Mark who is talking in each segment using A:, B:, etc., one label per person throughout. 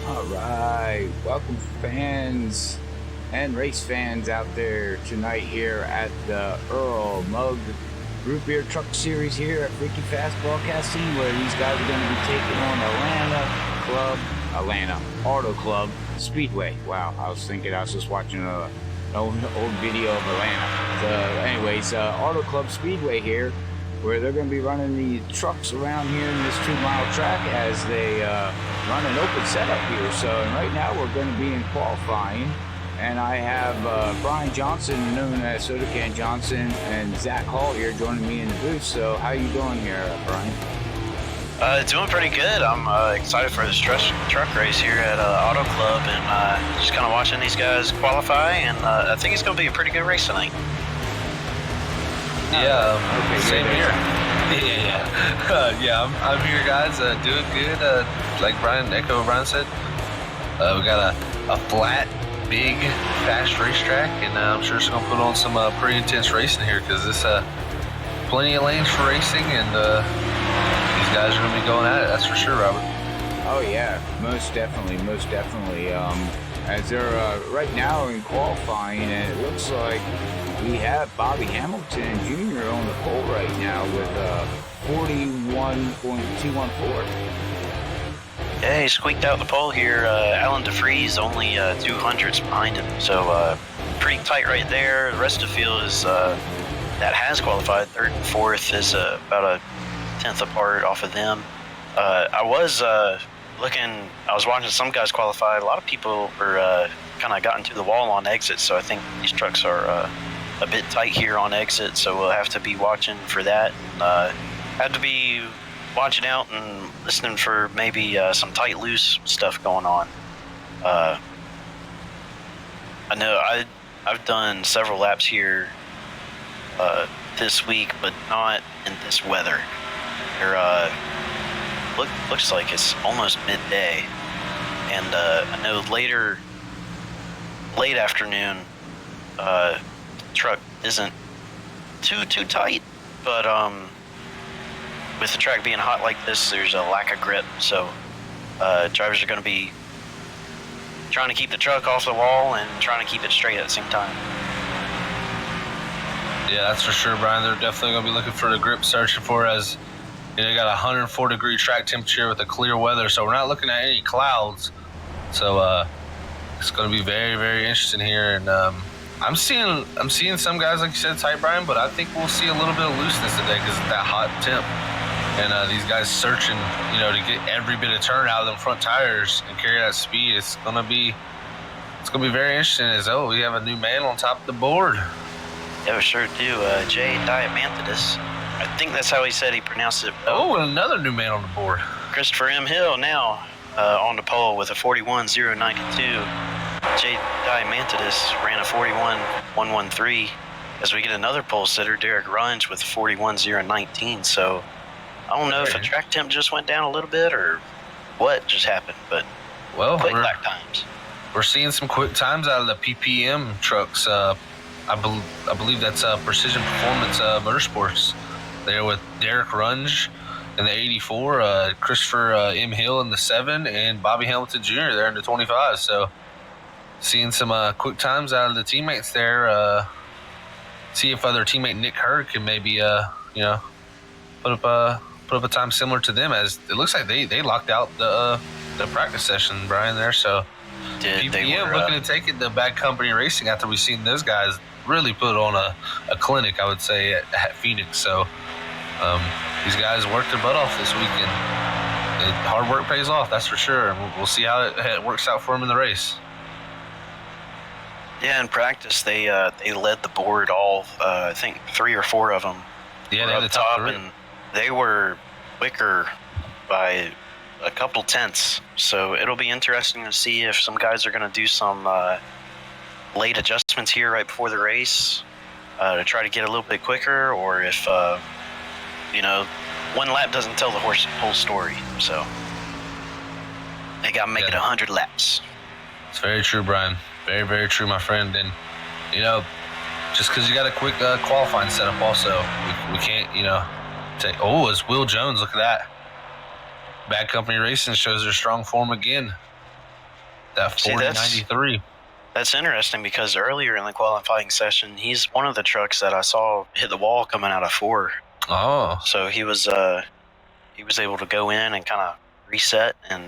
A: All right, welcome fans and race fans out there tonight here at the EARL Mug Root Beer Truck Series here at Freaky Fast Broadcasting, where these guys are going to be taking on Atlanta Auto Club Speedway. Wow, I was just watching an old video of Atlanta. So anyways, Auto Club Speedway here, where they're going to be running the trucks around here in this 2-mile track as they run an open setup here. So right now we're going to be in qualifying, and I have Brian Johnson, known as Soda Can Johnson, and Zach Hall here joining me in the booth. So how you doing here, Brian?
B: Doing pretty good. I'm excited for this truck race here at Auto Club, and just kind of watching these guys qualify, and I think it's going to be a pretty good race tonight.
C: Yeah,
A: okay,
C: same here. Yeah, I'm here, guys. Doing good. Like Echo Brian said, we got a flat, big, fast racetrack, and I'm sure it's gonna put on some pretty intense racing here because this plenty of lanes for racing, and these guys are gonna be going at it. That's for sure, Robert.
A: Oh yeah, most definitely. As they're right now in qualifying, and it looks like we have Bobby Hamilton Jr. on the pole right now with 41.214.
B: Yeah, he squeaked out the pole here. Alan DeFries only 200s behind him, so pretty tight right there. The rest of the field is that has qualified. Third and fourth is about a tenth apart off of them. I was watching some guys qualify. A lot of people were kind of gotten to the wall on exit, so I think these trucks are a bit tight here on exit, so we'll have to be watching for that. And, have to be watching out and listening for maybe some tight loose stuff going on. I know I've done several laps here this week, but not in this weather. Looks like it's almost midday, and I know late afternoon, truck isn't too tight, but with the track being hot like this, there's a lack of grip, so drivers are going to be trying to keep the truck off the wall and trying to keep it straight at the same time.
C: Yeah, that's for sure, Brian. They're definitely going to be looking for the grip, searching for, as you know, you got a 104-degree track temperature with a clear weather, so we're not looking at any clouds. So it's going to be very, very interesting here, and I'm seeing some guys, like you said, tight, Brian, but I think we'll see a little bit of looseness today because it's that hot temp, and these guys searching, to get every bit of turn out of them front tires and carry that speed. It's gonna be very interesting. We have a new man on top of the board.
B: Yeah, we sure do. Jay Diamantidis. I think that's how he said he pronounced it.
C: Oh, and another new man on the board.
B: Christopher M. Hill now on the pole with a 41.092. Jay Diamantidis ran a 41.113. As we get another pole sitter, Derek Runge with 41.019. So I don't know if the track temp just went down a little bit or what just happened, but quick lap times.
C: We're seeing some quick times out of the PPM trucks. I believe that's Precision Performance Motorsports. There with Derek Runge in the 84, Christopher M. Hill in the 7, and Bobby Hamilton Jr. there in the 25. So seeing some quick times out of the teammates there. See if other teammate Nick Hurd can maybe put up a time similar to them, as it looks like they locked out the practice session, Brian, there. So PPM looking to take it to Bad Company Racing after we've seen those guys really put on a clinic, I would say, at Phoenix. So these guys worked their butt off this weekend. Hard work pays off, that's for sure. And we'll see how it works out for them in the race.
B: Yeah, in practice they led the board all I think 3 or 4 of them.
C: Yeah, they had the top 3.
B: And they were quicker by a couple tenths. So it'll be interesting to see if some guys are going to do some late adjustments here right before the race to try to get a little bit quicker, or if one lap doesn't tell the whole story. So they got to make it 100 laps.
C: It's very true, Brian. Very, very true, my friend. And, just because you got a quick qualifying setup also, we can't, take... Oh, it's Will Jones. Look at that. Bad Company Racing shows their strong form again. that
B: See,
C: 4093.
B: That's interesting because earlier in the qualifying session, he's one of the trucks that I saw hit the wall coming out of 4.
C: Oh,
B: So he was able to go in and kind of reset and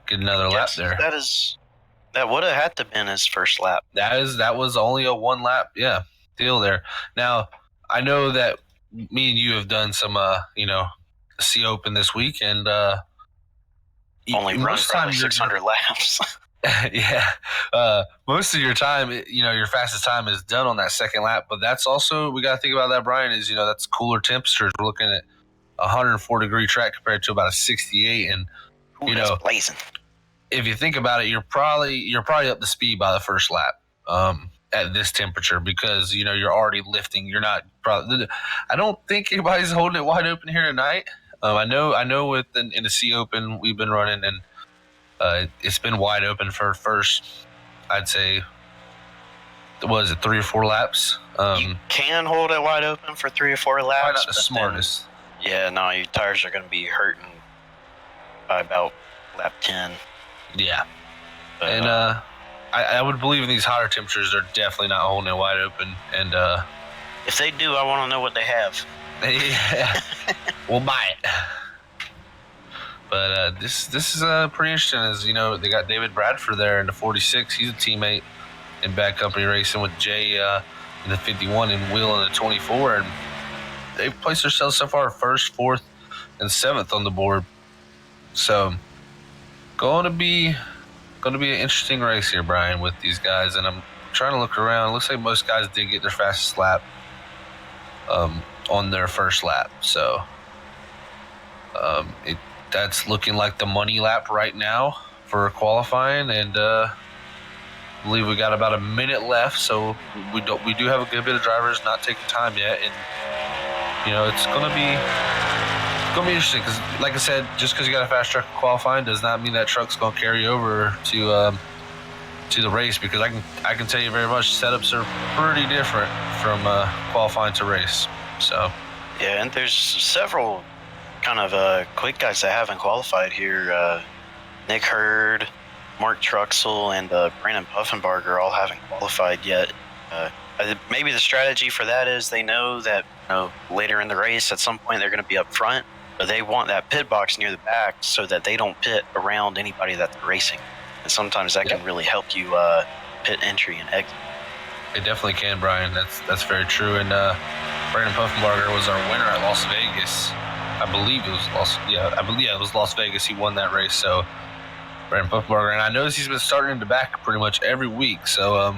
C: get another lap there.
B: That would have had to been his first lap.
C: That was only a 1 lap, deal there. Now, I know that me and you have done some, C Open this week, and
B: only run probably 600 laps.
C: Yeah, most of your time, your fastest time is done on that second lap. But that's also, we got to think about that, Brian. Is that's cooler temperatures. We're looking at 104-degree track compared to about a 68, and
B: that's blazing.
C: If you think about it, you're probably up to speed by the first lap at this temperature because you're already lifting. You're not probably. I don't think anybody's holding it wide open here tonight. I know in the C Open we've been running, and it's been wide open for first, I'd say, was it 3 or 4 laps?
B: You can hold it wide open for 3 or 4 laps.
C: Probably not the smartest.
B: Your tires are going to be hurting by about lap 10.
C: Yeah. But, and I would believe in these hotter temperatures, they're definitely not holding it wide open. And
B: if they do, I want to know what they have.
C: Yeah. We'll buy it. But this is pretty interesting. As they got David Bradford there in the 46. He's a teammate in Bad Company Racing with Jay in the 51 and Will in the 24. And they've placed themselves so far 1st, 4th, and 7th on the board. So going to be an interesting race here, Brian, with these guys. And I'm trying to look around. It looks like most guys did get their fastest lap on their first lap. So that's looking like the money lap right now for qualifying, and I believe we got about a minute left. So we do have a good bit of drivers not taking time yet, and it's gonna be interesting because, like I said, just because you got a fast truck qualifying does not mean that truck's gonna carry over to the race, because I can tell you very much setups are pretty different from qualifying to race. So
B: yeah, and there's several kind of quick guys that haven't qualified here. Nick Hurd, Mark Truxell, and Brandon Puffenbarger all haven't qualified yet. Maybe the strategy for that is they know that later in the race at some point they're going to be up front, but they want that pit box near the back so that they don't pit around anybody that's racing. And sometimes that can really help you pit entry and exit.
C: It definitely can, Brian. That's very true. And Brandon Puffenbarger was our winner at Las Vegas. I believe it was Las Vegas. He won that race. So Brandon Puffenbarger, and I noticed he's been starting in the back pretty much every week. So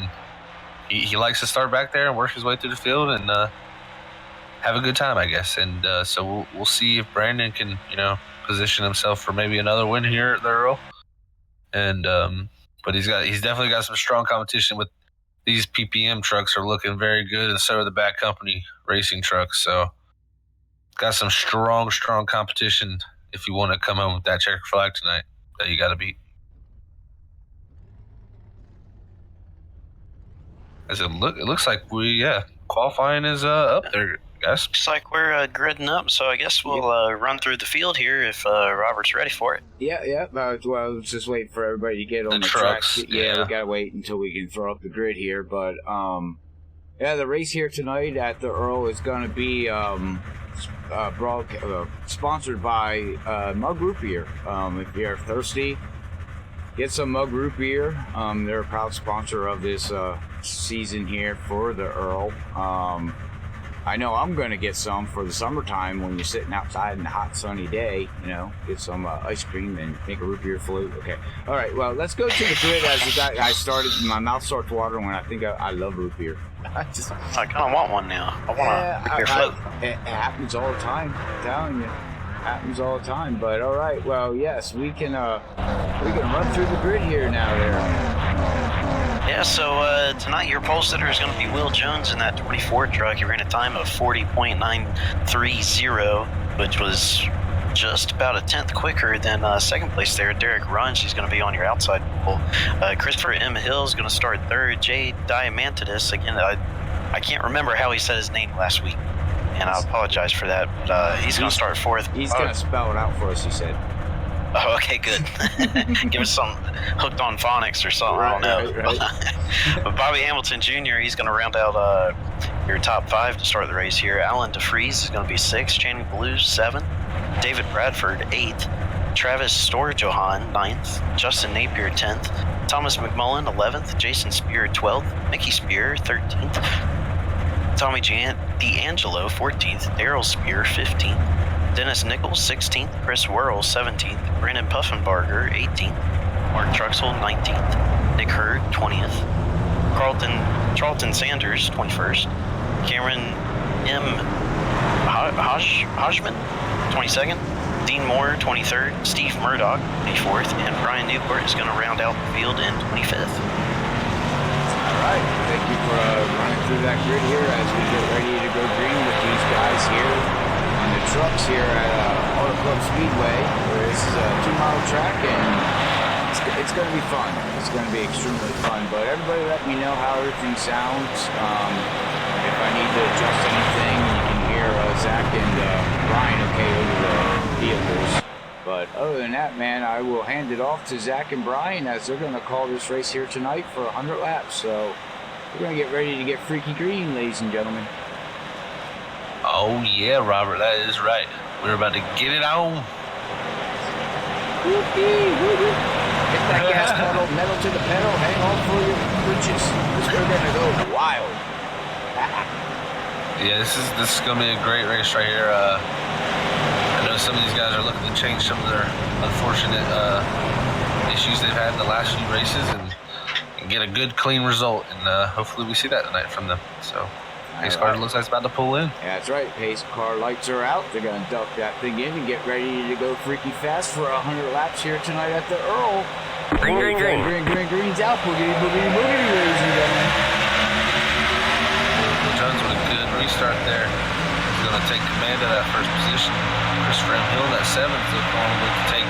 C: he likes to start back there and work his way through the field and have a good time, I guess. And so we'll see if Brandon can position himself for maybe another win here at the Earl. And but he's definitely got some strong competition with these PPM trucks are looking very good, and so are the Bad Company Racing trucks. So got some strong competition if you want to come home with that checker flag tonight that you got to beat. As it looks like qualifying is up there, guys.
B: Looks like we're gridding up, so I guess we'll run through the field here if Robert's ready for it.
A: Yeah. Well, let's just wait for everybody to get on the
C: trucks.
A: Track. Yeah, we gotta wait until we can throw up the grid here. But the race here tonight at the Earl is gonna be sponsored by Mug Root Beer. If you're thirsty, get some Mug Root Beer. They're a proud sponsor of this season here for the Earl. I know I'm going to get some for the summertime when you're sitting outside in a hot sunny day, get some ice cream and make a root beer float. Okay. All right. Well, let's go to the grid. I started, my mouth starts watering when I think I love root beer.
B: I kind of want one now. I want a root beer float.
A: It happens all the time. I'm telling you. Happens all the time. But all right. Well, yes, we can run through the grid here now there.
B: Yeah, so tonight your pole sitter is going to be Will Jones in that 24 truck. He ran a time of 40.930, which was just about a tenth quicker than second place there. Derek Runge, he's going to be on your outside pole. Christopher M. Hill is going to start third. Jay Diamantidis, again, I can't remember how he said his name last week, and I apologize for that, but he's going to start fourth.
A: He's going to spell it out for us, he said.
B: Oh, okay, good. Give us some hooked on phonics or something. I don't know.
A: Right.
B: But Bobby Hamilton Jr., he's going to round out your top 5 to start the race here. Alan DeFries is going to be 6th. Channing Blues 7th. David Bradford 8th. Travis Storjohan 9th. Justin Napier 10th. Thomas McMullen 11th. Jason Spear 12th. Mickey Spear 13th. Tommy D'Angelo 14th. Daryl Spear 15th. Dennis Nichols 16th. Chris Worrell 17th. Brandon Puffenbarger 18th. Mark Truxell 19th. Nick Hurd 20th. Charlton Sanders 21st. Cameron M. Hodgman 22nd. Dean Moore 23rd. Steve Murdoch 24th. And Brian Newport is going to round out the field in 25th.
A: All right. Thank you for running through that grid here as we get ready to go green with these guys here on the trucks here at Auto Club Speedway. This is a 2-mile track, and it's going to be fun. It's going to be extremely fun. But everybody let me know how everything sounds. If I need to adjust anything, you can hear Zach and Brian okay over the vehicles. But other than that, man, I will hand it off to Zach and Brian as they're going to call this race here tonight for 100 laps. So we're going to get ready to get freaky green, ladies and gentlemen.
C: Oh, yeah, Robert, that is right. We're about to get it on.
A: Hit that gas pedal, metal to the pedal, hang on for your britches. We're going to go wild.
C: Yeah, this is going to be a great race right here. I know some of these guys are looking to change some of their unfortunate issues they've had in the last few races and get a good, clean result. And hopefully we see that tonight from them. So, pace car looks like it's about to pull in.
A: Yeah, that's right. Pace car lights are out. They're going to duck that thing in and get ready to go freaky fast for 100 laps here tonight at the EARL. Green's out. Boogity, ladies and gentlemen.
C: Jones with a good restart there. He's going to take command of that first position. Christopher M. Hill in that 7th is going to take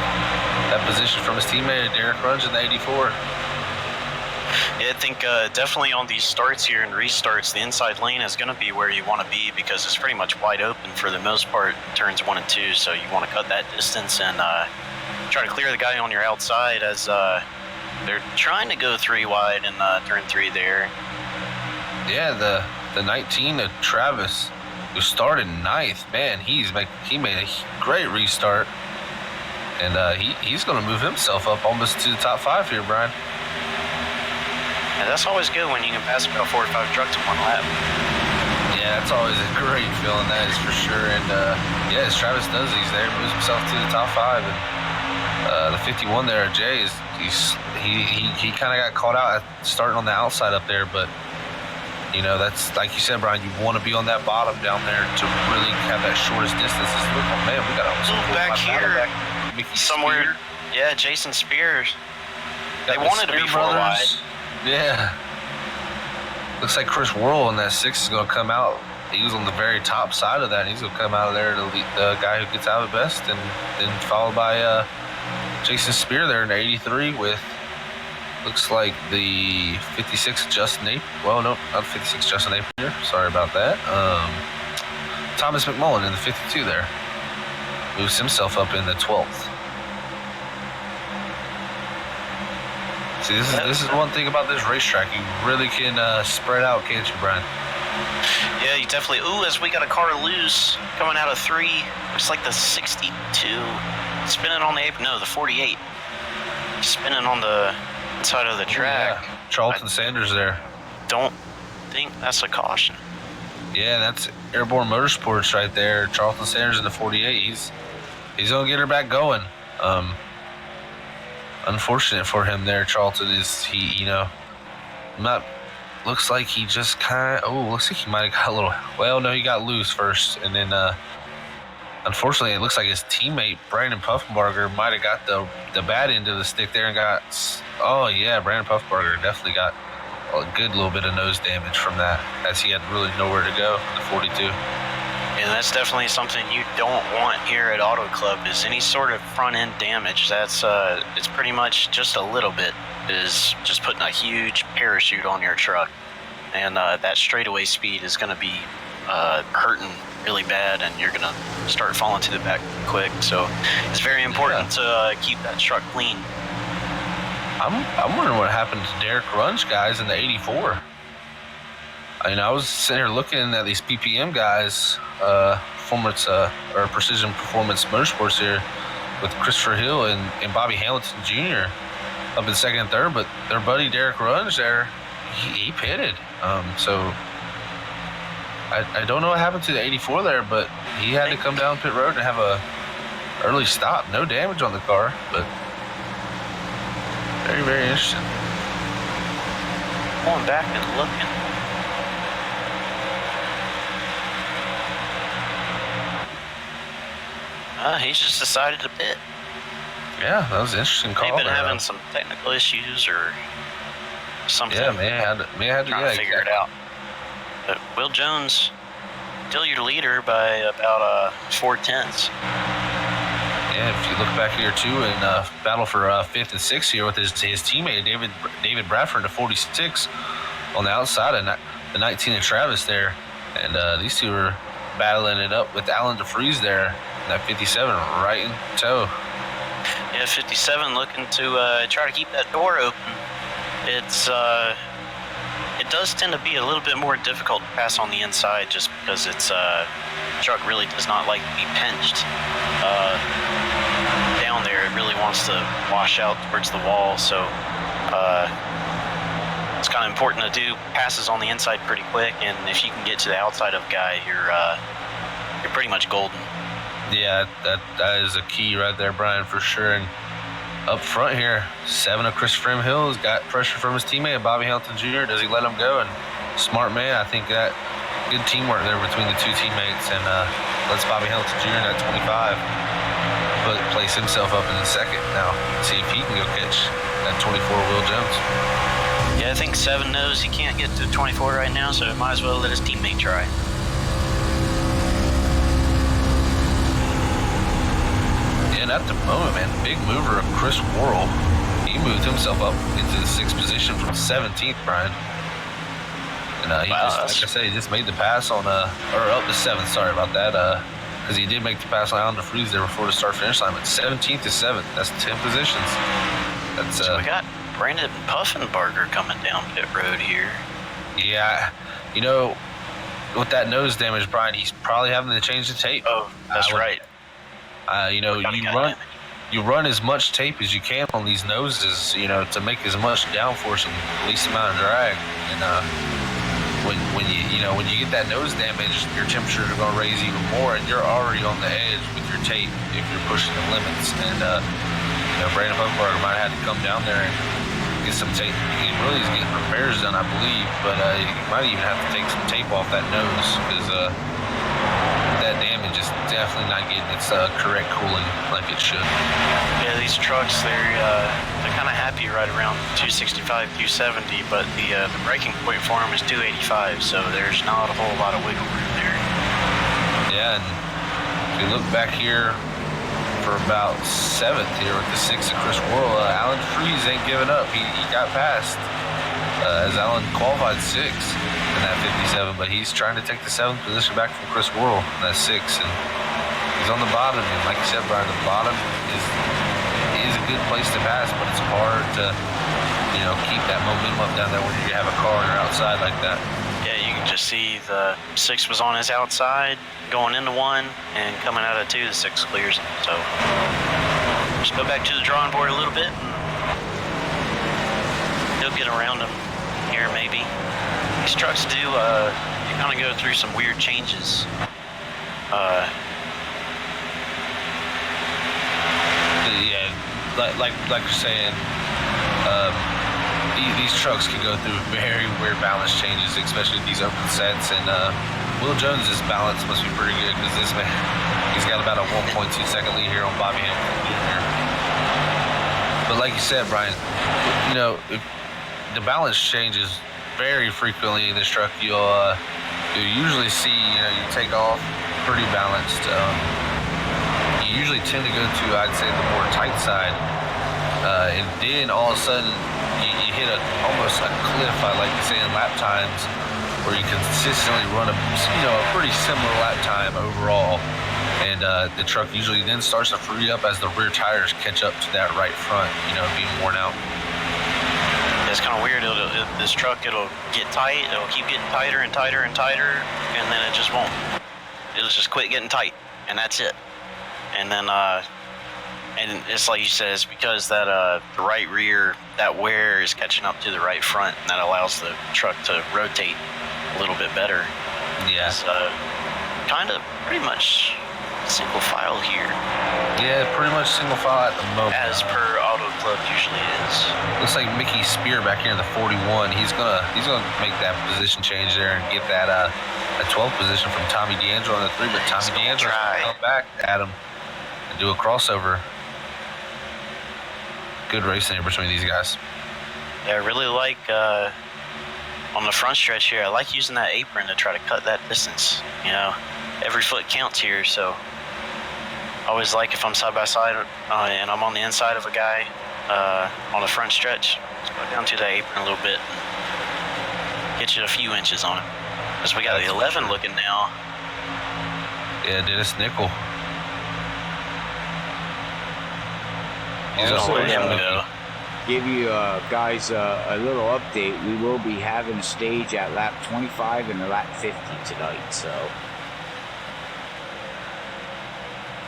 C: that position from his teammate Derek Runge in the 84.
B: Yeah, I think definitely on these starts here and restarts, the inside lane is going to be where you want to be because it's pretty much wide open for the most part, turns 1 and 2. So you want to cut that distance and try to clear the guy on your outside as they're trying to go 3 wide in turn 3 there.
C: Yeah, the 19 of Travis, who started 9th, man, he made a great restart, and he's going to move himself up almost to the top 5 here, Brian.
B: And that's always good when you can pass about 4 or 5 trucks in 1 lap.
C: Yeah, that's always a great feeling, that is for sure. And yeah, as Travis does, he's there, moves himself to the top 5, and the 51 there, Jay, he kind of got caught out at starting on the outside up there, but. You know, that's like you said, Brian. You want to be on that bottom down there to really have that shortest distance. Look, oh man, we got almost
B: back here somewhere. Spear. Yeah, Jason Spears. They wanted to be 4 wide.
C: Yeah. Looks like Chris Worrell in that 6 is going to come out. He was on the very top side of that. And he's going to come out of there to lead the guy who gets out of the best, and then followed by Jason Spear there in the 83 with. Looks like the 56 Justin Napier. Well, no, not 56 Justin Napier. Sorry about that. Thomas McMullen in the 52 there. Moves himself up in the 12th. See, this is one thing about this racetrack. You really can spread out, can't you, Brian?
B: Yeah, you definitely. Ooh, as we got a car loose coming out of 3. Looks like the 62. Spinning on the 48. Spinning on the side of the track.
C: Yeah. Charlton Sanders there.
B: Don't think that's a caution.
C: Yeah, that's Airborne Motorsports right there. Charlton Sanders in the 48. He's gonna get her back going. Unfortunate for him there. Charlton is looks like he just looks like he might have got a little. Well, no, he got loose first, and then unfortunately, it looks like his teammate Brandon Puffenbarger might have got the bad end of the stick there and got. Oh yeah, Brandon Puffenbarger definitely got a good little bit of nose damage from that, as he had really nowhere to go in the 42.
B: And that's definitely something you don't want here at Auto Club is any sort of front end damage. That's it's pretty much just a little bit is just putting a huge parachute on your truck, and that straightaway speed is going to be hurting really bad, and you're gonna start falling to the back quick. So it's very important to keep that truck clean.
C: I'm wondering what happened to Derek Runge guys in the 84. I mean, I was sitting here looking at these PPM guys, performance or Precision Performance Motorsports here with Christopher Hill and Bobby Hamilton Jr. up in second and third, but their buddy Derek Runge there, he pitted. So I don't know what happened to the 84 there, but he had to come down pit road and have a early stop. No damage on the car, but very, very interesting.
B: Going back and looking. He just decided to pit.
C: Yeah, that was an interesting call.
B: They've been having some technical issues or something.
C: Yeah, man, had to
B: figure it out. But Will Jones, still your leader by about 4/10.
C: Yeah, if you look back here too, in battle for 5th and 6th here with his teammate David Bradford to 46 on the outside, and the 19 of Travis there, and these two are battling it up with Alan DeFries there, and that 57 right in tow.
B: Yeah, 57 looking to try to keep that door open. It does tend to be a little bit more difficult to pass on the inside just because it's truck really does not like to be pinched down there. It really wants to wash out towards the wall, so it's kind of important to do passes on the inside pretty quick, and if you can get to the outside of a guy, you're pretty much golden.
C: Yeah, that is a key right there, Brian, for sure. And up front here, 7 of Christopher Hill has got pressure from his teammate, Bobby Hamilton Jr. Does he let him go? And smart man, I think that good teamwork there between the two teammates, and lets Bobby Hamilton Jr. in that 25 place himself up in the second. Now, see if he can go catch that 24 Will Jones.
B: Yeah, I think 7 knows he can't get to 24 right now, so might as well let his teammate try.
C: And at the moment, man, big mover of Chris Worrell. He moved himself up into the 6th position from 17th, Brian. And he just, like I said, he just made the pass on, or up to 7th, sorry about that, because he did make the pass on Alan DeFries there before the start-finish line, but 17th to 7th, that's 10 positions. That's
B: so we got Brandon Puffenbarger coming down pit road here.
C: Yeah, you know, with that nose damage, Brian, he's probably having to change the tape.
B: Oh, that's right.
C: You know, you run as much tape as you can on these noses, you know, to make as much downforce and least amount of drag. And when you get that nose damage, your temperatures are going to raise even more, and you're already on the edge with your tape if you're pushing the limits. And you know, Brandon Puffenbarger might have had to come down there and get some tape. He really is getting repairs done, I believe, but he might even have to take some tape off that nose because that damage is definitely not getting its correct cooling like it should.
B: Yeah, these trucks, they're kind of happy right around 265, 270, but the braking point for them is 285, so there's not a whole lot of wiggle room there.
C: Yeah, and if you look back here for about 7th here with the 6th of Chris Worrell, Alan DeFries ain't giving up. He got past as Alan qualified 6th in that 57, but he's trying to take the 7th position back from Chris Worrell in that 6th, and he's on the bottom. And like you said, Brian, the bottom is a good place to pass, but it's hard to, you know, keep that momentum up down there when you have a car on your outside like that.
B: Yeah, you can just see the 6 was on his outside, going into 1, and coming out of 2, the 6 clears him. So just go back to the drawing board a little bit, and he'll get around him here maybe. These trucks do you kind of go through some weird changes.
C: Yeah, like you're saying, these trucks can go through very weird balance changes, especially these open sets. And Will Jones's balance must be pretty good because this man, he's got about a 1.2 second lead here on Bobby Hamilton Jr. But like you said, Brian, you know, if the balance changes very frequently in this truck. You'll usually see, you know, you take off pretty balanced. You usually tend to go to, I'd say, the more tight side, and then all of a sudden you hit almost a cliff. I like to say in lap times where you consistently run a pretty similar lap time overall. And the truck usually then starts to free up as the rear tires catch up to that right front, being worn out.
B: It's kind of weird. This truck, it'll get tight. It'll keep getting tighter and tighter and tighter, and then it just won't. It'll just quit getting tight, and that's it. And then, and it's like you said, it's because that the right rear, that wear is catching up to the right front, and that allows the truck to rotate a little bit better.
C: Yeah.
B: It's kind of pretty much single file here.
C: Yeah, pretty much single file at the moment.
B: As per Auto Club usually is.
C: Looks like Mickey Spear back here in the 41. He's gonna make that position change there and get that a 12th position from Tommy D'Angelo in the 3. But Tommy D'Angelo's gonna come back at him and do a crossover. Good racing here between these guys.
B: Yeah, I really like on the front stretch here. I like using that apron to try to cut that distance. Every foot counts here, so. I always like if I'm side by side and I'm on the inside of a guy on the front stretch, just go down to the apron a little bit and get you a few inches on him. Because we got the 11 looking now.
C: Yeah, Dennis Nickel. He's
A: Also,
C: gonna
B: let him go.
A: Give you guys a little update. We will be having a stage at lap 25 and lap 50 tonight, so.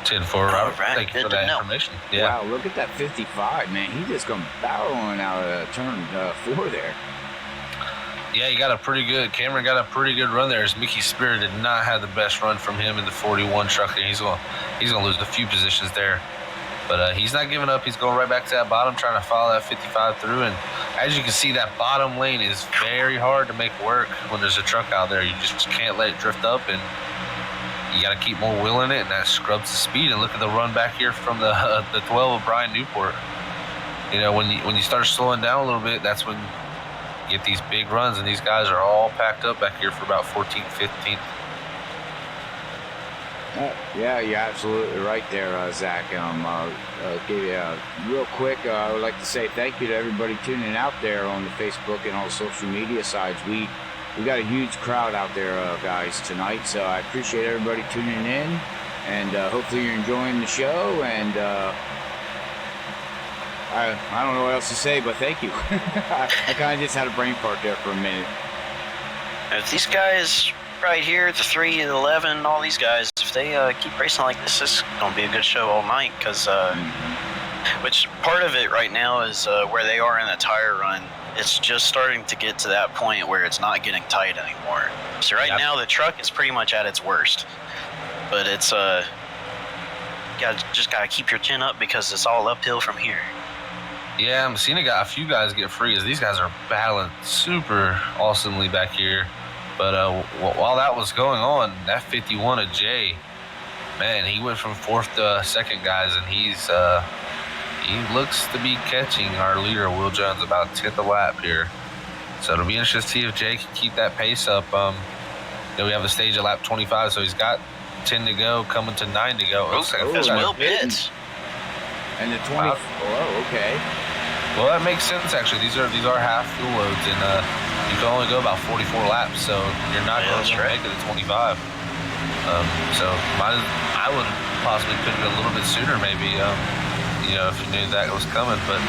C: 10-4, Robert.
B: Right,
C: Thank you for that information.
A: Yeah. Wow, look at that 55, man. He just come barreling out of turn 4 there.
C: Yeah, Cameron got a pretty good run there, as Mickey Spear did not have the best run from him in the 41 truck there. He's gonna lose a few positions there. But he's not giving up. He's going right back to that bottom, trying to follow that 55 through. And as you can see, that bottom lane is very hard to make work when there's a truck out there. You just can't let it drift up, and you got to keep more wheel in it, and that scrubs the speed. And look at the run back here from the 12 of Brian Newport. When you start slowing down a little bit, that's when you get these big runs, and these guys are all packed up back here for about 14th, 15th.
A: Yeah, you're absolutely right there, Zach. Give you real quick, I would like to say thank you to everybody tuning out there on the Facebook and all social media sides. We got a huge crowd out there, guys, tonight, so I appreciate everybody tuning in, and hopefully you're enjoying the show, and I don't know what else to say, but thank you. I kind of just had a brain fart there for a minute.
B: If these guys right here, the 3 and 11, all these guys, if they keep racing like this is going to be a good show all night, because which part of it right now is where they are in the tire run. It's just starting to get to that point where it's not getting tight anymore. So now the truck is pretty much at its worst, but it's just gotta keep your chin up because it's all uphill from here.
C: Yeah, Messina got a few guys get free, as these guys are battling super awesomely back here. But while that was going on, that 51 of Jay, man, he went from 4th to 2nd, guys, and he looks to be catching our leader, Will Jones, about 10th a lap here. So it'll be interesting to see if Jay can keep that pace up. We have a stage at lap 25, so he's got 10 to go, coming to 9 to go.
B: Because Will pits.
A: And the 20. Oh, okay.
C: Well, that makes sense, actually. These are half fuel loads, and you can only go about 44 laps, so you're not going to make it to 25. So I would possibly put it a little bit sooner, maybe. If you knew that was coming, but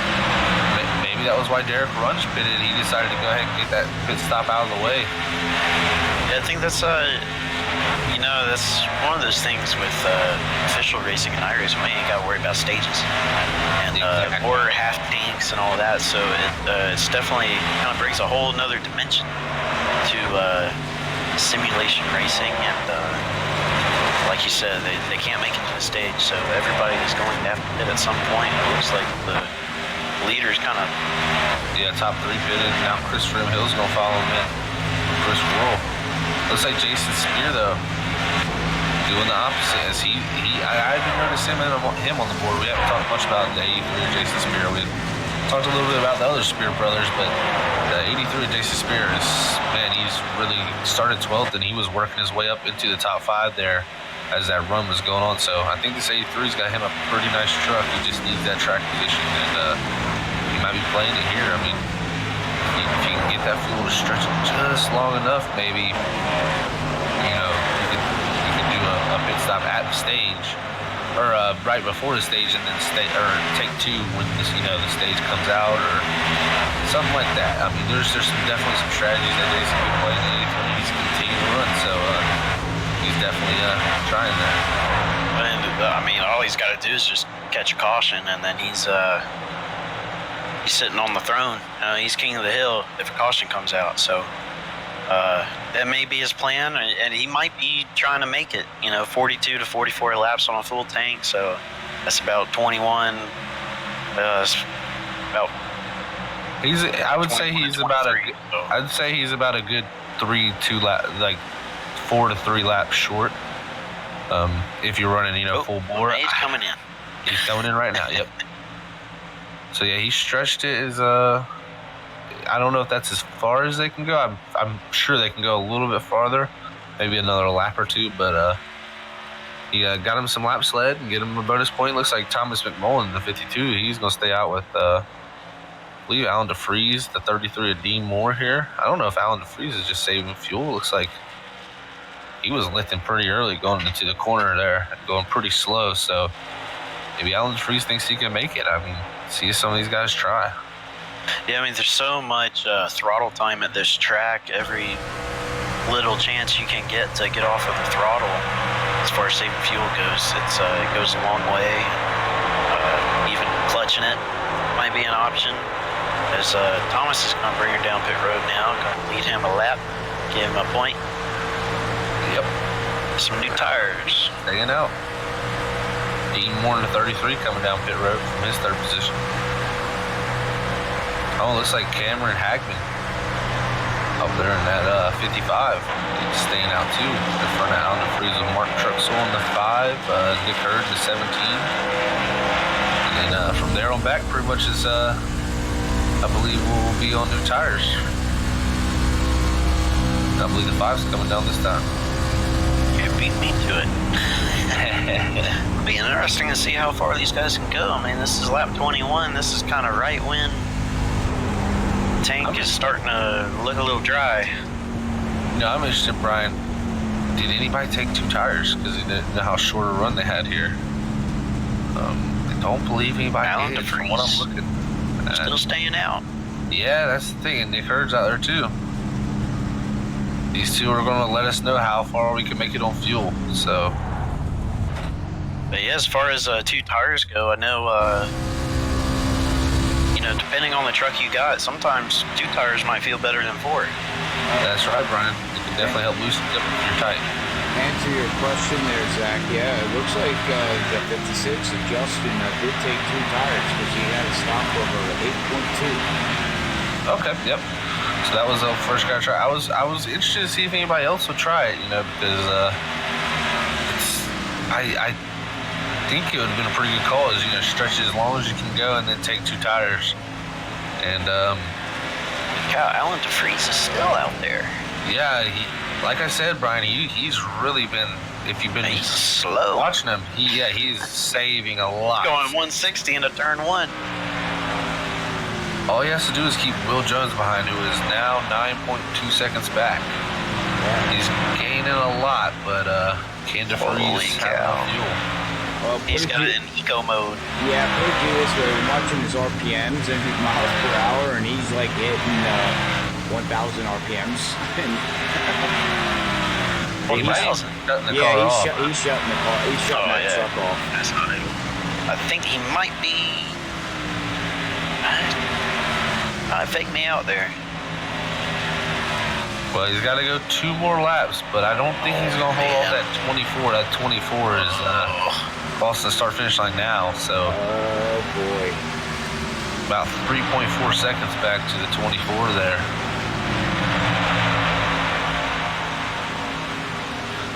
C: maybe that was why Derek Runge pitted. He decided to go ahead and get that pit stop out of the way.
B: Yeah, I think that's that's one of those things with official racing and iRacing. We ain't got to worry about stages and or half tanks and all that. So it's definitely kind of brings a whole another dimension to simulation racing, and like you said, they can't make it to the stage, so everybody is going to have to pit at some point. It looks like the leader's kind of
C: top 3 pitted. Now Christopher M. Hill's gonna follow him in. Chris Wool. Looks like Jason Spear though doing the opposite, as I didn't notice him on the board. We haven't talked much about the 83 of Jason Spear. We talked a little bit about the other Spear brothers, but the 83 of Jason Spear is, man, he's really started 12th, and he was working his way up into the top 5 there as that run was going on. So I think this 83's got him a pretty nice truck. He just needs that track position, and he might be playing it here. I mean, if you can get that fuel to stretch it just long enough, maybe you could do a pit stop at the stage, or right before the stage, and then take two when the stage comes out, or something like that. I mean, there's definitely some strategies that Jason can play in the 83. He's continuing to run, so he's definitely trying that.
B: And I mean, all he's got to do is just catch a caution, and then he's sitting on the throne. He's king of the hill if a caution comes out. So that may be his plan, and he might be trying to make it. 42 to 44 laps on a full tank. So that's about 21. About.
C: I'd say he's about a good 4 to 3 laps short. If you're running, full bore.
B: He's coming in.
C: He's coming in right now. Yep. So yeah, he stretched it as I don't know if that's as far as they can go. I'm sure they can go a little bit farther, maybe another lap or two. But he got him some lap sled and get him a bonus point. Looks like Thomas McMullen, the 52, he's gonna stay out with I believe Alan DeFries, the 33 of Dean Moore here. I don't know if Alan DeFries is just saving fuel. Looks like he was lifting pretty early going into the corner there, going pretty slow. So maybe Alan DeFries thinks he can make it. I mean, see some of these guys try.
B: Yeah, I mean, there's so much throttle time at this track. Every little chance you can get to get off of the throttle, as far as saving fuel goes, it goes a long way. Even clutching it might be an option. As Thomas is going to bring her down pit road now, going to lead him a lap, give him a point.
C: Yep.
B: Some new tires.
C: Staying out. Dean Moore in the 33 coming down pit road from his third position. Oh, looks like Cameron Hagman up there in that 55. He's staying out too. In front of Alan DeFries with Mark Truxell in the 5, Nick Hurd in the 17. And then from there on back, pretty much is, I believe we'll be on new tires. I believe the 5's coming down this time.
B: Can't beat me to it. It'll be interesting to see how far these guys can go. I mean, this is lap 21. This is kind of right when the tank is starting to look a little dry.
C: I'm interested, Brian. Did anybody take 2 tires? Because they didn't know how short a run they had here. I don't believe anybody
B: Alan
C: did
B: DeFries.
C: from what I'm looking.
B: Still staying out.
C: Yeah, that's the thing. And Nick Hurd's out there too. These two are going to let us know how far we can make it on fuel. So.
B: But yeah, as far as 2 tires go, I know, depending on the truck you got, sometimes 2 tires might feel better than 4.
C: That's right, Brian. It can definitely help loosen it up if you're tight.
A: Answer your question there, Zach. Yeah, it looks like the 56 of Justin did take 2 tires because he had a stopover of 8.2.
C: Okay, yep. So that was the first guy to try. I was interested to see if anybody else would try it, because I think it would have been a pretty good call. Is stretch it as long as you can go and then take 2 tires. And
B: Cow, Alan DeFries is still out there.
C: yeah, like I said, Brian, he's really been. If you've been
B: He's slow.
C: watching him, he's saving a lot.
B: Going 160 into turn 1.
C: All he has to do is keep Will Jones behind, who is now 9.2 seconds back. He's gaining a lot, but can DeFries have enough fuel?
A: Well,
B: He's got it in eco mode.
A: Yeah, put it through this way. We're watching his RPMs and his miles per hour, and he's like hitting 1,000 RPMs.
B: He's
A: shutting the car off. He's shutting the car. He's shutting that truck off.
B: That's not it. I think he might be. Fake me out there.
C: Well, he's got to go 2 more laps, but I don't think he's going to hold off that 24. That 24 is across the start-finish line now, so.
A: Oh, boy.
C: About 3.4 seconds back to the 24 there.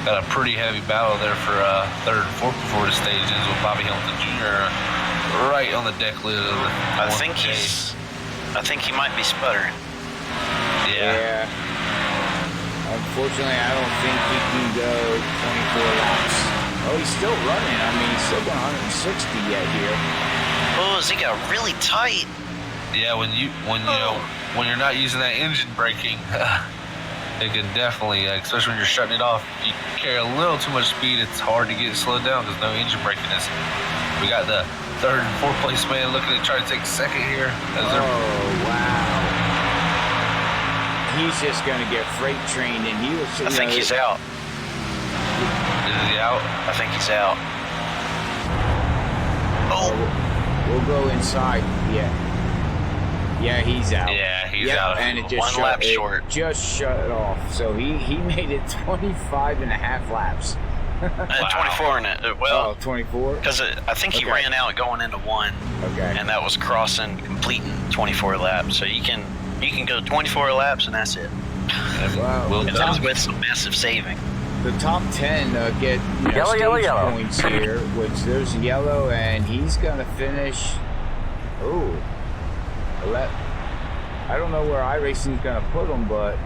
C: Got a pretty heavy battle there for third and fourth before the stage ends with Bobby Hamilton Jr. right on the deck lid of the
B: I think he might be sputtering.
A: Yeah. Unfortunately, I don't think he can go 24 laps. Oh, he's still running. I mean, he's still going 160 yet here.
B: Oh, he got really tight.
C: Yeah, when you're not using that engine braking, it can definitely, especially when you're shutting it off, you carry a little too much speed. It's hard to get slowed down because no engine braking is. We got the third and fourth place man looking to try to take second here.
A: Wow. He's just going to get freight trained, and he was.
B: I think he's out.
C: Is he out?
B: I think he's out. Oh.
A: We'll go inside. Yeah, he's out.
C: Yeah, he's out.
A: And it just
B: One lap short.
A: Just shut it off. So he made it 25 and a half laps.
B: 24 in it. Well,
A: 24?
B: Because I think he ran out going into one.
A: Okay.
B: And that was completing 24 laps. So you can go 24 laps and that's it.
A: Wow.
B: And that was with some massive saving.
A: The top 10 get yellow points here, which there's yellow, and he's going to finish. I don't know where iRacing is going to put him, but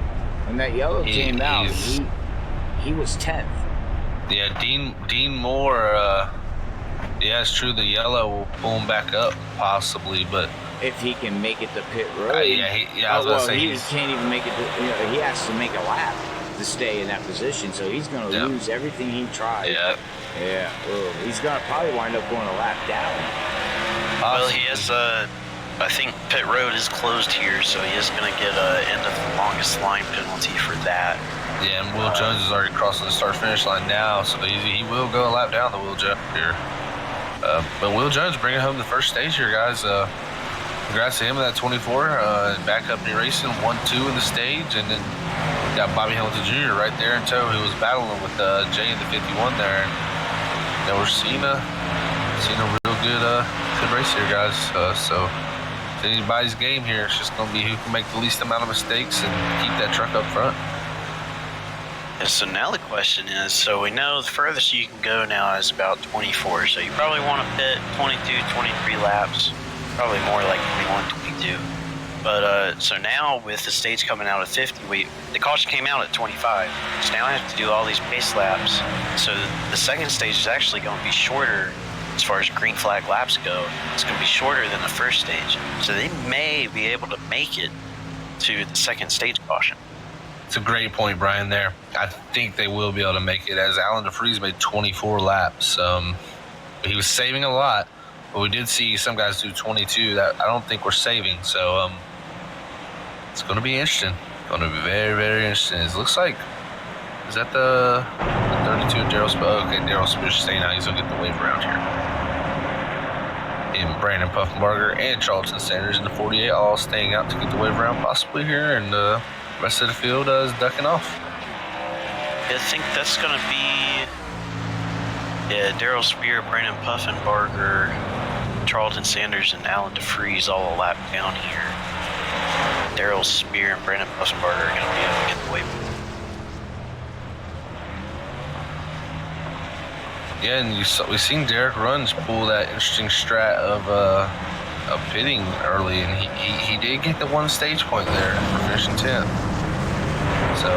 A: when that yellow came out, he was 10th.
C: Yeah, Dean Moore. Yeah, it's true. The yellow will pull him back up possibly, but
A: if he can make it to pit road,
C: I was gonna say
A: he can't even make it. He has to make a lap to stay in that position, so he's going to lose everything he tried. Yeah. He's going to probably wind up going a lap down.
B: Well, he has. I think pit road is closed here, so he is going to get end of the longest line penalty for that.
C: Yeah, and Will Jones is already crossing the start-finish line now, so he will go a lap down the Will Jones here. But Will Jones bringing home the first stage here, guys. Congrats to him in that 24. Back up in racing, 1-2 in the stage, and then got Bobby Hamilton Jr. right there in tow, who was battling with Jay in the 51 there. And now we're seeing a real good race here, guys. So if anybody's game here, it's just going to be who can make the least amount of mistakes and keep that truck up front.
B: And so now the question is, so we know the furthest you can go now is about 24. So you probably want to pit 22, 23 laps, probably more like 21, 22. But so now with the stage coming out at 50, the caution came out at 25. So now I have to do all these pace laps. So the second stage is actually going to be shorter as far as green flag laps go. It's going to be shorter than the first stage. So they may be able to make it to the second stage caution.
C: It's a great point, Brian, there. I think they will be able to make it, as Alan DeFries made 24 laps. He was saving a lot, but we did see some guys do 22 that I don't think we're saving. So it's going to be interesting. Going to be very, very interesting. It looks like, is that the 32 of Darrell Spears? Okay, Darrell Spears staying out. He's going to get the wave around here. And Brandon Puffenbarger and Charlton Sanders in the 48 all staying out to get the wave around possibly here. And the rest of the field is ducking off.
B: I think that's going to be Darrell Spear, Brandon Puffenbarger, Charlton Sanders, and Alan DeFries all a lap down here. Darrell Spear and Brandon Puffenbarger are going to be able to get the wave.
C: Yeah, and we've seen Derek Runge pull that interesting strat of pitting early, and he did get the one stage point there for finishing 10th. So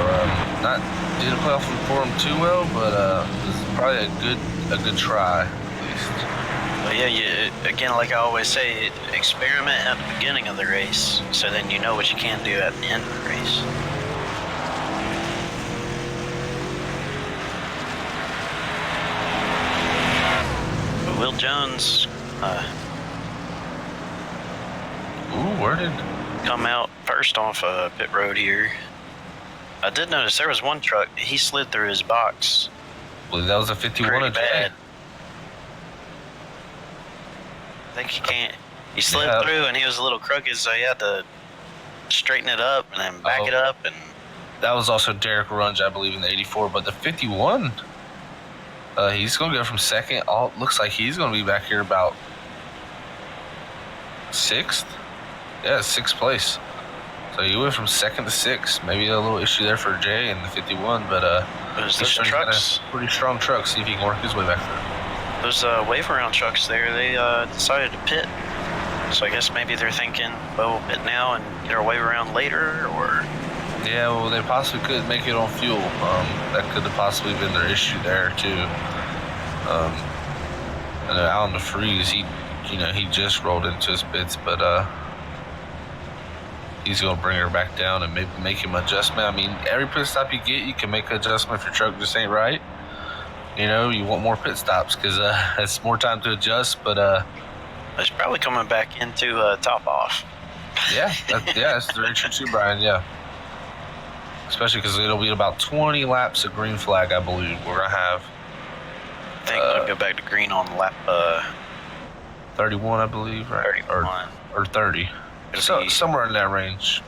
C: didn't play off for him too well, but it was probably a good try at least.
B: Well, again, like I always say, experiment at the beginning of the race, so then you know what you can do at the end of the race. Will Jones
C: where did
B: come out first off pit road here. I did notice there was one truck, he slid through his box.
C: Well, that was a 51
B: pretty
C: of
B: bad. I think he slid through and he was a little crooked, so he had to straighten it up and then back it up. And
C: that was also Derek Runge, I believe, in the 84, but the 51, he's going to go from second. Looks like he's going to be back here about 6th. Yeah, 6th place. So he went from 2nd to 6th. Maybe a little issue there for Jay in the 51, but
B: those trucks,
C: pretty strong truck. See if he can work his way back there.
B: Those wave around trucks there, they decided to pit. So I guess maybe they're thinking, well, we'll pit now and get our wave around later, or...
C: Yeah, well, they possibly could make it on fuel. That could have possibly been their issue there too. And Alan DeFries, he just rolled into his pits, but he's going to bring her back down and maybe make him adjustment. I mean, every pit stop you get, you can make an adjustment if your truck just ain't right. You know, you want more pit stops because it's more time to adjust. But
B: He's probably coming back into top off.
C: yeah, that's very true too, Brian. Yeah, especially because it'll be about 20 laps of green flag, I believe we're gonna have.
B: I think we'll go back to green on lap
C: 31, I believe, right?
B: 31
C: or 30. So somewhere in that range.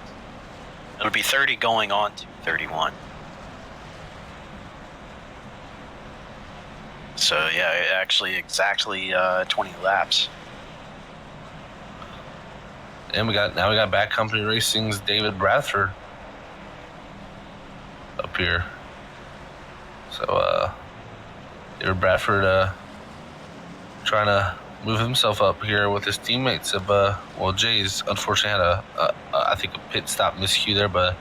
B: It'll be 30 going on to 31. So yeah, actually exactly 20 laps.
C: And we got Back Company Racing's David Bradford up here. So David Bradford trying to move himself up here with his teammates of Jay's unfortunately had I think a pit stop miscue there, but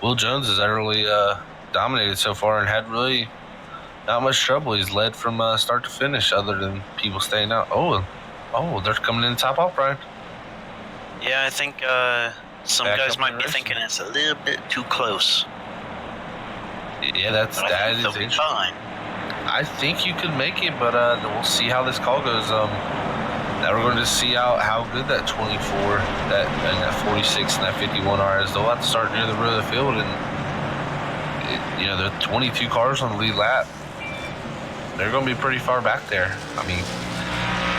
C: Will Jones has utterly dominated so far and had really not much trouble. He's led from start to finish other than people staying out. Oh, they're coming in the top off, Brian.
B: Yeah, I think some guys might be thinking it's a little bit too close.
C: Yeah, that is interesting.
B: Fine.
C: I think you could make it, but we'll see how this call goes. Now we're going to see how good that 24, that 46, and that 51 are. As they'll have to start near the rear of the field, and there are 22 cars on the lead lap. They're going to be pretty far back there. I mean,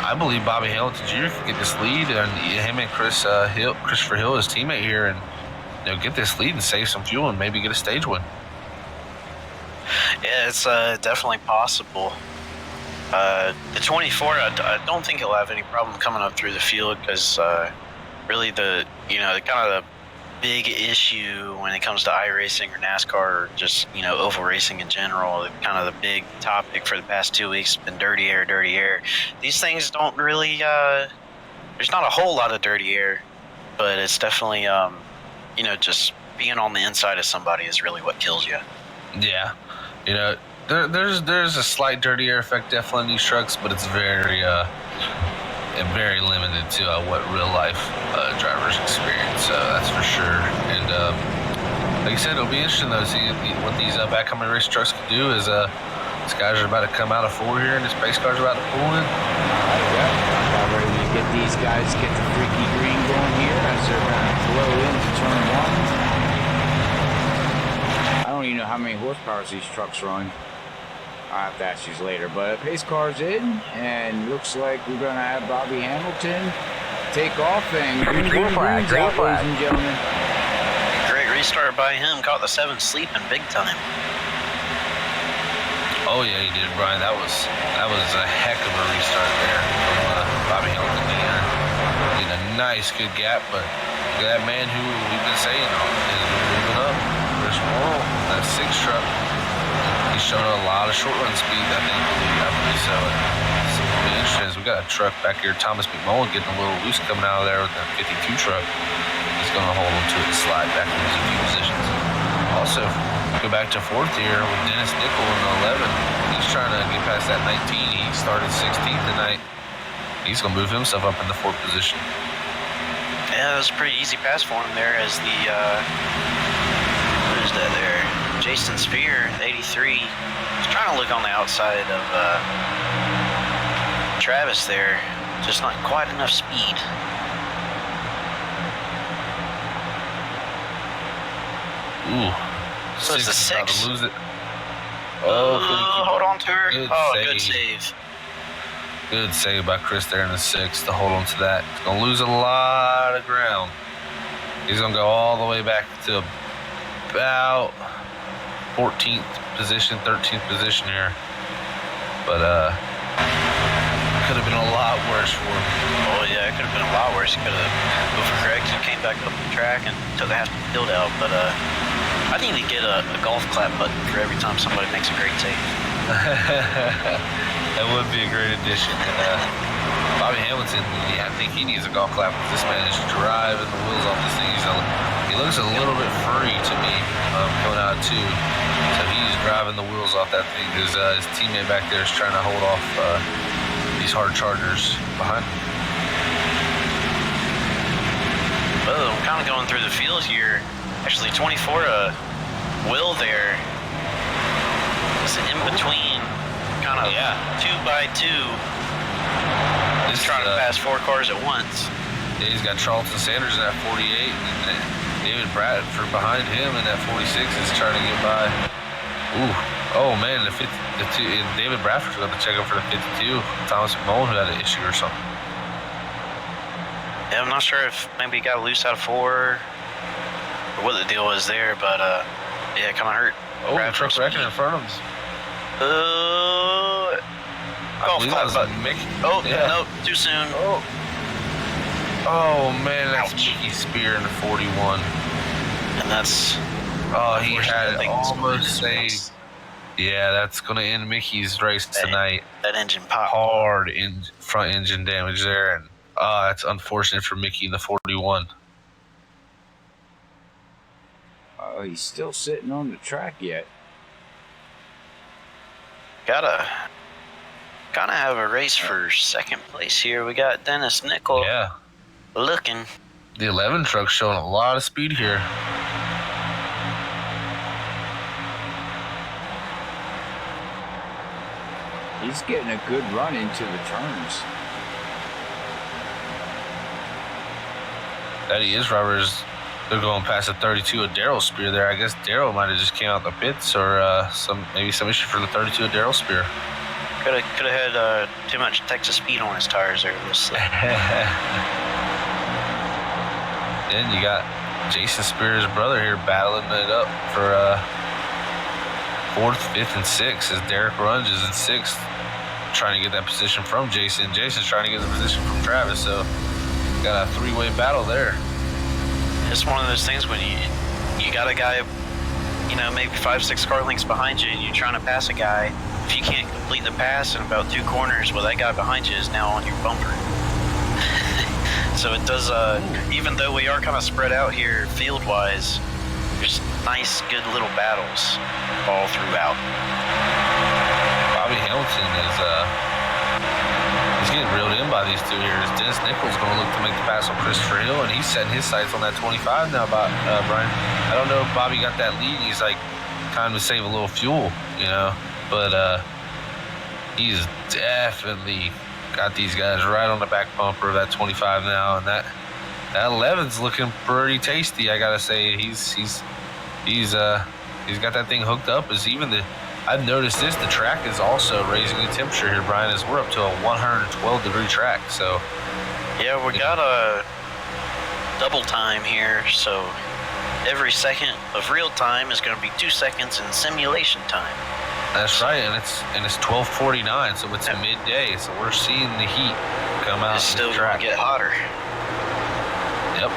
C: I believe Bobby Hamilton Jr. can get this lead, and him and Christopher Hill, his teammate here, and get this lead and save some fuel and maybe get a stage win.
B: Yeah, it's definitely possible. The 24, I don't think he'll have any problem coming up through the field because really the kind of the big issue when it comes to iRacing or NASCAR or just oval racing in general, kind of the big topic for the past 2 weeks has been dirty air. These things don't really there's not a whole lot of dirty air, but it's definitely just being on the inside of somebody is really what kills you.
C: Yeah, there's a slight dirty air effect definitely in these trucks, but it's very limited to what real life drivers experience. That's for sure. And like I said, it'll be interesting though to see what these Back Company race trucks can do. As these guys are about to come out of 4 here, and this pace car's about to pull in.
A: About ready to get these guys get the freaky green going here as they're going to flow into turn 1. I don't even know how many horsepower these trucks run. I'll have to ask you later, but pace car's in, and looks like we're going to have Bobby Hamilton take off and green flag, ladies and gentlemen.
B: Great restart by him. Caught the 7 sleeping big time.
C: Oh yeah, he did, Brian. That was a heck of a restart there from Bobby Hamilton. He had a nice, good gap, but look at that man who we've been saying is moving up. There's Worrell, that 6 truck. He's showing a lot of short run speed, I believe so. It's really interesting. We got a truck back here, Thomas McMullen, getting a little loose coming out of there with the 52 truck. He's going to hold him to it and slide back into a few positions. Also, go back to 4th here with Dennis Nickel in the 11. He's trying to get past that 19. He started 16th tonight. He's going to move himself up in the 4th position.
B: Yeah, that was a pretty easy pass for him there as the, who's that there? Jason Spear, 83. He's trying to look on the outside of Travis there. Just not quite enough speed.
C: Ooh.
B: So it's a 6.
C: Lose it.
B: Hold on to her. Good save.
C: Good save by Chris there in the 6 to hold on to that. He's going to lose a lot of ground. He's going to go all the way back to about 14th position, 13th position here. But could have been a lot worse for him.
B: Oh yeah, it could have been a lot worse. He could have overcorrected, came back up the track and took half the field out. But I need to get a golf clap button for every time somebody makes a great save.
C: That would be a great addition. And Bobby Hamilton, I think he needs a golf clap. This man is driving the wheels off this thing. He looks a little bit free to me coming out of 2. So he's driving the wheels off that thing because his teammate back there is trying to hold off these hard chargers behind him.
B: Well, I'm kind kind of going through the field here. Actually, 24 Will there is in between, kind of 2x2. He's trying to pass 4 cars at once.
C: Yeah, he's got Charlton Sanders in that 48, and David Bradford behind him in that 46 is trying to get by. Ooh, oh man, David Bradford's got to check up for the 52. Thomas McMullen who had an issue or something.
B: Yeah, I'm not sure if maybe he got loose out of 4 or what the deal was there, but yeah, it kind of hurt.
C: Oh, the truck's wrecking in front of him.
B: Golf clap button. Oh,
C: yeah.
B: No, too soon.
C: Oh man, that's Mickey Spear in the 41.
B: And that's...
C: Oh, he had almost saved. Yeah, that's going to end Mickey's race tonight.
B: That engine popped.
C: Hard front engine damage there, and that's unfortunate for Mickey in the 41.
A: Oh, he's still sitting on the track yet.
B: Gotta kind of have a race for second place here. We got Dennis Nickel looking.
C: The 11 truck's showing a lot of speed here.
A: He's getting a good run into the turns.
C: That he is, Robert. They're going past the 32 of Darryl Spear there. I guess Darryl might have just came out the pits, or maybe some issue for the 32 of Darryl Spear.
B: Could have had too much Texas speed on his tires there.
C: Then you got Jason Spear's brother here battling it up for 4th, 5th, and 6th as Derek Runge is in 6th, trying to get that position from Jason. Jason's trying to get the position from Travis, so got a 3-way battle there.
B: It's one of those things when you got a guy, maybe 5-6 car lengths behind you, and you're trying to pass a guy. If you can't complete the pass in about 2 corners, well, that guy behind you is now on your bumper. So it does, even though we are kind of spread out here field-wise, there's nice, good little battles all throughout.
C: Bobby Hamilton is he's getting reeled in by these 2 here. Dennis Nichols going to look to make the pass on Christopher Hill, and he's setting his sights on that 25 now, Brian. I don't know if Bobby got that lead. He's like trying to save a little fuel, but he's definitely got these guys right on the back bumper of that 25 now, and that 11's looking pretty tasty. I gotta say, he's got that thing hooked up. I've noticed this. The track is also raising the temperature here, Brian, as we're up to a 112-degree track. So
B: yeah, we got a double time here. So every second of real time is going to be 2 seconds in simulation time.
C: That's right, and it's 12:49, so it's midday. So we're seeing the heat come out.
B: It's still going to get hotter.
C: Yep.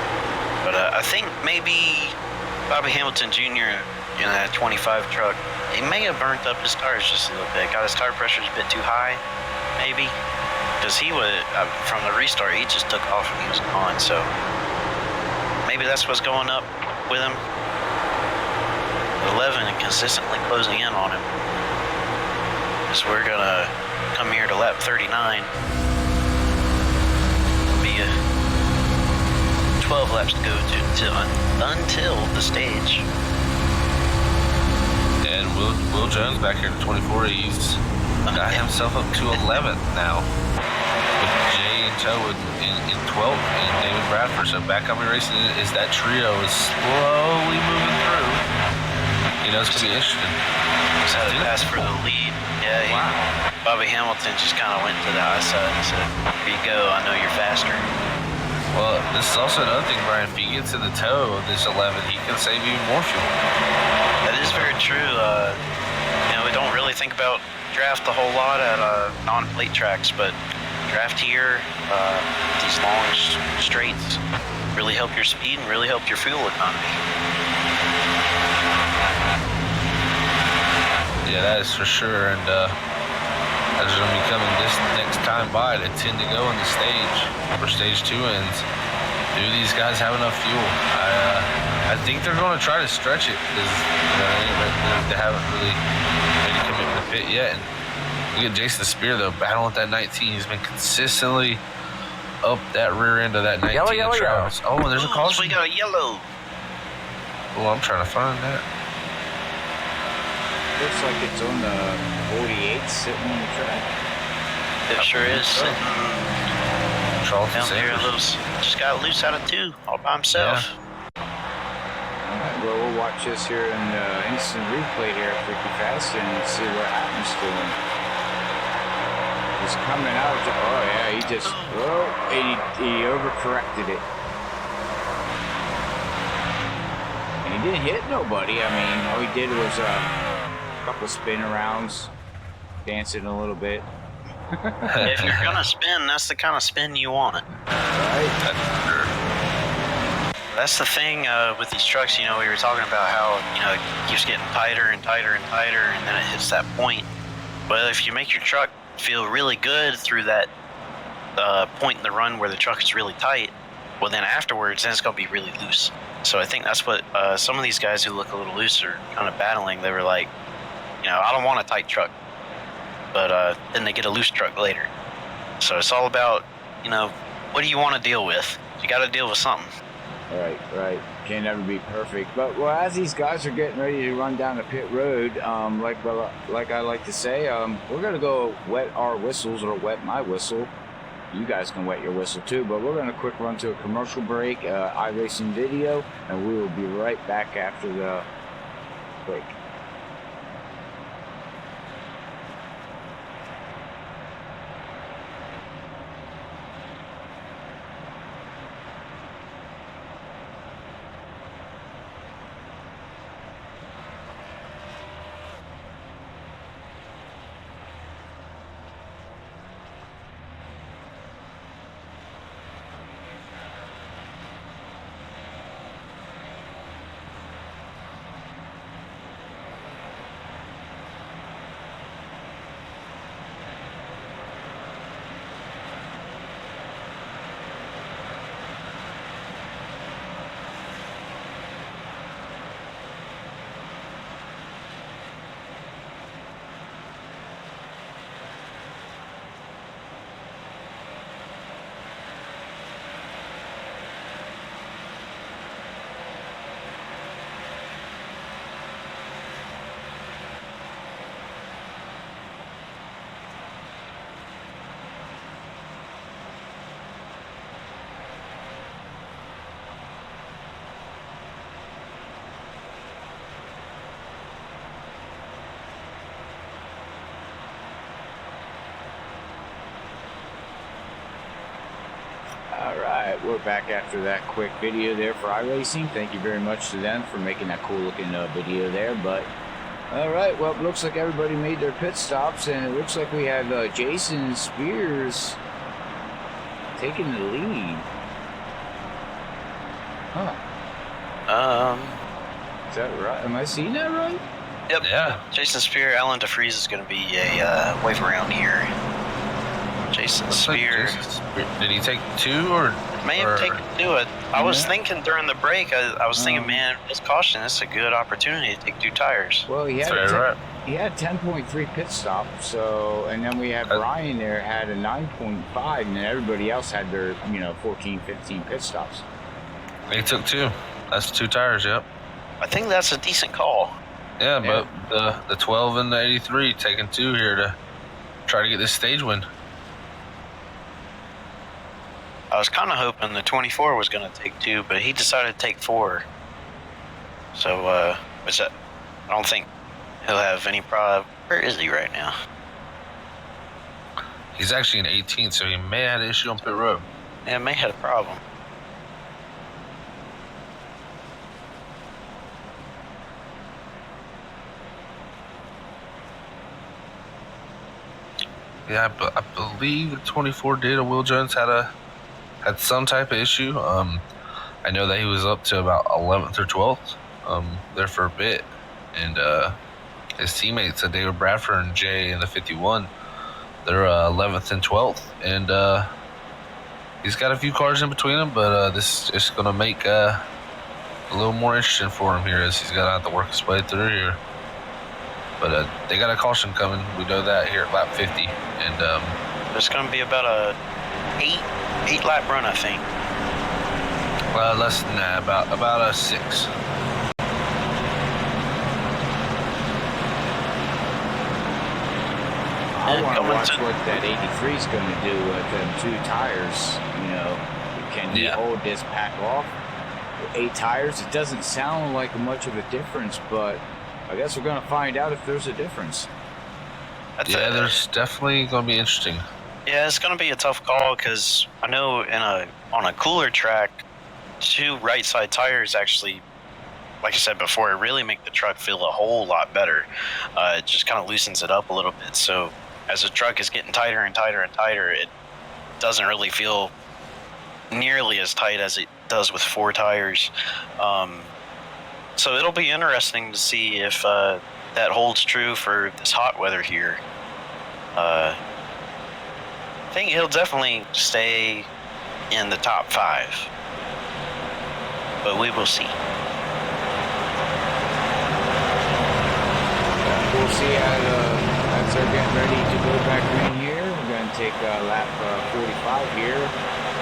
B: But I think maybe Bobby Hamilton Jr. in that 25 truck, he may have burnt up his tires just a little bit. Got his tire pressures a bit too high, maybe. Because he was, from the restart, he just took off and he was gone. So maybe that's what's going up with him. 11 and consistently closing in on him. So we're going to come here to lap 39. Be 12 laps to go until the stage.
C: And Will Jones back here to 24. He's got himself up to 11th now, with Jay and Toe in 12th and David Bradford. So backcountry racing is that trio is slowly moving through. It's going to be interesting.
B: Just had a pass for the lead. Yeah, Bobby Hamilton just kind of went to the high side and said, here you go, I know you're faster.
C: Well, this is also another thing, Brian. If he gets in the toe of this 11, he can save even more fuel.
B: That is very true. We don't really think about draft a whole lot at non-plate tracks, but draft here, these long straights really help your speed and really help your fuel economy.
C: Yeah, that is for sure. And as they're going to be coming this next time by to 10 to go in the stage for stage 2 ends, do these guys have enough fuel? I think they're going to try to stretch it because they haven't really made a commitment to pit yet. And we get Jason Spear though battling at that 19. He's been consistently up that rear end of that 19
B: Yellow.
C: Travis. Oh, there's a caution.
B: We got a yellow.
C: Oh, I'm trying to find that.
A: Looks like it's on the 48 sitting on the track.
B: It sure is. Sitting
C: Charlton
B: down here,
C: Sanders.
B: just got loose out of 2 all by himself.
A: All right, well, we'll watch this here in instant replay here pretty fast and see what happens to him. He's coming out. Oh yeah, he just he overcorrected it. And he didn't hit nobody. I mean, all he did was a couple spin arounds, dancing a little bit.
B: If you're gonna spin, that's the kind of spin you want.
A: Right.
B: That's the thing with these trucks. You know, we were talking about how it keeps getting tighter and tighter and tighter, and then it hits that point. But if you make your truck feel really good through that point in the run where the truck is really tight, well, then afterwards, then it's gonna be really loose. So I think that's what some of these guys who look a little loose are kind of battling. They were like, I don't want a tight truck. But then they get a loose truck later. So it's all about, what do you want to deal with? You got to deal with something.
A: Right. Can't ever be perfect. But as these guys are getting ready to run down the pit road, like I like to say, we're gonna go wet our whistles or wet my whistle. You guys can wet your whistle too. But we're gonna quick run to a commercial break, iRacing video, and we will be right back after the break. Alright, we're back after that quick video there for iRacing. Thank you very much to them for making that cool looking video there. But alright, well, it looks like everybody made their pit stops, and it looks like we have Jason Spears taking the lead. Is that right? Am I seeing that right?
B: Yep.
C: Yeah.
B: Jason Spear, Alan DeFries is going to be a wave around here. Jason Spear.
C: Did he take 2 or?
B: May have taken 2. I was thinking during the break, I was thinking, man, this caution, this is a good opportunity to take 2 tires.
A: Well, he had he had 10.3 pit stop. So, and then we had Brian there had a 9.5, and then everybody else had their 14, 15 pit stops.
C: He took 2. That's 2 tires. Yep.
B: I think that's a decent call.
C: Yeah, but the 12 and the 83 taking 2 here to try to get this stage win.
B: I was kind of hoping the 24 was going to take 2, but he decided to take 4. So, I don't think he'll have any problem. Where is he right now?
C: He's actually in 18th, so he may have had an issue on pit road.
B: Yeah, may have a problem.
C: Yeah, but I believe the 24 did. Will Jones had some type of issue. I know that he was up to about 11th or 12th there for a bit, and his teammates, David Bradford and Jay in the 51, they're 11th and 12th, and he's got a few cars in between them, but this is just going to make a little more interesting for him here as he's going to have to work his way through here. But they got a caution coming. We know that here at lap 50, and
B: there's going to be about a eight lap run, I think.
C: Less than that, about a 6.
A: I want to watch what that 83 is going to do with them 2 tires. You know, can he hold this pack off? 8 tires, it doesn't sound like much of a difference, but I guess we're going to find out if there's a difference.
C: There's definitely going to be interesting.
B: Yeah, it's going to be a tough call because I know on a cooler track, 2 right side tires actually, like I said before, it really make the truck feel a whole lot better. It just kind of loosens it up a little bit. So as the truck is getting tighter and tighter and tighter, it doesn't really feel nearly as tight as it does with 4 tires. So it'll be interesting to see if that holds true for this hot weather here. I think he'll definitely stay in the top 5, but we will see.
A: We'll see as they're getting ready to go back in here. We're going to take lap 45 here.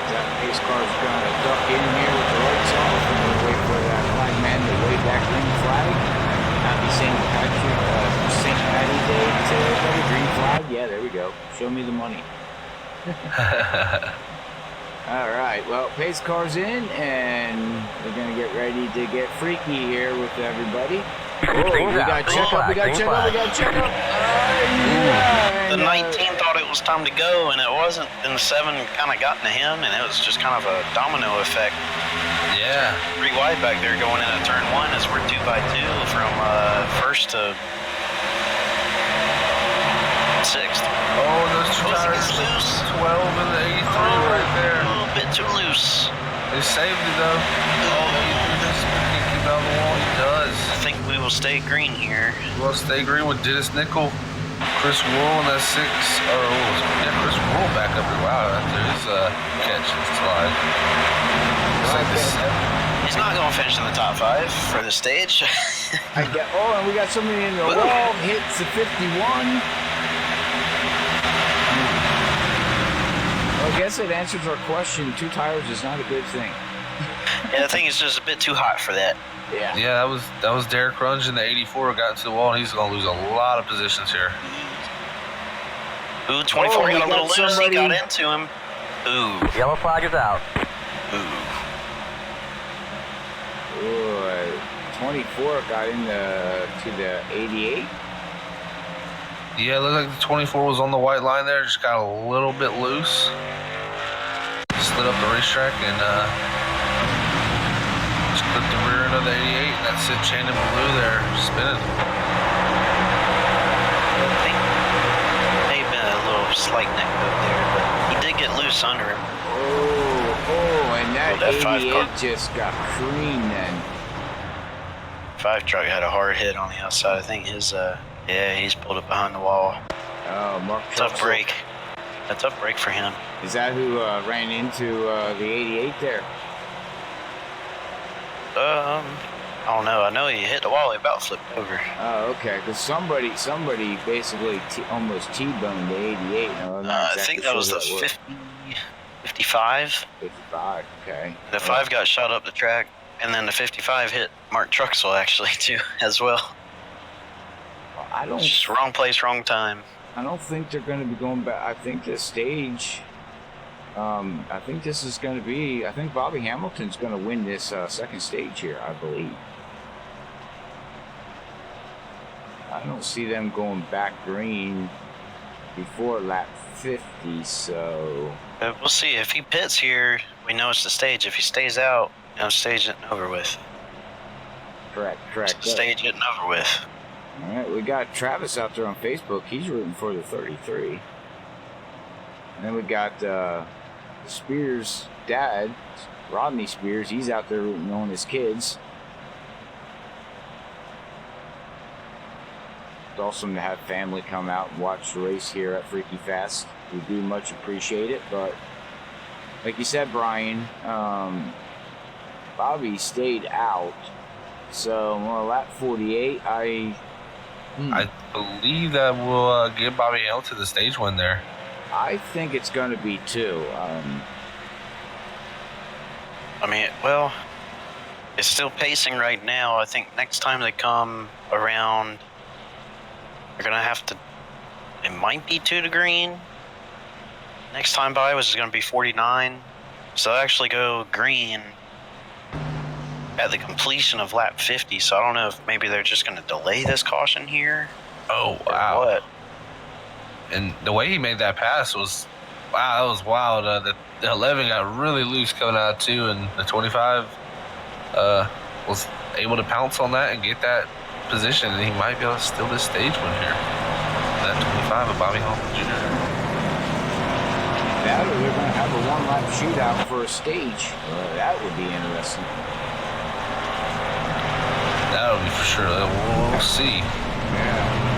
A: That pace car's going to duck in here with the lights off, and we'll wait for that flag man to wave that green flag. Happy St. Patty Day to everybody. Green flag. Yeah, there we go. Show me the money. All right. Well, pace car's in, and we're going to get ready to get freaky here with everybody. Oh, we got check up.
B: The 19 thought it was time to go, and it wasn't. And the 7 kind of got into him, and it was just kind of a domino effect.
C: Yeah.
B: Pretty wide back there going into turn 1 as we're 2 by 2 from 1st to 6th.
C: Oh, those 2 tires loose. 12 and the 83 right there.
B: A little bit too loose.
C: They saved it though. Keep out the wall. He does.
B: I think we will stay green here.
C: We'll stay green with Dennis Nickel, Chris Worrell in that 6. Chris Worrell back up here. Wow, after his catch and slide.
B: He's not going to finish in the top 5 for the stage.
A: And we got somebody in the wall. Hits the 51. Well, I guess it answers our question. 2 tires is not a good thing.
B: Yeah, I think it's just a bit too hot for that.
A: Yeah.
C: Yeah, that was Derek Runge in the 84 got into the wall. He's going to lose a lot of positions here.
B: Ooh, 24 got a little loose. He got into him. Ooh.
D: Yellow flag is out.
B: Ooh.
A: Ooh, 24 got to the 88.
C: Yeah, it looked like the 24 was on the white line there. Just got a little bit loose. Slid up the racetrack and just clipped the rear end of the 88. And that's it, Shannon Blue there, spinning.
B: I think may have been a little slight neck move there, but he did get loose under him.
A: And that 88 just got creamed then.
B: 5 truck had a hard hit on the outside. I think his, he's pulled it behind the wall.
A: Oh, Mark
B: Tough break. A tough break for him.
A: Is that who ran into the 88 there?
B: I don't know. I know he hit the wall. He about flipped over.
A: Oh, okay. Because somebody basically almost T-boned the 88. No,
B: I think that was the 55.
A: 55, okay.
B: The 5 got shot up the track, and then the 55 hit Mark Truxell actually too, as well.
A: Well,
B: just wrong place, wrong time.
A: I don't think they're going to be going back. I think this stage. I think this is going to be. I think Bobby Hamilton's going to win this second stage here. I believe. I don't see them going back green before lap 50. So
B: we'll see. If he pits here, we know it's the stage. If he stays out, stage isn't over with.
A: Correct.
B: Stage isn't over with.
A: All right, we got Travis out there on Facebook. He's rooting for the 33. And then we got Spears' dad, Rodney Spears. He's out there rooting on his kids. It's awesome to have family come out and watch the race here at Freaky Fast. We do much appreciate it, but like you said, Brian, Bobby stayed out. So lap 48, I
C: believe that will give Bobby Hamilton the stage win there.
A: I think it's going to be 2.
B: I mean, well, it's still pacing right now. I think next time they come around, they're going to have to, it might be 2 to green. Next time by was going to be 49. So they'll actually go green at the completion of lap 50. So I don't know if maybe they're just going to delay this caution here.
C: Oh,
B: or
C: wow.
B: what.
C: And the way he made that pass was, wow, that was wild. The 11 got really loose coming out of 2, and the 25 was able to pounce on that and get that position, and he might be able to steal this stage win here. That 25 of Bobby Hamilton Jr.
A: That or they're going to have a 1-lap shootout for a stage. That would be interesting.
C: That'll be for sure. We'll see.
A: Yeah.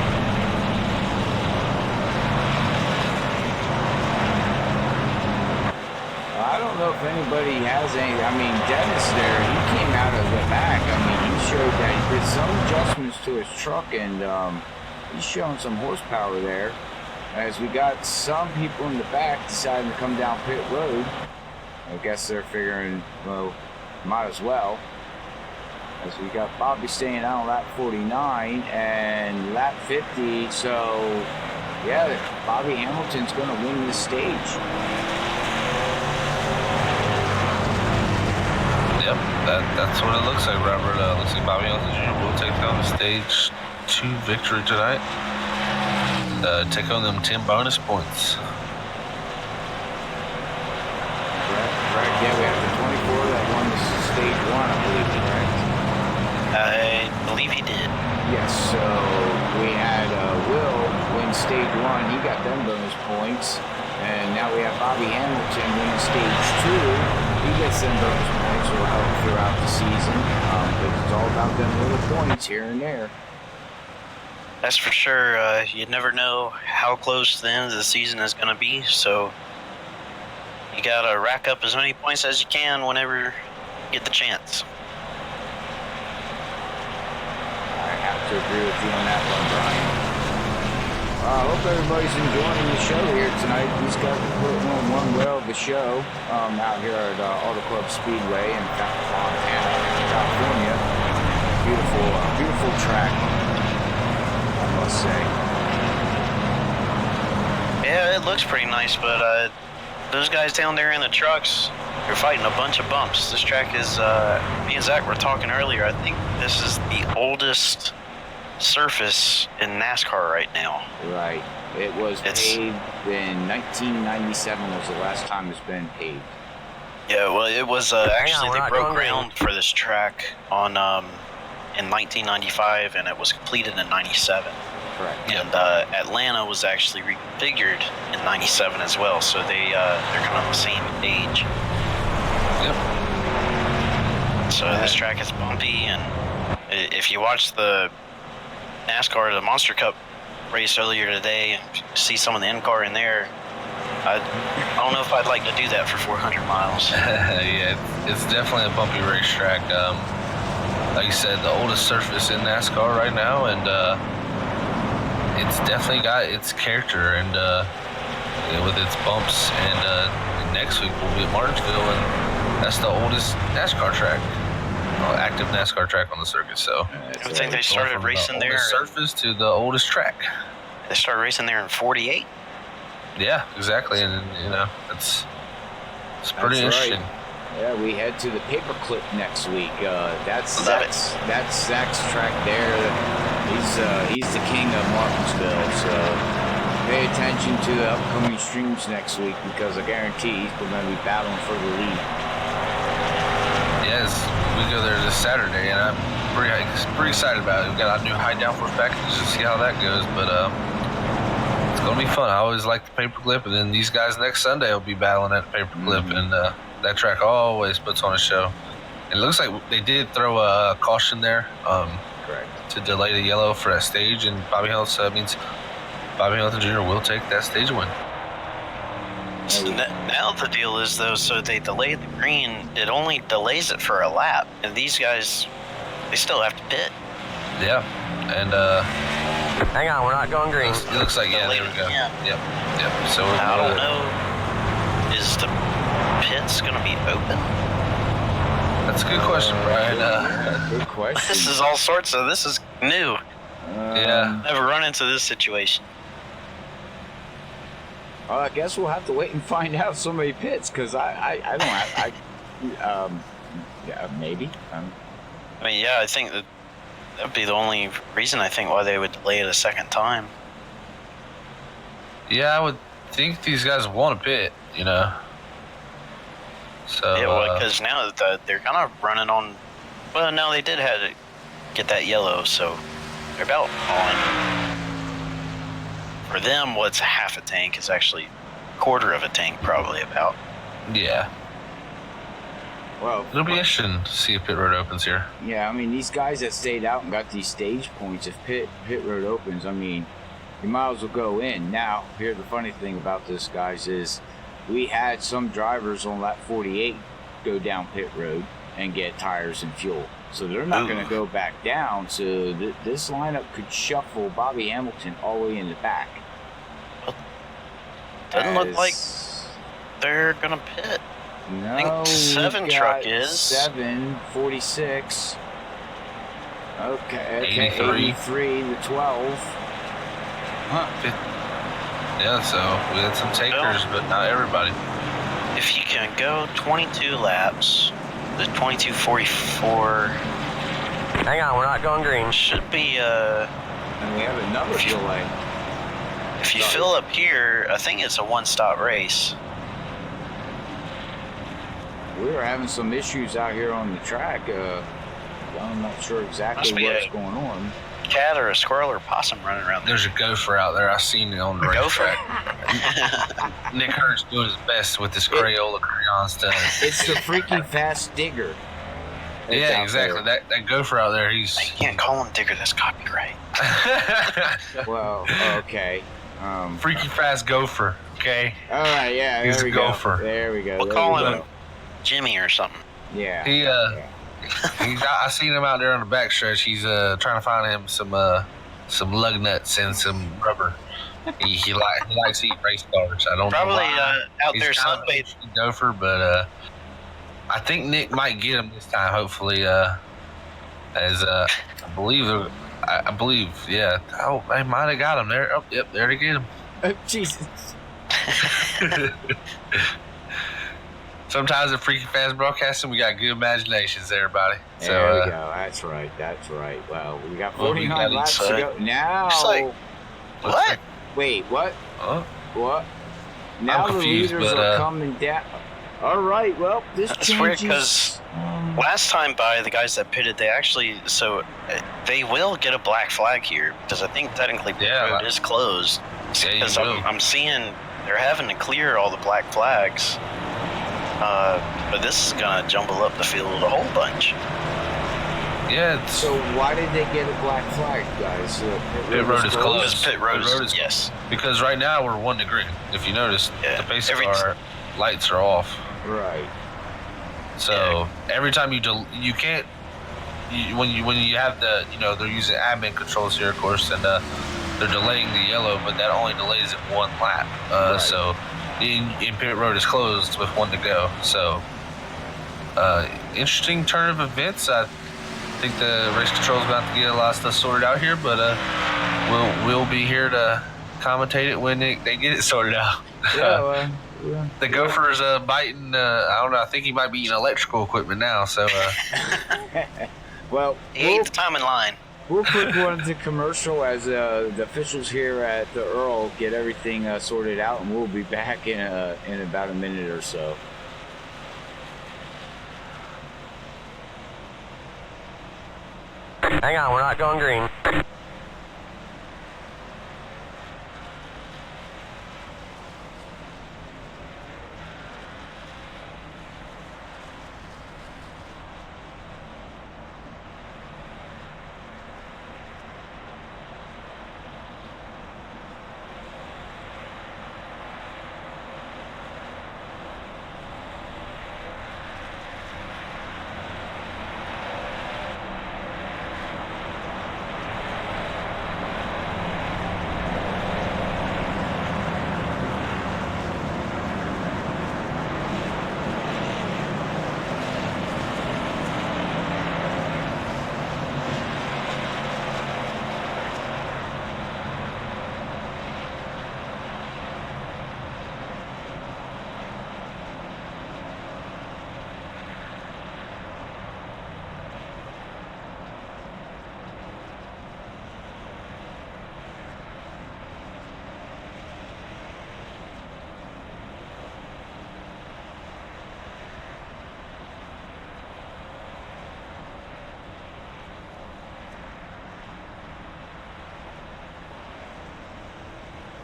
A: I don't know if anybody has any. I mean, Dennis there, he came out of the back. I mean, he showed that he did some adjustments to his truck, and he's showing some horsepower there. As we got some people in the back deciding to come down pit road. I guess they're figuring, well, might as well. As we got Bobby staying out on lap 49 and lap 50. So, yeah, Bobby Hamilton's going to win this stage.
C: Yep, that's what it looks like, Robert. Looks like Bobby Hamilton Jr. will take down the stage 2 victory tonight. Take on them 10 bonus points.
A: Correct. Yeah, we have the 24 that won the stage 1, I believe, correct?
B: I believe he did.
A: Yes, so we had Will win stage 1. He got them bonus points. And now we have Bobby Hamilton winning stage 2. He gets them bonus points will help throughout the season. But it's all about them little points here and there.
B: That's for sure. You never know how close the end of the season is going to be, so you got to rack up as many points as you can whenever you get the chance.
A: I have to agree with you on that one, Brian. I hope everybody's enjoying the show here tonight. These guys are putting on one well of a show out here at Auto Club Speedway in Fontana, California. Beautiful track, I must say.
B: Yeah, it looks pretty nice, but those guys down there in the trucks, they're fighting a bunch of bumps. This track is, me and Zach were talking earlier, I think this is the oldest surface in NASCAR right now.
A: Right. It was paved in 1997 was the last time it's been paved.
B: Yeah, well, it was actually they broke ground for this track on in 1995, and it was completed in 97.
A: Correct.
B: And Atlanta was actually reconfigured in 97 as well, so they're kind of the same age.
C: Yep.
B: So this track is bumpy, and if you watch the NASCAR, the Monster Cup race earlier today, and see some of the in-car in there, I don't know if I'd like to do that for 400 miles.
C: Yeah, it's definitely a bumpy racetrack. Like you said, the oldest surface in NASCAR right now, and it's definitely got its character, and with its bumps. And next week we'll be at Martinsville, and that's the oldest NASCAR track, active NASCAR track on the circuit. So
B: I think they started racing there.
C: Oldest surface to the oldest track.
B: They started racing there in '48.
C: Yeah, exactly, and it's pretty interesting.
A: Right. Yeah, we head to the Paperclip next week. That's Zach's track there. He's the king of Martinsville, so pay attention to the upcoming streams next week, because I guarantee he's going to be battling for the lead.
C: Yes, we go there this Saturday, and I'm pretty excited about it. We've got a new high downforce package to see how that goes, but it's going to be fun. I always like the Paperclip, and then these guys next Sunday will be battling at the Paperclip, and that track always puts on a show. And it looks like they did throw a caution there to delay the yellow for that stage, and Bobby Hamilton Jr. will take that stage win.
B: So now the deal is, though, so they delayed the green. It only delays it for a lap, and these guys, they still have to pit.
C: Yeah, and
D: Hang on, we're not going green.
C: It looks like, yeah, there we go.
B: Yeah.
C: Yep. So we're
B: I don't know. Is the pits going to be open?
C: That's a good question, Brian.
A: Good question.
B: This is all sorts of. This is new.
C: Yeah.
B: Never run into this situation.
A: Well, I guess we'll have to wait and find out so many pits because I don't have yeah, maybe.
B: I mean, yeah, I think that'd be the only reason I think why they would delay it a second time.
C: Yeah, I would think these guys want a pit, you know. So
B: Yeah, well, because now that they're kind of running on. Well, no, they did have to get that yellow, so they're about on. For them, what's half a tank is actually a quarter of a tank, probably about.
C: yeah,
A: Well,
C: it'll be interesting to see if pit road opens here.
A: yeah, I mean, these guys that stayed out and got these stage points, if pit road opens, I mean, you might as well go in. Now, here the funny thing about this, guys, is we had some drivers on lap 48 go down pit road and get tires and fuel. So they're not going to go back down. So this lineup could shuffle Bobby Hamilton all the way in the back.
B: Doesn't look like they're gonna pit.
A: No,
B: I think 7
A: we've
B: truck
A: got
B: is
A: 746. Okay,
C: 83.
A: 83 to 12. Huh.
C: Yeah, so we had some takers, but not everybody.
B: If you can go 22 laps, the 22:44
D: Hang on, we're not going green.
B: should be.
A: And we have another delay.
B: If you fill up here, I think it's a one-stop race.
A: We were having some issues out here on the track. I'm not sure exactly
B: Must be
A: what's
B: a-
A: going on.
B: Cat or a squirrel or possum running around there.
C: There's a gopher out there. I seen it on the
B: Gopher?
C: racetrack. Nick Hurd's doing his best with this Crayola crayon stuff.
A: It's the freaking fast digger. that's
C: Yeah,
A: out
C: exactly.
A: there.
C: That gopher out there, he's.
B: You can't call him Digger, that's copyright.
A: Well, okay.
C: Freaky fast gopher. Okay.
A: All right, yeah,
C: He's
A: there
C: a
A: we go.
C: gopher.
A: There we go.
B: We'll
A: there
B: call
A: we
B: him
A: go.
B: Jimmy or something.
A: Yeah.
C: He I seen him out there on the backstretch. He's trying to find him some lug nuts and some rubber. He likes to eat race cars. I don't
B: Probably
C: know why.
B: out
C: He's
B: there
C: kind of a
B: sunbathing.
C: gopher, but I think Nick might get him this time. Hopefully, as I believe, yeah. Oh, they might have got him there. Oh, yep, there to get him.
A: Jesus.
C: Sometimes in freaky fast broadcasting, we got good imaginations, everybody. So
A: There we go. That's right. That's right. Well, we got
C: Well, we
A: 49
C: got
A: laps to go. Now.
B: It's like- What?
A: Wait, what?
C: oh,
A: What? Now the
C: confused,
A: leaders
C: but,
A: are coming down. All right. Well, this
B: That's weird
A: changes.
B: 'cause last time by the guys that pitted, they actually they will get a black flag here because I think technically the
C: Yeah,
B: road is closed.
C: yeah, you
B: Because
C: will.
B: I'm seeing they're having to clear all the black flags. But this is gonna jumble up the field a whole bunch.
C: Yeah, it's,
A: So why did they get a black flag, guys?
C: Pit road is closed.
B: Because pit road
C: Pit road
B: is
C: is-
B: yes.
C: because right now we're 1 degree. If you notice,
B: Yeah,
C: the pace
B: every-
C: car lights are off.
A: Right.
C: So every time you can't when you have the they're using admin controls here, of course, and they're delaying the yellow, but that only delays it 1 lap.
A: Right.
C: So in pit road is closed with 1 to go. So interesting turn of events. I think the race control's about to get a lot of stuff sorted out here, but we'll be here to commentate it when they get it sorted out.
A: Yeah. Yeah.
C: The gopher's biting. I don't know. I think he might be eating electrical equipment now. So
A: Well,
B: He ate the time in line.
A: we'll put one to commercial as the officials here at the EARL get everything sorted out, and we'll be back in about a minute or so.
D: Hang on, we're not going green.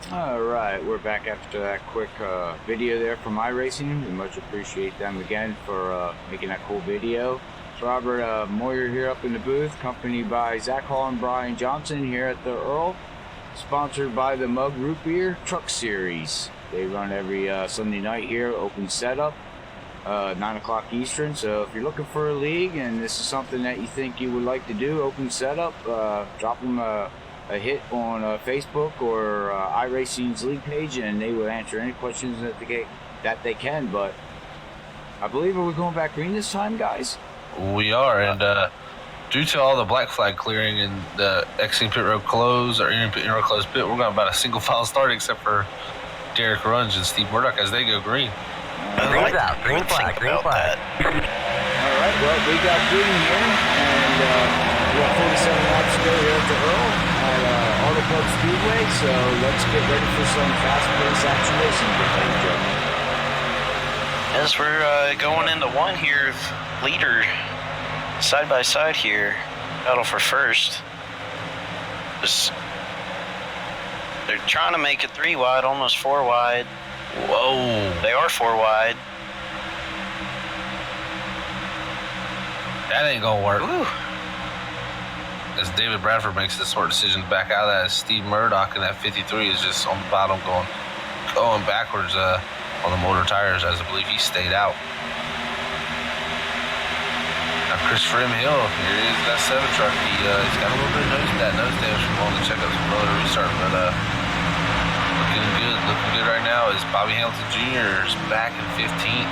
A: All right, we're back after that quick video there from iRacing. We much appreciate them again for making that cool video. It's Robert Moyer here up in the booth, accompanied by Zach Hall and Brian Johnson here at the EARL, sponsored by the Mug Root Beer Truck Series. They run every Sunday night here, open setup, 9 o'clock Eastern. So if you're looking for a league and this is something that you think you would like to do, open setup, drop them a hit on Facebook or iRacing's league page, and they will answer any questions that they can. But I believe we're going back green this time, guys.
C: We are, and due to all the black flag clearing and the exiting pit road close or in road closed pit, we're going about a single file start except for Derek Runge and Steve Murdoch as they go green.
D: Green's out. Green flag. Green flag.
A: All right, well, we got green here, and we got 47 laps to go here at the EARL at Auto Club Speedway, so let's get ready for some fast-paced action racing today, Joe.
B: As we're going into one here, leader side by side here, battle for first. They're trying to make it 3 wide, almost 4 wide.
C: Whoa.
B: They are 4 wide.
C: That ain't going to work.
B: Ooh.
C: As David Bradford makes the smart decision to back out of that, Steve Murdoch in that 53 is just on the bottom going backwards on the motor tires, as I believe he stayed out. Now Christopher M. Hill, here is that 7 truck. He's got a little bit of nose damage from all the checkups from earlier restart, but looking good right now is Bobby Hamilton Jr. is back in 15th.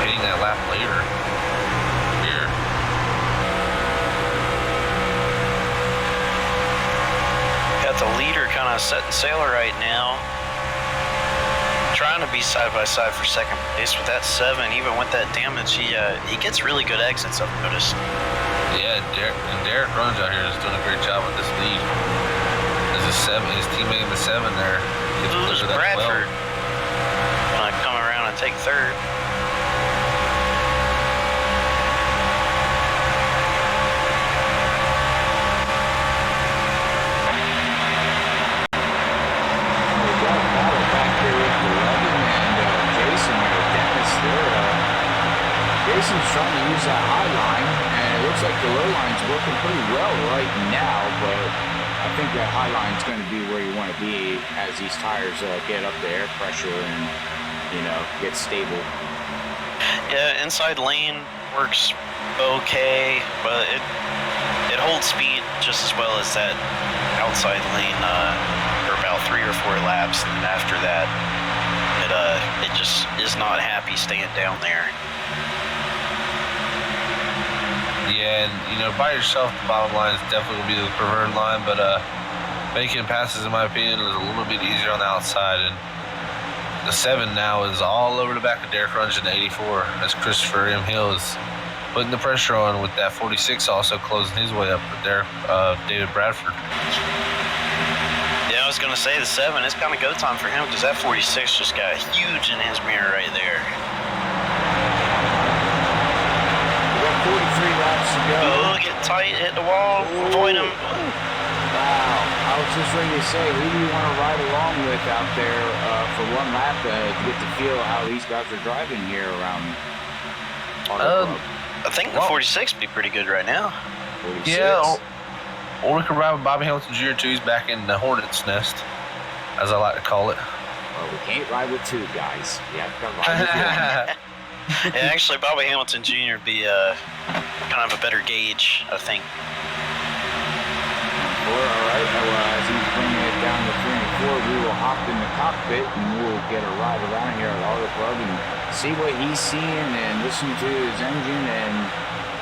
C: Hitting that lap later here.
B: Got the leader kind of setting sail right now. Trying to be side by side for second place with that 7. Even with that damage, he gets really good exits, I've noticed.
C: Yeah, Derek Runge out here is doing a great job with this lead. His teammate in the 7 there.
B: Who's Bradford? Gonna come around and take third.
A: Jason's trying to use that high line, and it looks like the low line's working pretty well right now, but I think that high line's going to be where you want to be as these tires get up to air pressure and, get stable.
B: Yeah, inside lane works okay, but it holds speed just as well as that outside lane for about 3 or 4 laps, and then after that, it just is not happy staying down there.
C: Yeah, and by yourself, the bottom line is definitely going to be the preferred line, but making passes, in my opinion, is a little bit easier on the outside. And the 7 now is all over the back of Derek Runge in the 84, as Christopher M. Hill is putting the pressure on, with that 46 also closing his way up with David Bradford.
B: Yeah, I was going to say the 7, it's kind of go time for him because that 46 just got huge in his mirror right there.
A: 43 laps to go.
B: Oh, get tight, hit the wall, avoid him.
A: Wow. I was just ready to say, who do you want to ride along with out there for one lap to get to feel how these guys are driving here around Auto Club?
B: I think the 46 would be pretty good right now.
A: 46.
C: Yeah, or we could ride with Bobby Hamilton Jr. too. He's back in the Hornet's nest, as I like to call it.
A: Well, we can't ride with 2 guys. You have to ride with 1.
B: Yeah, actually, Bobby Hamilton Jr. would be kind of a better gauge, I think.
A: All right. As he's bringing it down to 3 and 4, we will hop in the cockpit and we'll get a ride around here at Auto Club and see what he's seeing and listen to his engine. And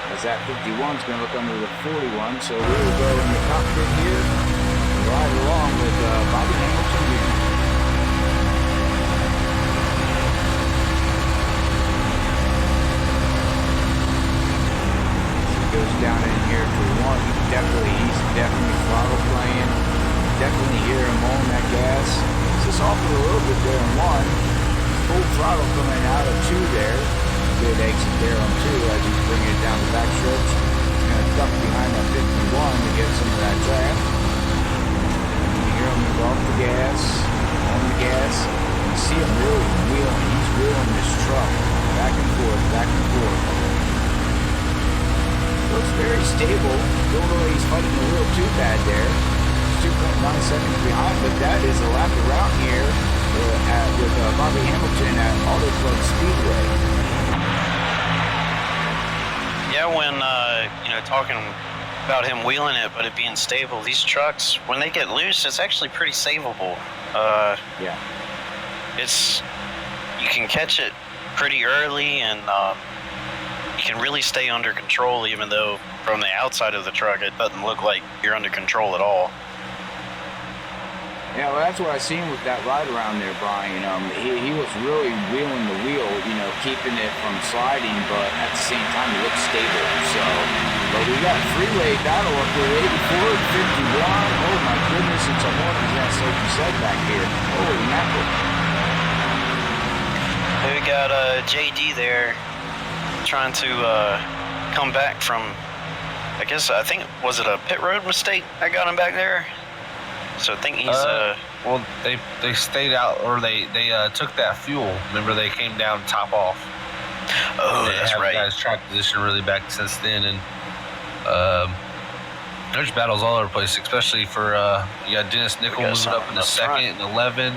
A: as that 51 is going to look under the 41, so we will go in the cockpit here and ride along with Bobby Hamilton Jr. Goes down in here for 1. He's definitely throttle playing. Definitely hear him on that gas. Just off it a little bit there in 1. Full throttle coming out of 2 there. Good exit there on 2 as he's bringing it down the back stretch. He's going to duck behind that 51 to get some of that draft. You hear hear him off the gas, on the gas. You see him really wheeling. He's wheeling this truck back and forth, back and forth. Looks very stable. Don't know he's fighting the wheel too bad there. 2.9 seconds behind, but that is a lap around here with Bobby Hamilton at Auto Club Speedway.
B: Yeah, when talking about him wheeling it, but it being stable, these trucks, when they get loose, it's actually pretty savable.
A: Yeah.
B: You can catch it pretty early, and you can really stay under control, even though from the outside of the truck it doesn't look like you're under control at all.
A: Yeah, well, that's what I seen with that ride around there, Brian. He was really wheeling the wheel, keeping it from sliding, but at the same time, it looked stable. So, but we got three-way battle up there, 84 and 51. Oh my goodness, it's a hornet's nest, like you said back here. Holy mackerel.
B: We got JD there trying to come back from, I think, was it a pit road mistake that got him back there? So I think he's
C: well, they stayed out, or they took that fuel. Remember, they came down top off.
B: Oh, that's right.
C: Guys track position really back since then, and there's battles all over the place, especially for you got Dennis Nickel moving up in the second and 11.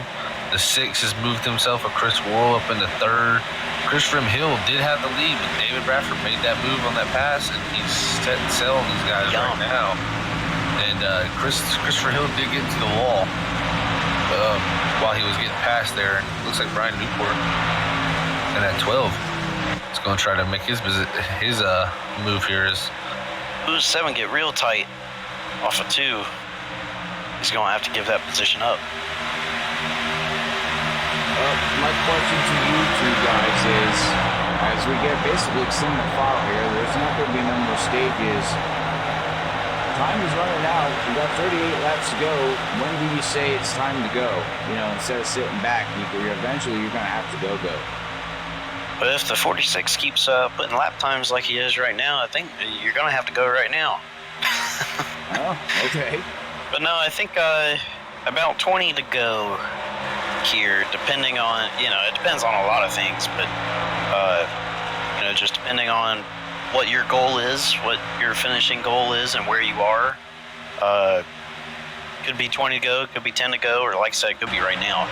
C: The 6 has moved himself a Chris Worrell up in the third. Christopher Hill did have the lead, but David Bradford made that move on that pass, and he's setting sail on these guys right now. And Christopher Hill did get into the wall while he was getting past there. And it looks like Brian Newport and at 12 is going to try to make his move here.
B: Who's 7 get real tight off of 2. He's going to have to give that position up.
A: My question to you two guys is, as we get basically extended file here, there's not going to be no more stages. Time is running out. We got 38 laps to go. When do you say it's time to go? Instead of sitting back, eventually you're going to have to go.
B: But if the 46 keeps putting lap times like he is right now, I think you're going to have to go right now.
A: Oh, okay.
B: But no, I think about 20 to go here, depending on, it depends on a lot of things, but, just depending on what your goal is, what your finishing goal is, and where you are. Could be 20 to go, could be 10 to go, or like I said, it could be right now.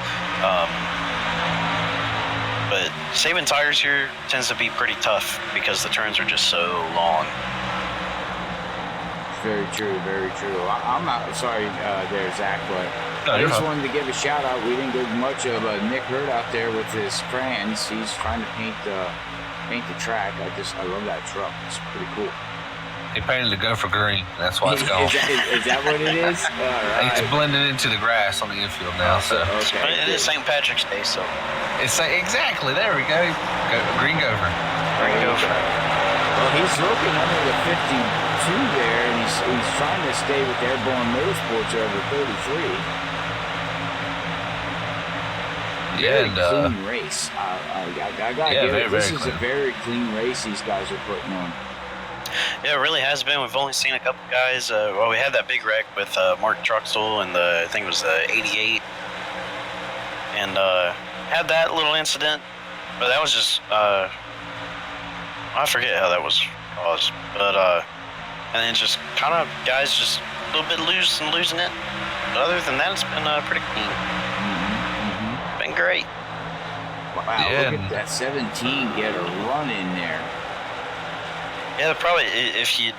B: But saving tires here tends to be pretty tough because the turns are just so long.
A: Very true, very true. I'm not sorry there, Zach, but I just wanted to give a shout out. We didn't get much of Nick Hurd out there with his crayons. He's trying to paint the track. I love that truck. It's pretty cool.
C: He painted the Gopher green. That's why it's going.
A: Is that what it is? All right.
C: It's blending into the grass on the infield now. So
A: okay.
B: It is St. Patrick's Day, so
C: it's exactly there we go. Green Gopher.
B: Green Gopher.
A: Well, he's looking under the 52 there, and he's trying to stay with Airborne Motorsports over 33. Very clean race. I gotta give it. This is a very clean race these guys are putting on.
B: Yeah, it really has been. We've only seen a couple guys. We had that big wreck with Mark Truxell and I think it was the 88, and had that little incident, but that was just I forget how that was caused, but and then just kind of guys just a little bit loose and losing it. But other than that, it's been pretty clean. Been great.
A: Wow, look at that 17 get a run in there.
B: Yeah, probably if you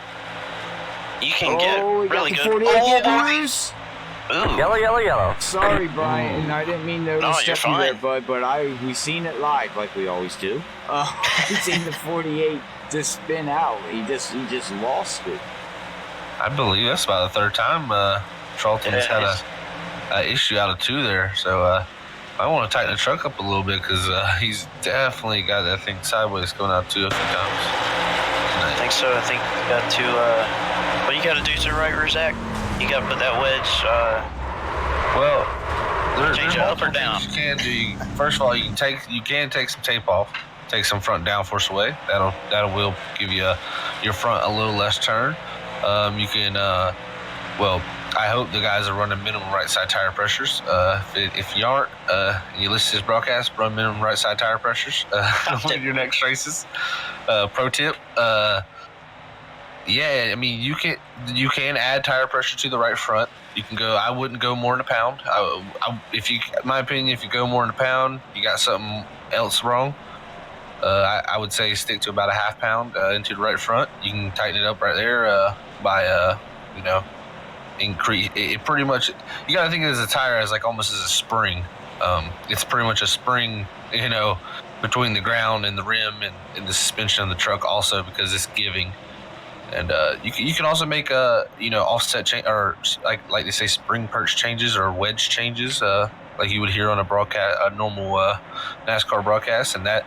B: can get really good. Ooh.
D: Yellow.
A: Sorry, Brian, I didn't mean to step you there, bud. But we seen it live like we always do. We seen the 48 just spin out. He just lost it.
C: I believe that's about the third time Charlton's had a issue out of 2 there. So I want to tighten the truck up a little bit because he's definitely got that thing sideways going out 2 a few times.
B: I think so. I think you got to. What you got to do to the right rear, Zach? You got to put that wedge.
C: Well,
B: change it up or down.
C: You can do. First of all, you can take some tape off, take some front downforce away. That will give you your front a little less turn. You can. Well, I hope the guys are running minimum right side tire pressures. If you aren't, you listen to this broadcast, run minimum right side tire pressures on your next races. Pro tip. Yeah, I mean you can add tire pressure to the right front. You can go. I wouldn't go more than a pound. In my opinion, if you go more than a pound, you got something else wrong. I would say stick to about a half pound into the right front. You can tighten it up right there by increase. It pretty much, you got to think of it as a tire as like almost as a spring. It's pretty much a spring, between the ground and the rim and the suspension of the truck also, because it's giving. And you can also make offset change, or like they say, spring perch changes or wedge changes, like you would hear on a normal NASCAR broadcast. And that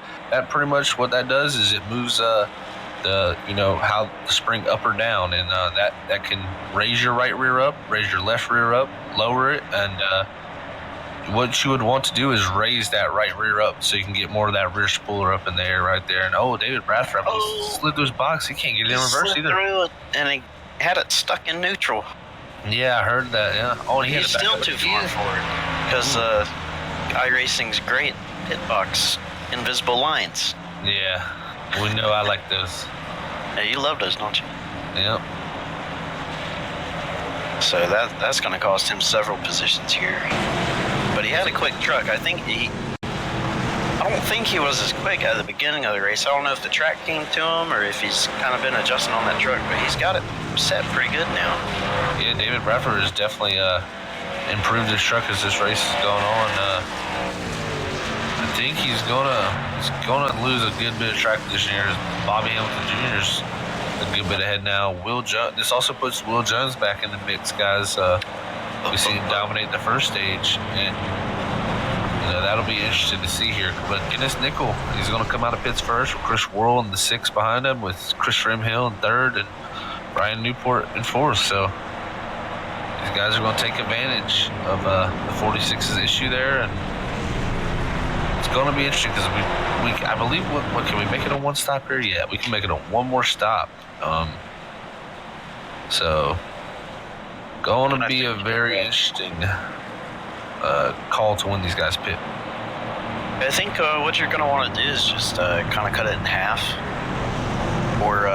C: pretty much what that does is it moves how the spring up or down, and that can raise your right rear up, raise your left rear up, lower it, and what you would want to do is raise that right rear up so you can get more of that rear spooler up in the air right there. And David Bradford slid through his box. He can't get it in reverse either.
B: Through it, and he had it stuck in neutral.
C: Yeah, I heard that. Yeah. Oh, and
B: he's still too far for it because iRacing's great pit box invisible lines.
C: Yeah, we know I like those.
B: Yeah, you love those, don't you?
C: Yep.
B: So that's going to cost him several positions here. But he had a quick truck. I don't think he was as quick at the beginning of the race. I don't know if the track came to him or if he's kind of been adjusting on that truck, but he's got it set pretty good now.
C: Yeah, David Bradford has definitely improved his truck as this race is going on. I think he's gonna lose a good bit of track position here. Bobby Hamilton Jr. is a good bit ahead now. This also puts Will Jones back in the mix, guys. We seen him dominate the first stage, and that'll be interesting to see here. But Dennis Nickel, he's going to come out of pits first with Chris Worrell in the 6th behind him, with Chris Rimhill in 3rd and Brian Newport in 4th. So these guys are going to take advantage of the 46's issue there, and it's going to be interesting because I believe, what can we make it a one stop here? Yeah, we can make it a one more stop. So going to be a very interesting call to when these guys pit.
B: I think what you're going to want to do is just kind of cut it in half, or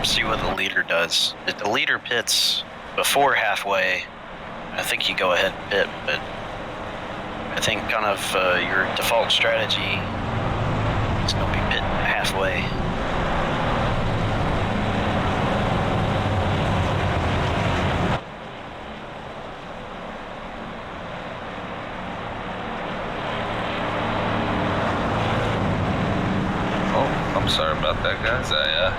B: see what the leader does. If the leader pits before halfway, I think you go ahead and pit. But I think kind of your default strategy is going to be pitting halfway.
C: Sorry about that, guys. I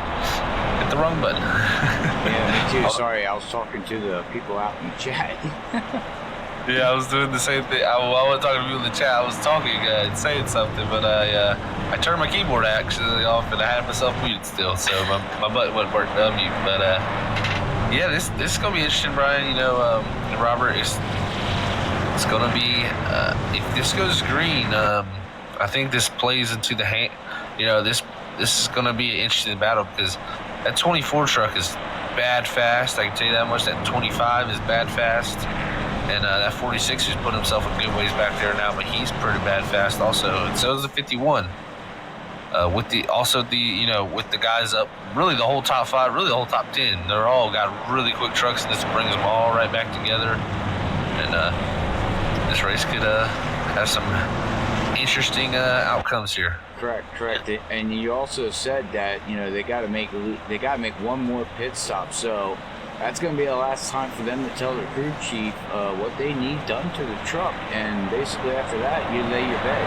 C: hit the wrong button.
A: Yeah, me too. Sorry, I was talking to the people out in the chat.
C: Yeah, I was doing the same thing. I wasn't talking to people in the chat. I was talking and saying something, but I turned my keyboard actually off, and I had myself muted still, so my button wasn't working to unmute. But yeah, this is gonna be interesting, Brian. Robert, it's gonna be if this goes green. I think this plays into the hand. This is going to be an interesting battle because that 24 truck is bad fast. I can tell you that much. That 25 is bad fast. And that 46 has put himself a good ways back there now, but he's pretty bad fast also. And so is the 51. With the guys up, really the whole top 5, really the whole top 10, they're all got really quick trucks, and this brings them all right back together. And this race could have some interesting outcomes here.
A: Correct. And you also said that they got to make one more pit stop, so that's going to be the last time for them to tell their crew chief what they need done to the truck, and basically after that you lay your bed.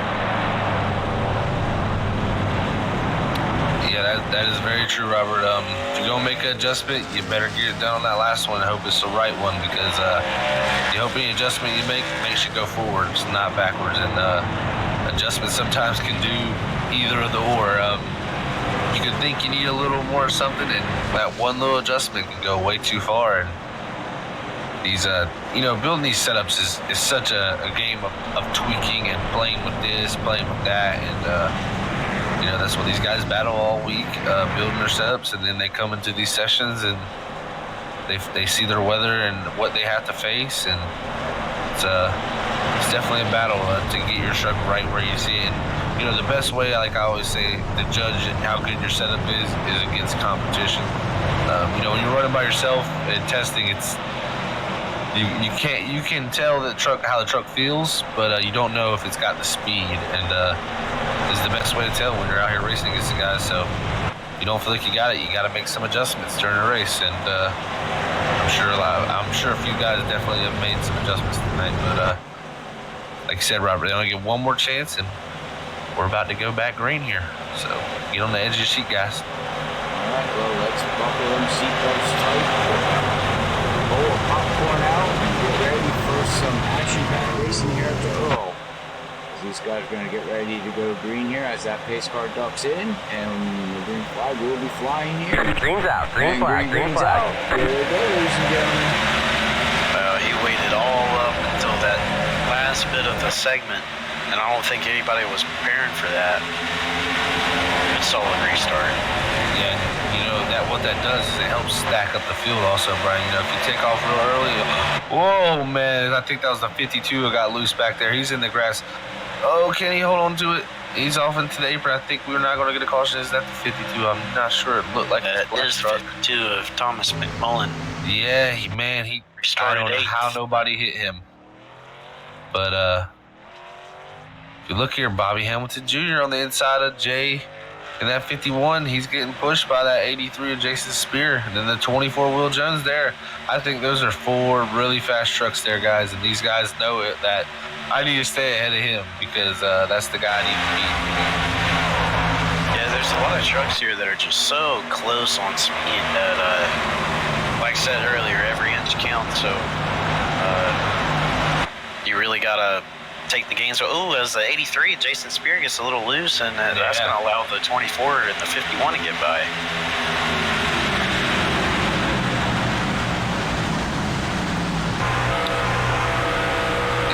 C: Yeah, that is very true, Robert. If you're gonna make an adjustment, you better get it done on that last one and hope it's the right one, because you hope any adjustment you make makes you go forwards, not backwards. And adjustments sometimes can do either of the or. You could think you need a little more of something, and that one little adjustment can go way too far. And these, building these setups is such a game of tweaking and playing with this, playing with that, and that's what these guys battle all week, building their setups, and then they come into these sessions and they see their weather and what they have to face, and it's definitely a battle to get your truck right where you see it. And, the best way, like I always say, to judge how good your setup is against competition. When you're running by yourself and testing, it's you can tell how the truck feels, but you don't know if it's got the speed, and is the best way to tell when you're out here racing against the guys. So if you don't feel like you got it, you got to make some adjustments during the race, and I'm sure a few guys definitely have made some adjustments tonight. But like you said, Robert, they only get one more chance, and we're about to go back green here. So get on the edge of your seat, guys.
A: All right, well, let's buckle them seatbelts tight, pull a popcorn out, and get ready for some action-packed racing here at the EARL. These guys are going to get ready to go green here as that pace car ducks in, and the green flag will be flying here.
D: Green's out. Green flag.
A: Green's out. Here we go, ladies and gentlemen.
B: He waited all up until that last bit of the segment, and I don't think anybody was preparing for that. Good solid restart.
C: Yeah, what that does is it helps stack up the field also, Brian. If you take off real early, whoa, man, I think that was the 52 who got loose back there. He's in the grass. Oh, can he hold on to it? He's off into the apron. I think we're not going to get a caution. Is that the 52? I'm not sure. It looked like
B: that is the 52 of Thomas McMullen.
C: Yeah, he I don't know how nobody hit him. But if you look here, Bobby Hamilton Jr. on the inside of Jay. And that 51, he's getting pushed by that 83 of Jason Spear. And then the 24 Will Jones there. I think those are 4 really fast trucks there, guys. And these guys know it, that I need to stay ahead of him because that's the guy I need to beat.
B: Yeah, there's a lot of trucks here that are just so close on speed that, like I said earlier, every inch counts. So you really got to take the gains. So, as the 83, Jason Spear gets a little loose, and that's going to allow the 24 and the 51 to get by.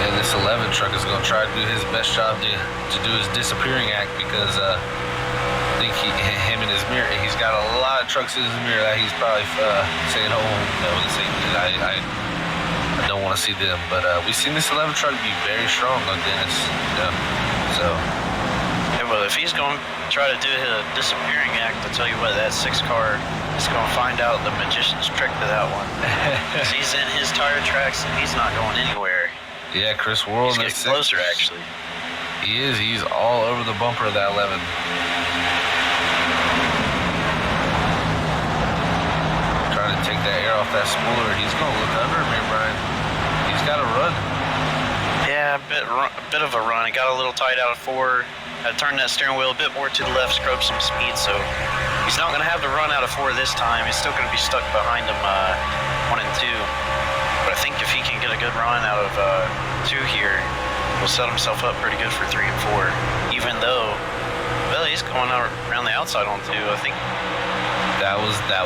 C: And this 11 truck is going to try to do his best job to do his disappearing act because I think him and his mirror, he's got a lot of trucks in his mirror that he's probably saying, oh, no, this ain't good. I don't want to see them, but we've seen this 11 truck be very strong on Dennis. So.
B: Yeah, well, if he's going to try to do a disappearing act, I'll tell you what, that 6 car is going to find out the magician's trick to that one. He's in his tire tracks and he's not going anywhere.
C: Yeah, Chris Worrell.
B: He's getting closer, actually.
C: He is. He's all over the bumper of that 11. Take that air off that spoiler. He's going to look under him here, Brian. He's got to run.
B: Yeah, a bit of a run. He got a little tight out of 4. Had to turn that steering wheel a bit more to the left, scrub some speed. So he's not going to have the run out of 4 this time. He's still going to be stuck behind him 1 and 2. But I think if he can get a good run out of 2 here, he'll set himself up pretty good for 3 and 4. Even though, well, he's going out around the outside on 2. I think
C: that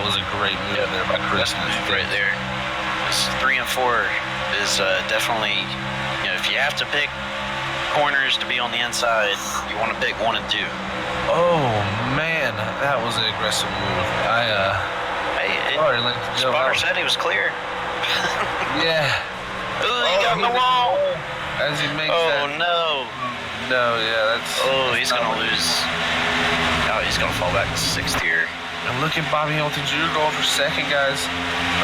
C: was a great move there by Chris.
B: Right there. 3 and 4 is definitely, if you have to pick corners to be on the inside, you want to pick 1 and 2.
C: Oh man, that was an aggressive move.
B: Spotter said he was clear.
C: Yeah.
B: Ooh, he got in the wall.
C: As he makes
B: that. Oh no.
C: No, yeah, that's.
B: Oh, he's gonna lose. Oh, he's gonna fall back to 6th here.
C: And look at Bobby Hamilton Jr. going for 2nd, guys.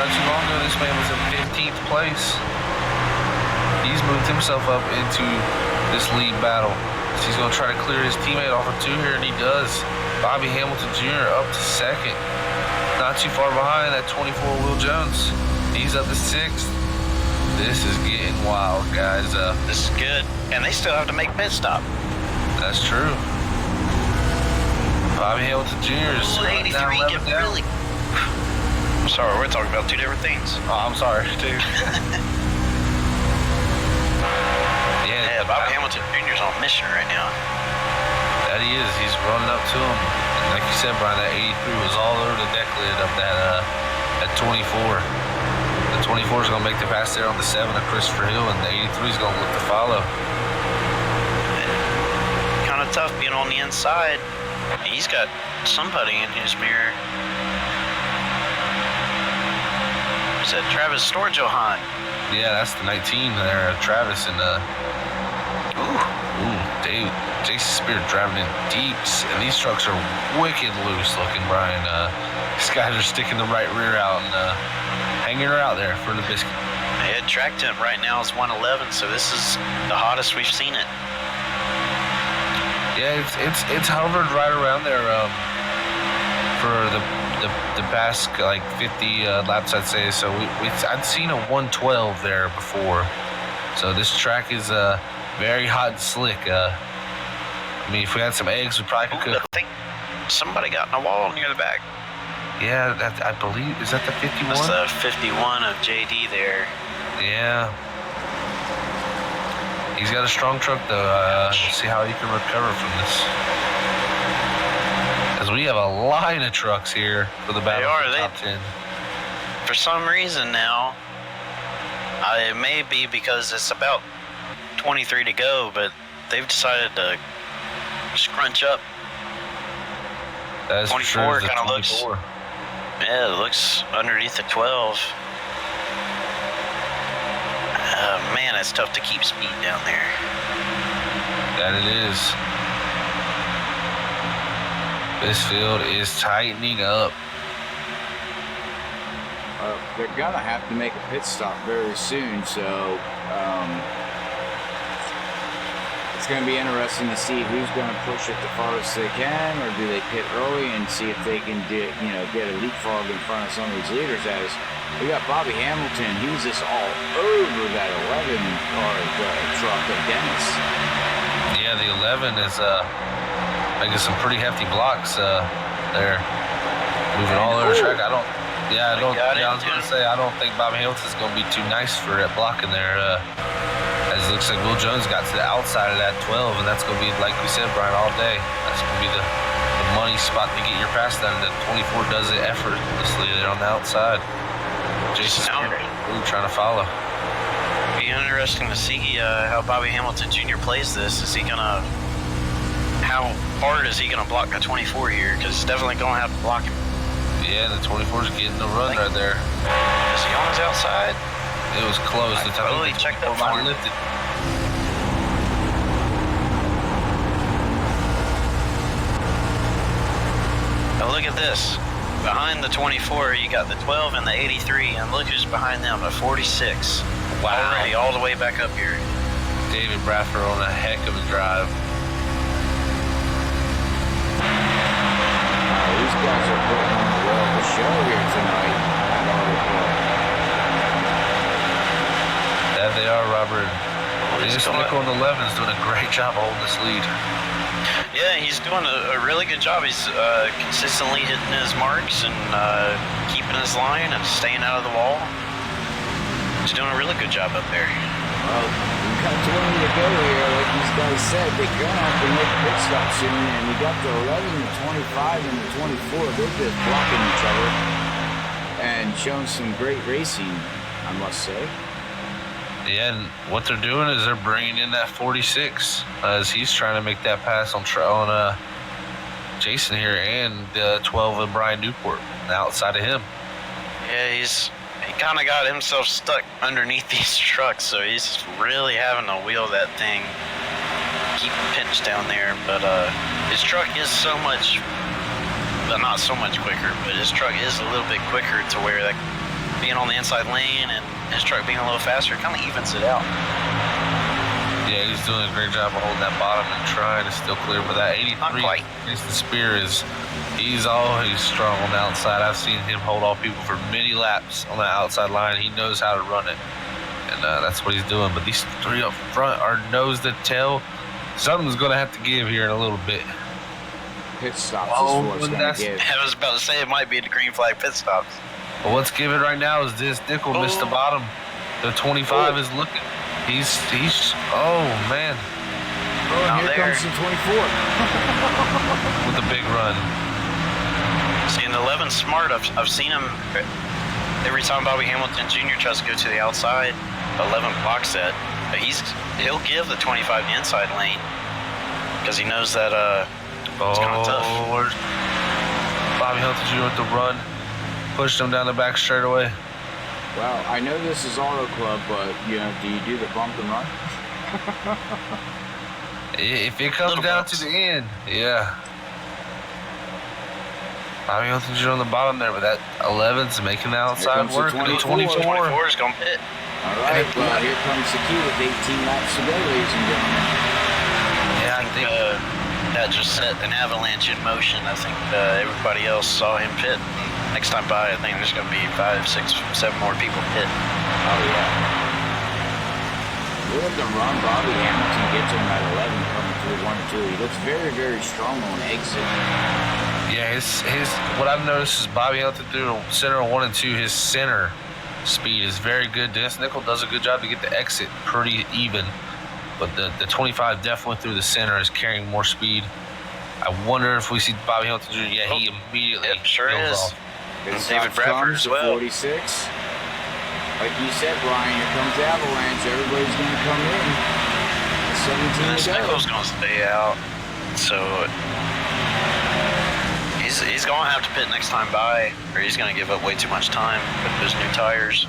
C: Not too long ago, this man was in 15th place. He's moved himself up into this lead battle. So he's going to try to clear his teammate off of 2 here, and he does. Bobby Hamilton Jr. up to 2nd. Not too far behind that 24 Will Jones. He's up to 6th. This is getting wild, guys.
B: This is good. And they still have to make pit stop.
C: That's true. Bobby Hamilton Jr. is
B: 83 get really. I'm sorry, we're talking about 2 different things.
C: Oh, I'm sorry, dude.
B: Yeah, Bobby Hamilton Jr.'s on a mission right now.
C: That he is. He's running up to him. And like you said, Brian, that 83 was all over the deck lid of that 24. The 24 is going to make the pass there on the 7 of Christopher Hill, and the 83 is going to look to follow.
B: Kind of tough being on the inside. He's got somebody in his mirror. was that? Travis Storjohan.
C: Yeah, that's the 19 there, Travis and Dave, Jason Spear driving in deeps, and these trucks are wicked loose looking, Brian. These guys are sticking the right rear out and hanging her out there for the biscuit.
B: Yeah, track temp right now is 111, so this is the hottest we've seen it.
C: Yeah, it's hovered right around there for the past like 50 laps, I'd say. So I'd seen a 112 there before. So this track is very hot and slick. I mean, if we had some eggs, we probably could cook.
B: I think somebody got in a wall near the back.
C: Yeah, I believe, is that the 51?
B: That's the 51 of JD there.
C: Yeah. He's got a strong truck, though. We'll see how he can recover from this. As we have a line of trucks here for the battle for the top 10.
B: For some reason now, it may be because it's about 23 to go, but they've decided to scrunch up.
C: That's
B: 24 kind of looks. Yeah, it looks underneath the 12. Man, it's tough to keep speed down there.
C: That it is. This field is tightening up.
A: They're gonna have to make a pit stop very soon, so it's gonna be interesting to see who's gonna push it the farthest they can, or do they pit early and see if they can get a leapfrog in front of some of these leaders. As we got Bobby Hamilton, he was just all over that 11 car truck of Dennis.
C: Yeah, the 11 is making some pretty hefty blocks there, moving all over the track. I was gonna say I don't think Bobby Hamilton's gonna be too nice for it blocking there. As it looks like Will Jones got to the outside of that 12, and that's gonna be, like we said, Brian, all day. That's gonna be the money spot to get your pass done. The 24 does it effortlessly there on the outside. Jason's trying to follow.
B: Be interesting to see how Bobby Hamilton Jr. plays this. How hard is he gonna block the 24 here? Because he's definitely gonna have to block him.
C: Yeah, the 24 is getting the run right there.
B: Is he on his outside?
C: It was close.
B: I totally checked that for him.
C: Lifted.
B: Now look at this. Behind the 24, you got the 12 and the 83, and look who's behind them, the 46.
C: Wow.
B: Already all the way back up here.
C: David Bradford on a heck of a drive.
A: These guys are putting on a well of a show here tonight.
C: There they are, Robert. This Nick on the 11 is doing a great job holding this lead.
B: Yeah, he's doing a really good job. He's consistently hitting his marks and keeping his line and staying out of the wall. He's doing a really good job up there.
A: Well, we've got 20 to go here. Like these guys said, they're going to have to make a pit stop soon. And we got the 11, the 25, and the 24. They're just blocking each other and showing some great racing, I must say.
C: Yeah, and what they're doing is they're bringing in that 46 as he's trying to make that pass on Jason here, and 12 of Brian Newport on the outside of him.
B: Yeah, he kind of got himself stuck underneath these trucks, so he's really having to wheel that thing, keep pinched down there. But his truck is so much, well, not so much quicker, but his truck is a little bit quicker to where that being on the inside lane and his truck being a little faster kind of evens it out.
C: Yeah, he's doing a great job of holding that bottom and trying to still clear. But that 83, Jason Spear he's always strong on the outside. I've seen him hold off people for many laps on that outside line. He knows how to run it, and that's what he's doing. But these three up front are nose to tail. Something's going to have to give here in a little bit.
A: Pit stops is what's going to give.
B: I was about to say it might be the green flag pit stops.
C: But what's giving right now is this nickel missed the bottom. The 25 is looking. He's oh man.
A: Oh, and here comes the 24.
C: With a big run.
B: See, and 11's smart. I've seen him every time Bobby Hamilton Jr. tries to go to the outside. 11 blocks that, but he'll give the 25 the inside lane because he knows that it's kind of tough.
C: Bobby Hamilton Jr. with the run. Pushed him down the back straightaway.
A: Well, I know this is Auto Club, but you know, do you do the bump and run?
C: If it comes down to the end, yeah. I mean, I think you're on the bottom there, but that 11's making the outside work.
B: 24 is going to hit.
A: All right, well, here comes the key with 18 laps to go, ladies and gentlemen.
C: Yeah, I think
B: that just set an avalanche in motion. I think everybody else saw him pit. Next time by, I think there's going to be 5, 6, 7 more people pit.
A: Oh, yeah. Look at the run Bobby Hamilton gets him at 11 coming through 1 and 2. He looks very, very strong on exit.
C: Yeah, his what I've noticed is Bobby Hamilton through center 1 and 2, his center speed is very good. Dennis Nickel does a good job to get the exit pretty even, but the 25 definitely through the center is carrying more speed. I wonder if we see Bobby Hamilton Jr. Yeah, he immediately
B: sure
C: goes
B: is.
C: off.
B: And David Bradford as well.
A: 46. Like you said, Brian, here comes the avalanche. Everybody's going to come in. 17 to go.
B: Nickel's going to stay out, so he's going to have to pit next time by, or he's going to give up way too much time with those new tires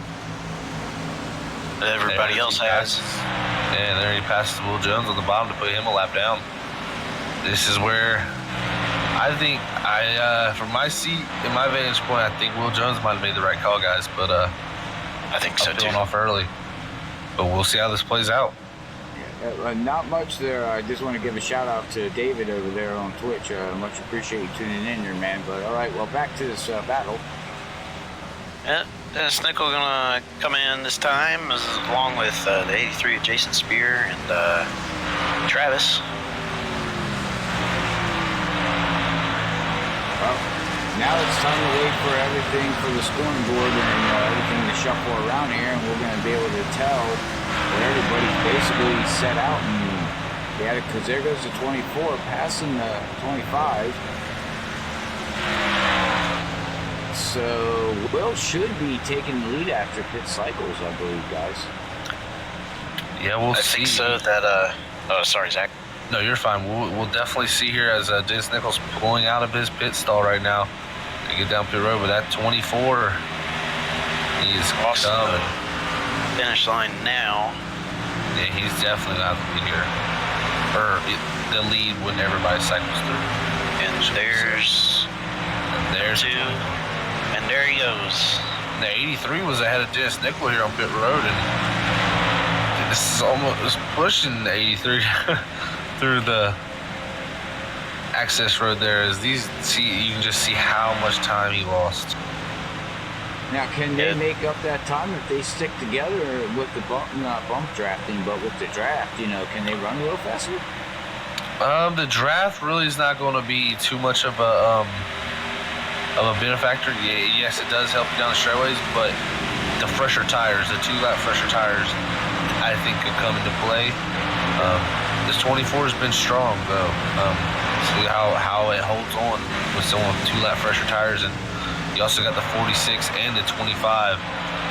B: that everybody else has.
C: Yeah, there he passes Will Jones on the bottom to put him a lap down. This is where I think from my seat, in my vantage point, I think Will Jones might have made the right call, guys. But
B: I think so too.
C: Going off early, but we'll see how this plays out.
A: Not much there. I just want to give a shout out to David over there on Twitch. Much appreciate you tuning in there, man. But all right, well, back to this battle.
B: Yeah, Dennis Nickel gonna come in this time, along with the 83 of Jason Spear and Travis.
A: Well, now it's time to wait for everything for the scoring board and everything to shuffle around here, and we're going to be able to tell where everybody's basically set out. And yeah, because there goes the 24 passing the 25. So Will should be taking the lead after pit cycles, I believe, guys.
C: Yeah, we'll see.
B: I think so. That oh, sorry, Zach.
C: No, you're fine. We'll definitely see here as Dennis Nickel's pulling out of his pit stall right now to get down pit road. But that 24, he is coming.
B: Finish line now.
C: Yeah, he's definitely not lead here, or the lead when everybody cycles through.
B: And there's 2, and there he goes.
C: The 83 was ahead of Dennis Nickel here on pit road, and this is almost pushing the 83 through the access road there. As you can just see how much time he lost.
A: Now, can they make up that time if they stick together with the not bump drafting, but with the draft? You know, can they run a little faster?
C: The draft really is not going to be too much of a benefactor. Yes, it does help you down the straightaways, but the fresher tires, the 2-lap fresher tires, I think could come into play. This 24 has been strong, though. See how it holds on with someone with 2-lap fresher tires, and you also got the 46 and the 25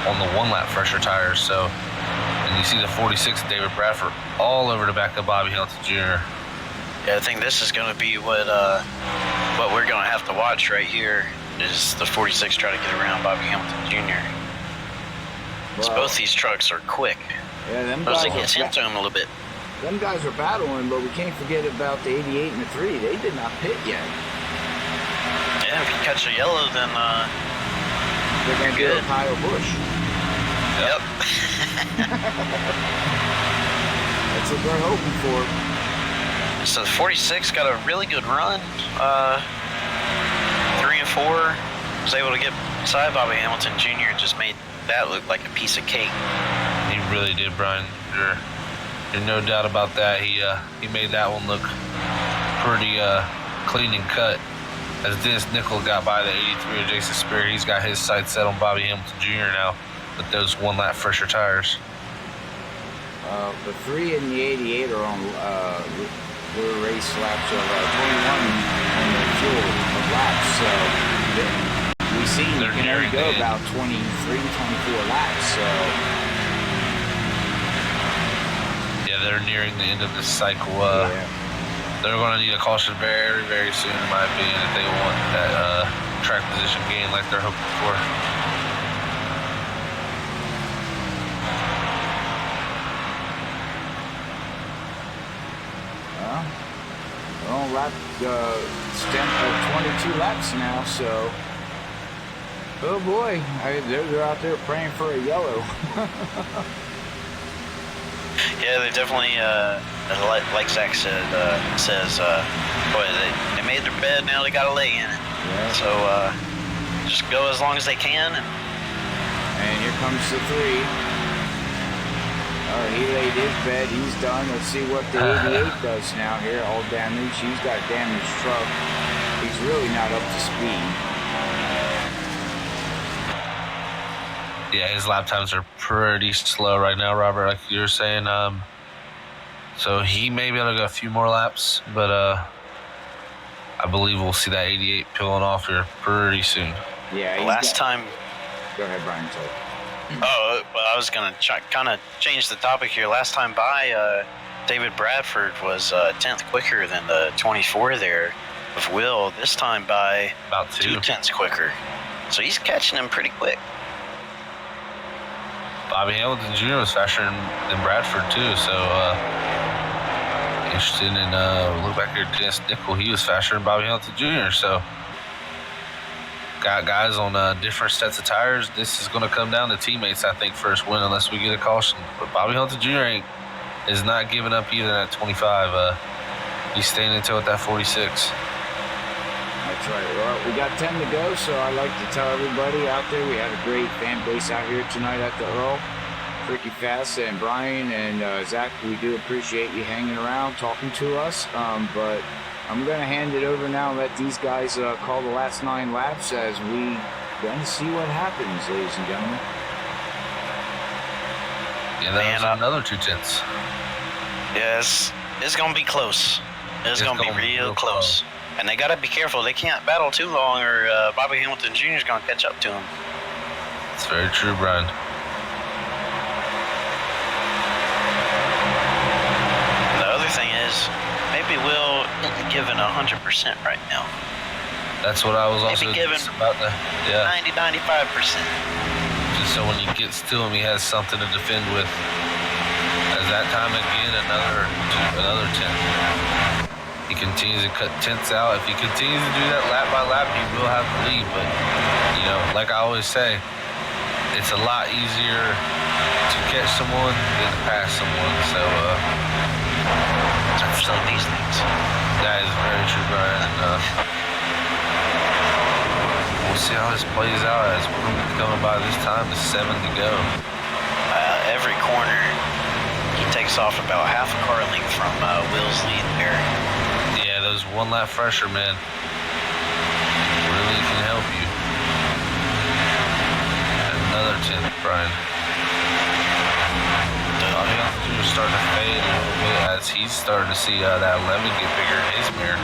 C: on the 1-lap fresher tires. So, and you see the 46 of David Bradford all over the back of Bobby Hamilton Jr.
B: Yeah, I think this is going to be what we're going to have to watch right here. Is the 46 try to get around Bobby Hamilton Jr. Well, both these trucks are quick.
A: Yeah, them
B: guys
A: guys
B: gets into him a little bit.
A: Them guys are battling, but we can't forget about the 88 and the 3. They did not pit yet.
B: Yeah, if you catch a yellow, then
A: they're going to get a Kyle Busch.
B: Yep.
A: That's what they're hoping for.
B: So the 46 got a really good run. 3 and 4 was able to get beside Bobby Hamilton Jr. Just made that look like a piece of cake.
C: He really did, Brian. You're no doubt about that. He made that one look pretty clean and cut. As Dennis Nickel got by the 83 of Jason Spear, he's got his sights set on Bobby Hamilton Jr. now with those 1-lap fresher tires.
A: The 3 and the 88 are on their race laps of 21 on the fuel of laps. So we see you can only go about 23, 24 laps. So
C: yeah, they're nearing the end of this cycle. They're going to need a caution very, very soon, in my opinion, if they want that track position gain like they're hoping for.
A: lap stint of 22 laps now, so oh boy, they're out there praying for a yellow.
B: Yeah, they definitely, like Zach says, boy, they made their bed, now they gotta lay in it.
A: Yeah.
B: So just go as long as they can.
A: And here comes the 3. He laid his bed, he's done. Let's see what the 88 does now here. All damage, he's got a damaged truck. He's really not up to speed.
C: Yeah, his lap times are pretty slow right now, Robert, like you were saying. So he may be able to go a few more laps, but I believe we'll see that 88 peeling off here pretty soon.
A: Yeah.
B: Last time.
A: Go ahead, Brian. Sorry.
B: Oh, well, I was going to kind of change the topic here. Last time by, David Bradford was 10th quicker than the 24 there of Will. This time by
C: about
B: 2 tenths quicker. So he's catching him pretty quick.
C: Bobby Hamilton Jr. was faster than Bradford, too. So, interested in, look back here, Dennis Nickel, he was faster than Bobby Hamilton Jr. So, got guys on different sets of tires. This is going to come down to teammates, I think, first win, unless we get a caution. But Bobby Hamilton Jr. is not giving up either at 25. He's staying until at that 46.
A: That's right. Well, we got 10 to go, so I'd like to tell everybody out there we had a great fan base out here tonight at the EARL. Ricky Fast and Brian and Zach, we do appreciate you hanging around, talking to us. But I'm going to hand it over now and let these guys call the last 9 laps as we going to see what happens, ladies and gentlemen.
C: Yeah, that was another 2 tenths.
B: Yes, it's going to be close. It's going to be real close. And they got to be careful. They can't battle too long or Bobby Hamilton Jr. is going to catch up to him.
C: It's very true, Brian.
B: The other thing is, maybe Will isn't giving 100% right now.
C: That's what I was also
B: maybe giving
C: about the
B: 90, 95%.
C: Just so when he gets to him, he has something to defend with. As that time again, another 10. He continues to cut tenths out. If he continues to do that lap by lap, he will have the lead. But, you know, like I always say, it's a lot easier to catch someone than to pass someone. So,
B: especially these things.
C: That is very true, Brian. We'll see how this plays out as we're going to be coming by this time. The 7 to go.
B: Every corner, he takes off about half a car length from Will's lead there.
C: Yeah, those 1 lap fresher, man, really can help you. Another 10th, Brian. Bobby Hamilton is starting to fade a little bit as he's starting to see that 11 get bigger in his mirror.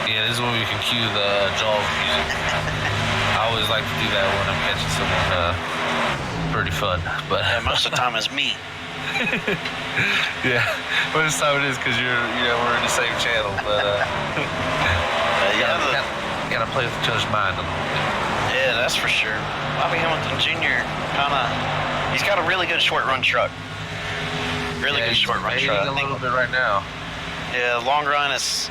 C: Yeah, this is when we can cue the Jaws music. I always like to do that when I'm catching someone. Pretty fun, but
B: yeah, most of the time it's me.
C: Yeah, most of the time it is because we're in the same channel. But you gotta play with each other's mind a little bit.
B: Yeah, that's for sure. Bobby Hamilton Jr. He's got a really good short run truck. Really good short run truck.
C: A little bit right now.
B: Yeah, long run is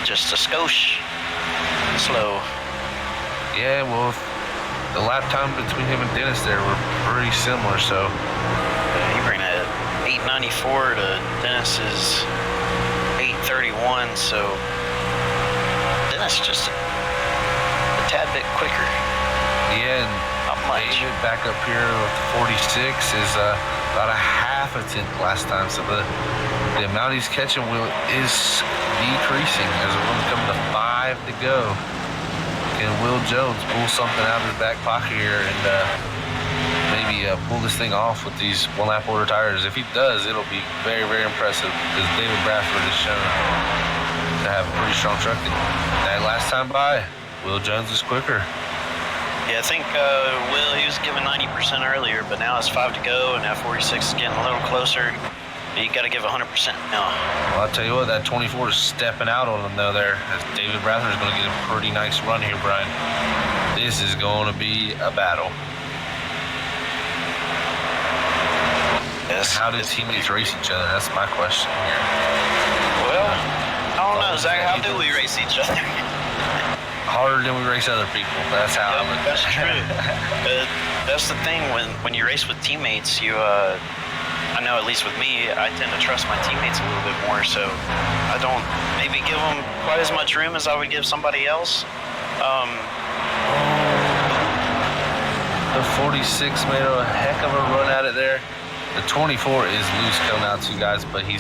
B: just a skosh slow.
C: Yeah, well, the lap time between him and Dennis there were pretty similar, so.
B: He bring that 894 to Dennis's 831, so Dennis just a tad bit quicker.
C: Yeah, and
B: not much.
C: David back up here with the 46 is about a half a tenth last time, so the amount he's catching is decreasing as we're only coming to 5 to go. Can Will Jones pull something out of his back pocket here and maybe pull this thing off with these 1 lap order tires? If he does, it'll be very, very impressive because David Bradford has shown to have a pretty strong truck. And that last time by, Will Jones is quicker.
B: Yeah, I think Will, he was given 90% earlier, but now it's 5 to go, and that 46 is getting a little closer. You got to give 100% now.
C: Well, I'll tell you what, that 24 is stepping out on him, though, there. As David Bradford is going to get a pretty nice run here, Brian. This is going to be a battle.
B: Yeah, Yes.
C: How do teammates race each other? That's my question here.
B: Well, I don't know, Zach. How do we race each other?
C: Harder than we race other people. That's how I look at
B: That's
C: it.
B: true. That's the thing. When you race with teammates, I know at least with me, I tend to trust my teammates a little bit more. So I don't maybe give them quite as much room as I would give somebody else.
C: The 46 made a heck of a run at it there. The 24 is loose coming out too, guys, but he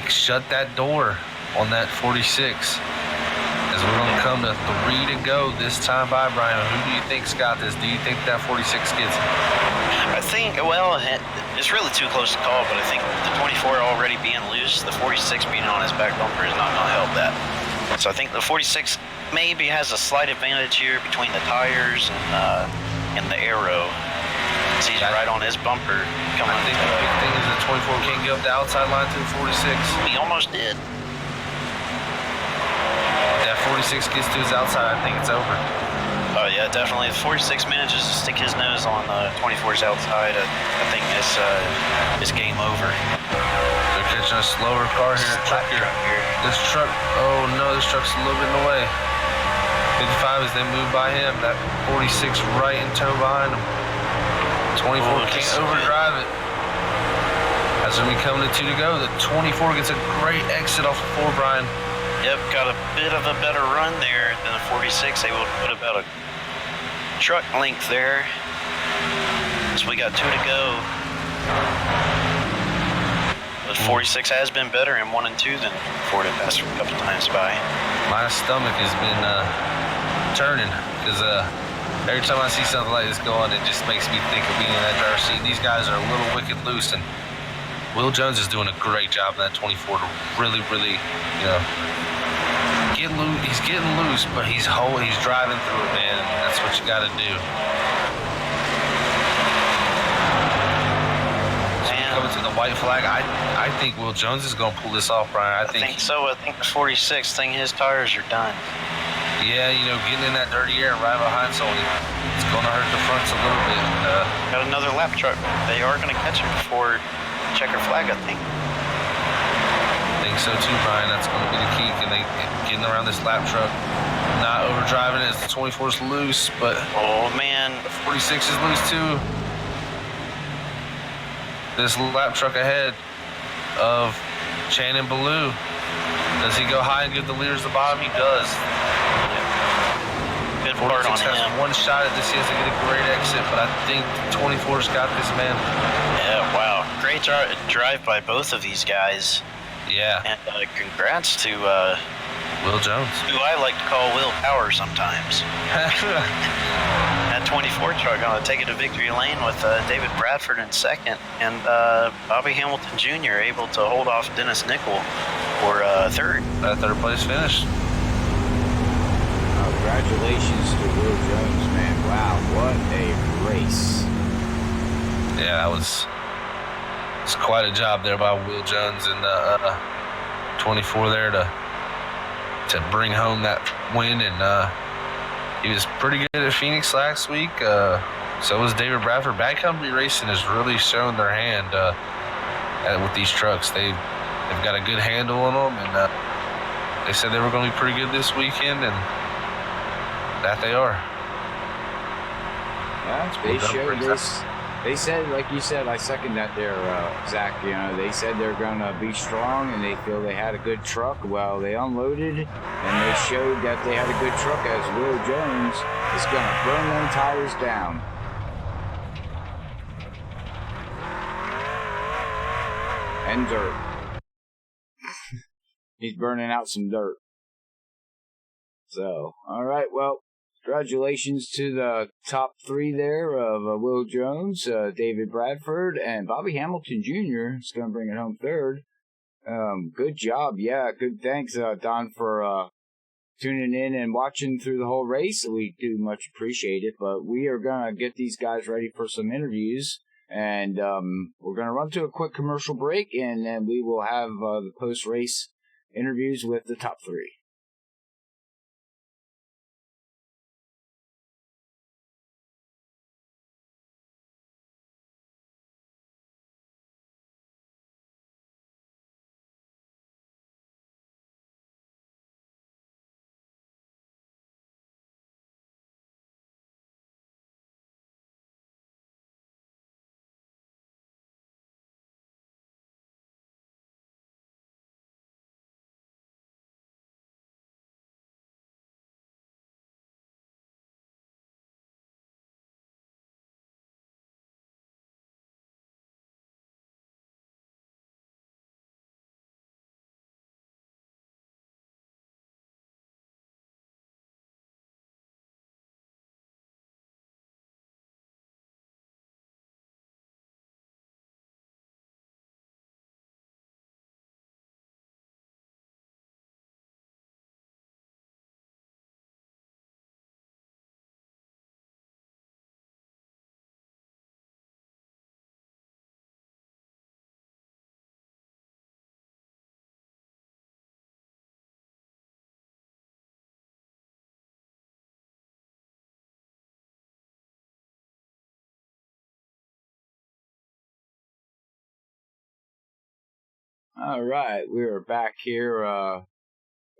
C: shut that door on that 46. As we're going to come to 3 to go this time by Brian. Who do you think's got this? Do you think that 46 gets it?
B: I think, well, it's really too close to call, but I think the 24 already being loose, the 46 being on his back bumper is not going to help that. So I think the 46 maybe has a slight advantage here between the tires and the aero. So he's right on his bumper coming.
C: I think the big thing is the 24 can't get up the outside line to the 46.
B: He almost did.
C: If that 46 gets to his outside, I think it's over.
B: Oh yeah, definitely. The 46 manages to stick his nose on the 24's outside. I think it's game over.
C: They're catching a slower car here. This truck, oh no, this truck's a little bit in the way. 55 as they move by him. That 46 right in tow behind him. 24 can't overdrive it. As we come to 2 to go, the 24 gets a great exit off of 4, Brian.
B: Yep, got a bit of a better run there than the 46. Able to put about a truck length there. So we got 2 to go. But 46 has been better in 1 and 2 than 4 to pass a couple times by.
C: My stomach has been turning because every time I see something like this go on, it just makes me think of being in that driver's seat. These guys are a little wicked loose, and Will Jones is doing a great job in that 24 to really, get loose. He's getting loose, but he's driving through it, man. And that's what you got to do. Coming to the white flag, I think Will Jones is going to pull this off, Brian. I think
B: so. I think the 46 thing, his tires are done.
C: Yeah, getting in that dirty air right behind someone, it's going to hurt the fronts a little bit.
B: Got another lap truck. They are going to catch him before checker flag, I think.
C: I think so too, Brian. That's going to be the key. Can they getting around this lap truck, not overdriving it as the 24 is loose, but
B: oh man,
C: the 46 is loose too. This lap truck ahead of Shannon Ballou. Does he go high and give the leaders the bottom? He does.
B: Good part on him.
C: Has one shot at this. He has to get a great exit, but I think 24's got this, man.
B: Yeah, wow. Great drive by both of these guys.
C: Yeah.
B: And congrats to
C: Will Jones,
B: who I like to call Will Power sometimes. That 24 truck going to take it to victory lane with David Bradford in second, and Bobby Hamilton Jr. able to hold off Dennis Nickel for third.
C: That third place finish.
A: Congratulations to Will Jones, man. Wow, what a race.
C: Yeah, it's quite a job there by Will Jones and the 24 there to bring home that win, and he was pretty good at Phoenix last week. So was David Bradford. Bad Company Racing has really shown their hand with these trucks. They've got a good handle on them, and they said they were going to be pretty good this weekend, and that they are.
A: Yeah, they showed this. They said, like you said, I second that there, Zach. They said they're going to be strong and they feel they had a good truck. Well, they unloaded and they showed that they had a good truck, as Will Jones is going to burn them tires down. And dirt. He's burning out some dirt. So, all right, well, congratulations to the top 3 there of Will Jones, David Bradford, and Bobby Hamilton Jr. is going to bring it home third. Good job. Yeah, good. Thanks, Don, for tuning in and watching through the whole race. We do much appreciate it, but we are going to get these guys ready for some interviews, and we're going to run to a quick commercial break, and then we will have the post-race interviews with the top 3. All right, we are back here. We're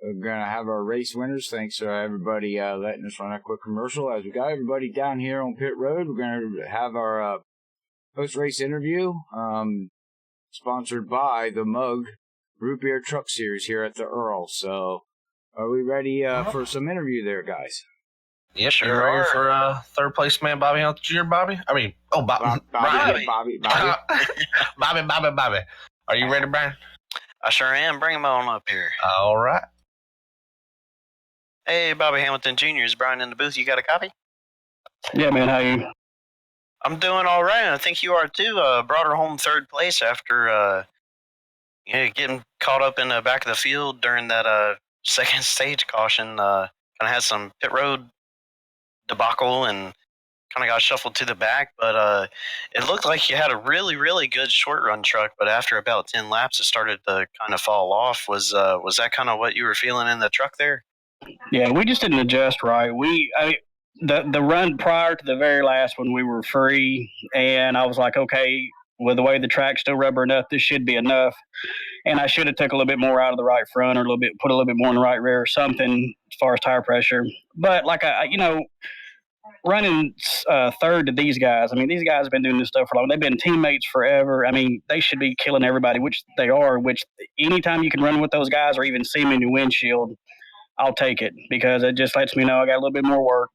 A: going to have our race winners. Thanks to everybody letting us run a quick commercial. As we got everybody down here on pit road, we're going to have our post-race interview sponsored by the Mug Root Beer Truck Series here at the EARL. So are we ready for some interview there, guys?
C: Yep, sure. You ready for third place man Bobby Hunt Jr., Bobby? I mean, Bobby. Bobby. Are you ready, Brian?
B: I sure am. Bring him on up here.
C: All right.
B: Hey, Bobby Hamilton Jr. Is Brian in the booth? You got a copy?
E: Yeah, man. How you?
B: I'm doing all right. I think you are too. Brought her home third place after getting caught up in the back of the field during that second stage caution. Kind of had some pit road debacle and kind of got shuffled to the back, but it looked like you had a really, really good short run truck, but after about 10 laps, it started to kind of fall off. Was that kind of what you were feeling in the truck there?
E: Yeah, we just didn't adjust right. The run prior to the very last one, we were free, and I was like, okay, with the way the track's still rubber enough, this should be enough. And I should have took a little bit more out of the right front, or put a little bit more in the right rear, or something as far as tire pressure. But like running third to these guys. I mean, these guys have been doing this stuff for long. They've been teammates forever. I mean, they should be killing everybody, which they are. Which anytime you can run with those guys, or even see them in your windshield, I'll take it, because it just lets me know I got a little bit more work,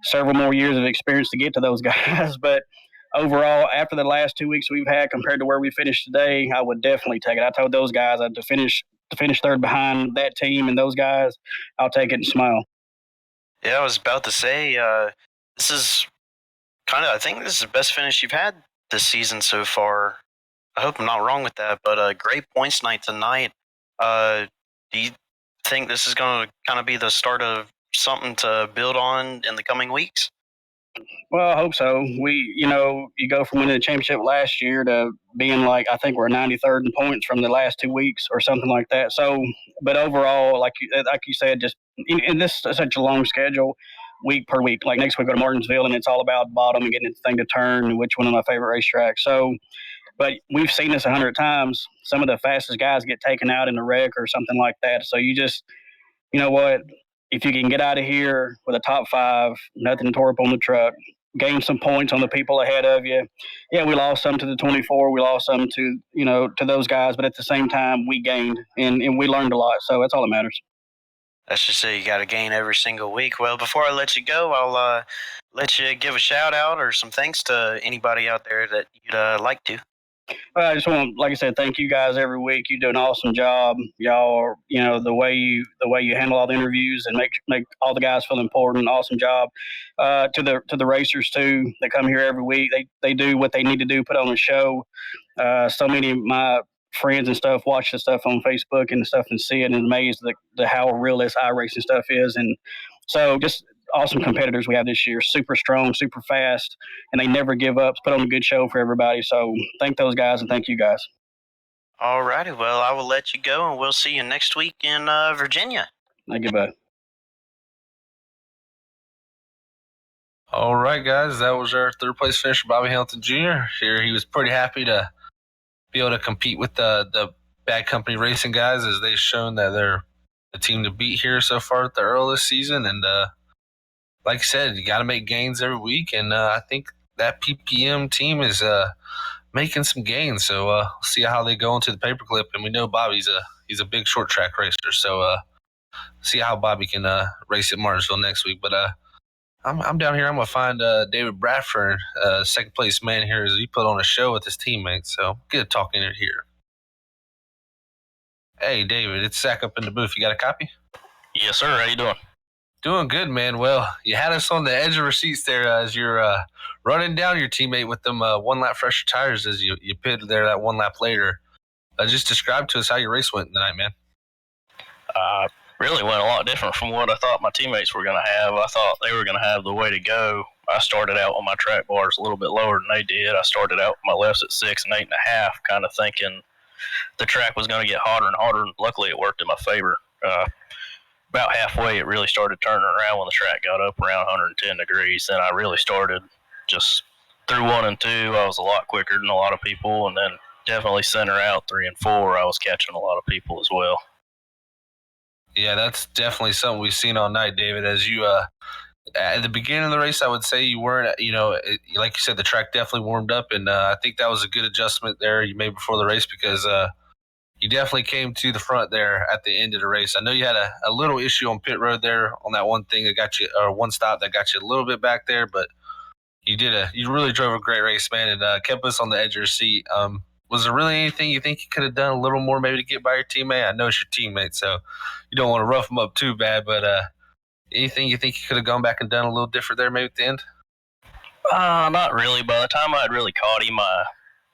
E: several more years of experience to get to those guys. But overall, after the last 2 weeks we've had compared to where we finished today, I would definitely take it. I told those guys to finish third behind that team and those guys, I'll take it and smile.
B: Yeah, I was about to say, this is I think this is the best finish you've had this season so far. I hope I'm not wrong with that, but great points night tonight. Do you think this is going to kind of be the start of something to build on in the coming weeks?
E: Well, I hope so. You go from winning the championship last year to being like, I think we're 93rd in points from the last 2 weeks or something like that. So, but overall, like you said, just in this is such a long schedule, week per week. Like next week, we go to Martinsville, and it's all about bottom and getting the thing to turn, and which one of my favorite racetracks. So, but we've seen this 100 times. Some of the fastest guys get taken out in a wreck or something like that. So you just, you know what? If you can get out of here with a top 5, nothing tore up on the truck, gain some points on the people ahead of you. Yeah, we lost some to the 24. We lost some to those guys, but at the same time, we gained and we learned a lot. So that's all that matters.
B: That's just say you got to gain every single week. Well, before I let you go, I'll let you give a shout out or some thanks to anybody out there that you'd like to.
E: I just want, like I said, thank you guys every week. You do an awesome job. Y'all are, the way you handle all the interviews and make all the guys feel important. Awesome job. To the racers too, that come here every week. They do what they need to do, put on a show. So many of my friends and stuff watch the stuff on Facebook and stuff and see it and amazed the how real this iRacing stuff is. And so just awesome competitors we have this year. Super strong, super fast, and they never give up. Put on a good show for everybody. So thank those guys and thank you guys.
B: All righty. Well, I will let you go, and we'll see you next week in Virginia.
E: Thank you, bud.
C: All right, guys. That was our third place finisher, Bobby Hamilton Jr. Here, he was pretty happy to be able to compete with the Bad Company Racing guys, as they've shown that they're the team to beat here so far at the EARL this season. And like I said, you got to make gains every week, and I think that PPM team is making some gains. So we'll see how they go into the paperclip. And we know Bobby's he's a big short track racer, so see how Bobby can race at Martinsville next week. But I'm down here. I'm gonna find David Bradford, second place man here, as he put on a show with his teammates. So good talking it here. Hey, David, it's Zach up in the booth. You got a copy?
F: Yes, sir. How you doing?
C: Doing good, man. Well, you had us on the edge of our seats there as you're running down your teammate with them 1 lap fresher tires as you pitted there that 1 lap later. Just describe to us how your race went tonight, man.
F: Really went a lot different from what I thought my teammates were going to have. I thought they were going to have the way to go. I started out with my track bars a little bit lower than they did. I started out with my lefts at 6 and 8.5, kind of thinking the track was going to get hotter and hotter, and luckily it worked in my favor. About halfway, it really started turning around when the track got up around 110 degrees. Then I really started just through 1 and 2. I was a lot quicker than a lot of people, and then definitely center out 3 and 4, I was catching a lot of people as well.
C: Yeah, that's definitely something we've seen all night, David. As you at the beginning of the race, I would say you weren't, like you said, the track definitely warmed up, and I think that was a good adjustment there you made before the race because you definitely came to the front there at the end of the race. I know you had a little issue on pit road there on that one thing that got you, or one stop that got you a little bit back there, but you really drove a great race, man, and kept us on the edge of your seat. Was there really anything you think you could have done a little more maybe to get by your teammate? I know it's your teammate, so you don't want to rough them up too bad, but anything you think you could have gone back and done a little different there maybe at the end?
F: Not really. By the time I had really caught him, I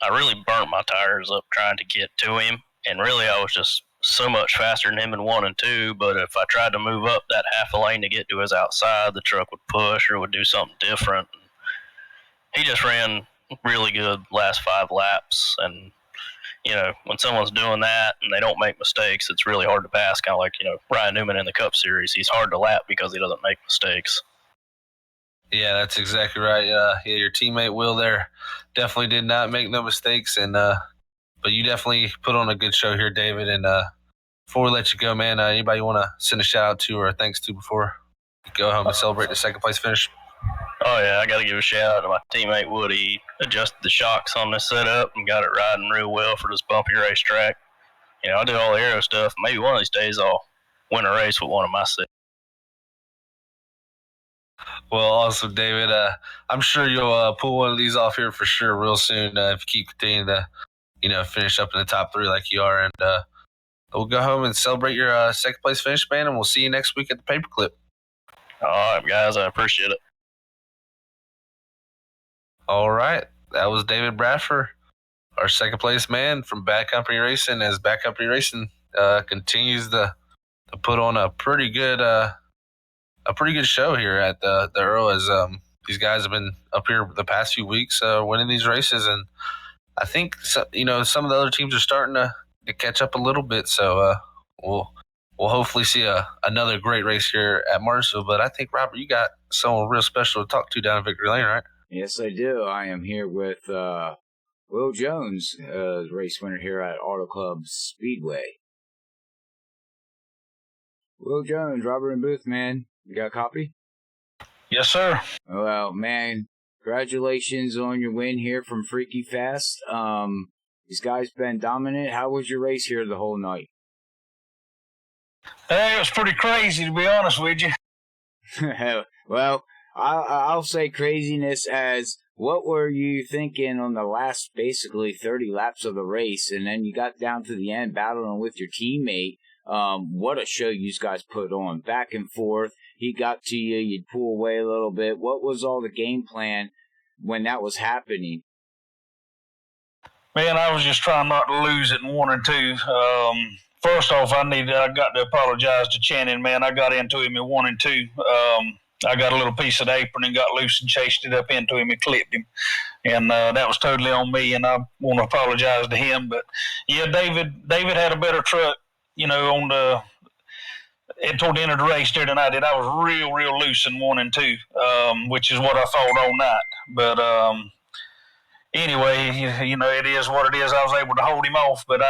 F: really burnt my tires up trying to get to him. And really, I was just so much faster than him in 1 and 2. But if I tried to move up that half a lane to get to his outside, the truck would push or would do something different. He just ran really good last 5 laps. And, when someone's doing that and they don't make mistakes, it's really hard to pass. Kind of like, Ryan Newman in the Cup Series. He's hard to lap because he doesn't make mistakes.
C: Yeah, that's exactly right. Yeah, your teammate Will there definitely did not make no mistakes, and but you definitely put on a good show here, David. And before we let you go, man, anybody you want to send a shout out to or a thanks to before you go home and celebrate the second place finish?
F: Oh, yeah, I got to give a shout out to my teammate Woody. He adjusted the shocks on this setup and got it riding real well for this bumpy racetrack. I do all the aero stuff. Maybe one of these days I'll win a race with one of my sets.
C: Well, awesome, David. I'm sure you'll pull one of these off here for sure real soon if you keep continuing to, finish up in the top 3 like you are. And we'll go home and celebrate your second place finish, man, and we'll see you next week at the Paperclip.
F: All right, guys, I appreciate it.
C: All right. That was David Bradford, our second place man from Bad Company Racing, as Bad Company Racing continues to put on a pretty good show here at the EARL, as these guys have been up here the past few weeks winning these races, and I think some of the other teams are starting to catch up a little bit. So we'll hopefully see another great race here at Martinsville. But I think, Robert, you got someone real special to talk to down in Victory Lane, right?
A: Yes, I do. I am here with Will Jones, race winner here at Auto Club Speedway. Will Jones, Robert and Booth, man. You got a copy?
E: Yes, sir.
A: Well, man, congratulations on your win here from Freaky Fast. These guys been dominant. How was your race here the whole night?
G: It was pretty crazy, to be honest with you.
A: Well, I'll say craziness as what were you thinking on the last basically 30 laps of the race, and then you got down to the end battling with your teammate. What a show you guys put on, back and forth. He got to you, you'd pull away a little bit. What was all the game plan when that was happening?
G: Man, I was just trying not to lose it in 1 and 2. First off, I got to apologize to Channing, man. I got into him in 1 and 2. I got a little piece of the apron and got loose and chased it up into him and clipped him. And that was totally on me, and I want to apologize to him. But, yeah, David had a better truck, and toward the end of the race there tonight, I was real loose in 1 and 2, which is what I thought all night. But anyway, it is what it is. I was able to hold him off, but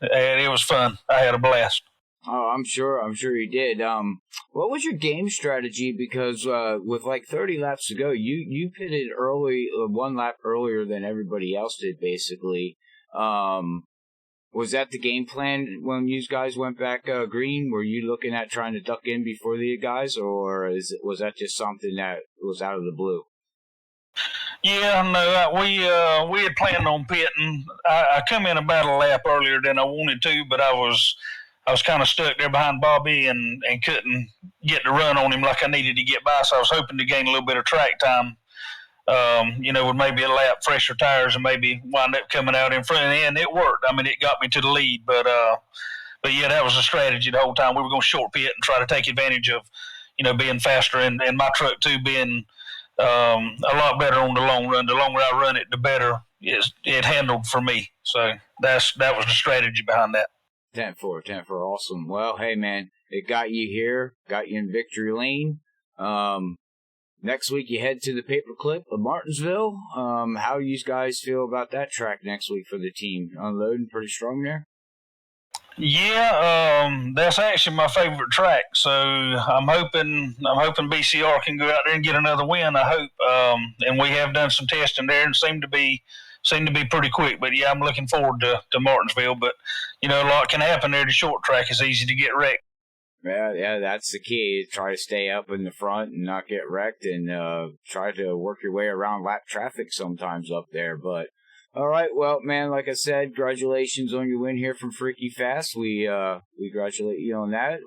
G: it was fun. I had a blast.
A: Oh, I'm sure you did. What was your game strategy? Because with like 30 laps to go, you pitted early, 1 lap earlier than everybody else did, basically. Was that the game plan when you guys went back green? Were you looking at trying to duck in before the guys, or was that just something that was out of the blue?
G: Yeah, no, we had planned on pitting. I come in about a lap earlier than I wanted to, but I was kind of stuck there behind Bobby and couldn't get the run on him like I needed to get by, so I was hoping to gain a little bit of track time, with maybe a lap fresher tires and maybe wind up coming out in front. And it worked. I mean, it got me to the lead, but yeah, that was the strategy the whole time. We were going to short pit and try to take advantage of, being faster and my truck too being a lot better on the long run. The longer I run it, the better it handled for me. So that was the strategy behind that.
A: 10-4, awesome. Well, hey man, it got you here, got you in victory lane. Now next week you head to the Paperclip of Martinsville. How do you guys feel about that track next week for the team? Unloading pretty strong there?
G: Yeah, that's actually my favorite track. So I'm hoping BCR can go out there and get another win. I hope. And we have done some testing there and seem to be pretty quick. But yeah, I'm looking forward to Martinsville. But a lot can happen there. The short track is easy to get wrecked.
A: Yeah, that's the key. Try to stay up in the front and not get wrecked, and try to work your way around lap traffic sometimes up there. But all right, well, man, like I said, congratulations on your win here from Freaky Fast. We congratulate you on that.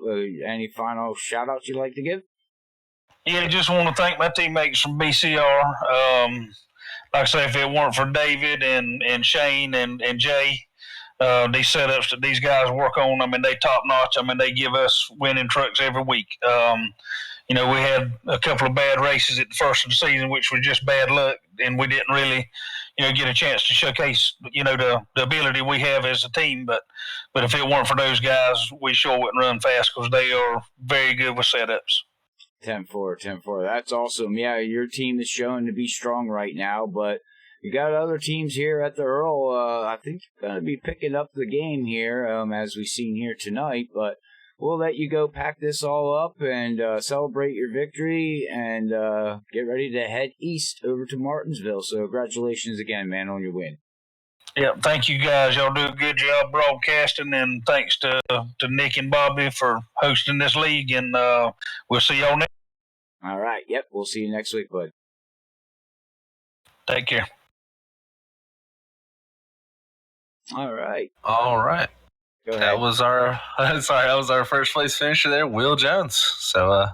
A: Any final shout-outs you'd like to give?
G: Yeah, just want to thank my teammates from BCR. Like I say, if it weren't for David and Shane and Jay, these setups that these guys work on, I mean, they top notch. I mean, they give us winning trucks every week. We had a couple of bad races at the first of the season, which was just bad luck, and we didn't really, get a chance to showcase, the ability we have as a team. But if it weren't for those guys, we sure wouldn't run fast because they are very good with setups.
A: 10-4. That's awesome. Yeah, your team is showing to be strong right now, but you got other teams here at the Earl. I think you're going to be picking up the game here, as we've seen here tonight. But we'll let you go pack this all up and celebrate your victory and get ready to head east over to Martinsville. So congratulations again, man, on your win.
G: Yeah, thank you guys. Y'all do a good job broadcasting, and thanks to Nick and Bobby for hosting this league. And we'll see y'all next.
A: All right. Yep. We'll see you next week, bud.
G: Take care.
A: All right.
C: Go ahead. That was our first place finisher there, Will Jones. So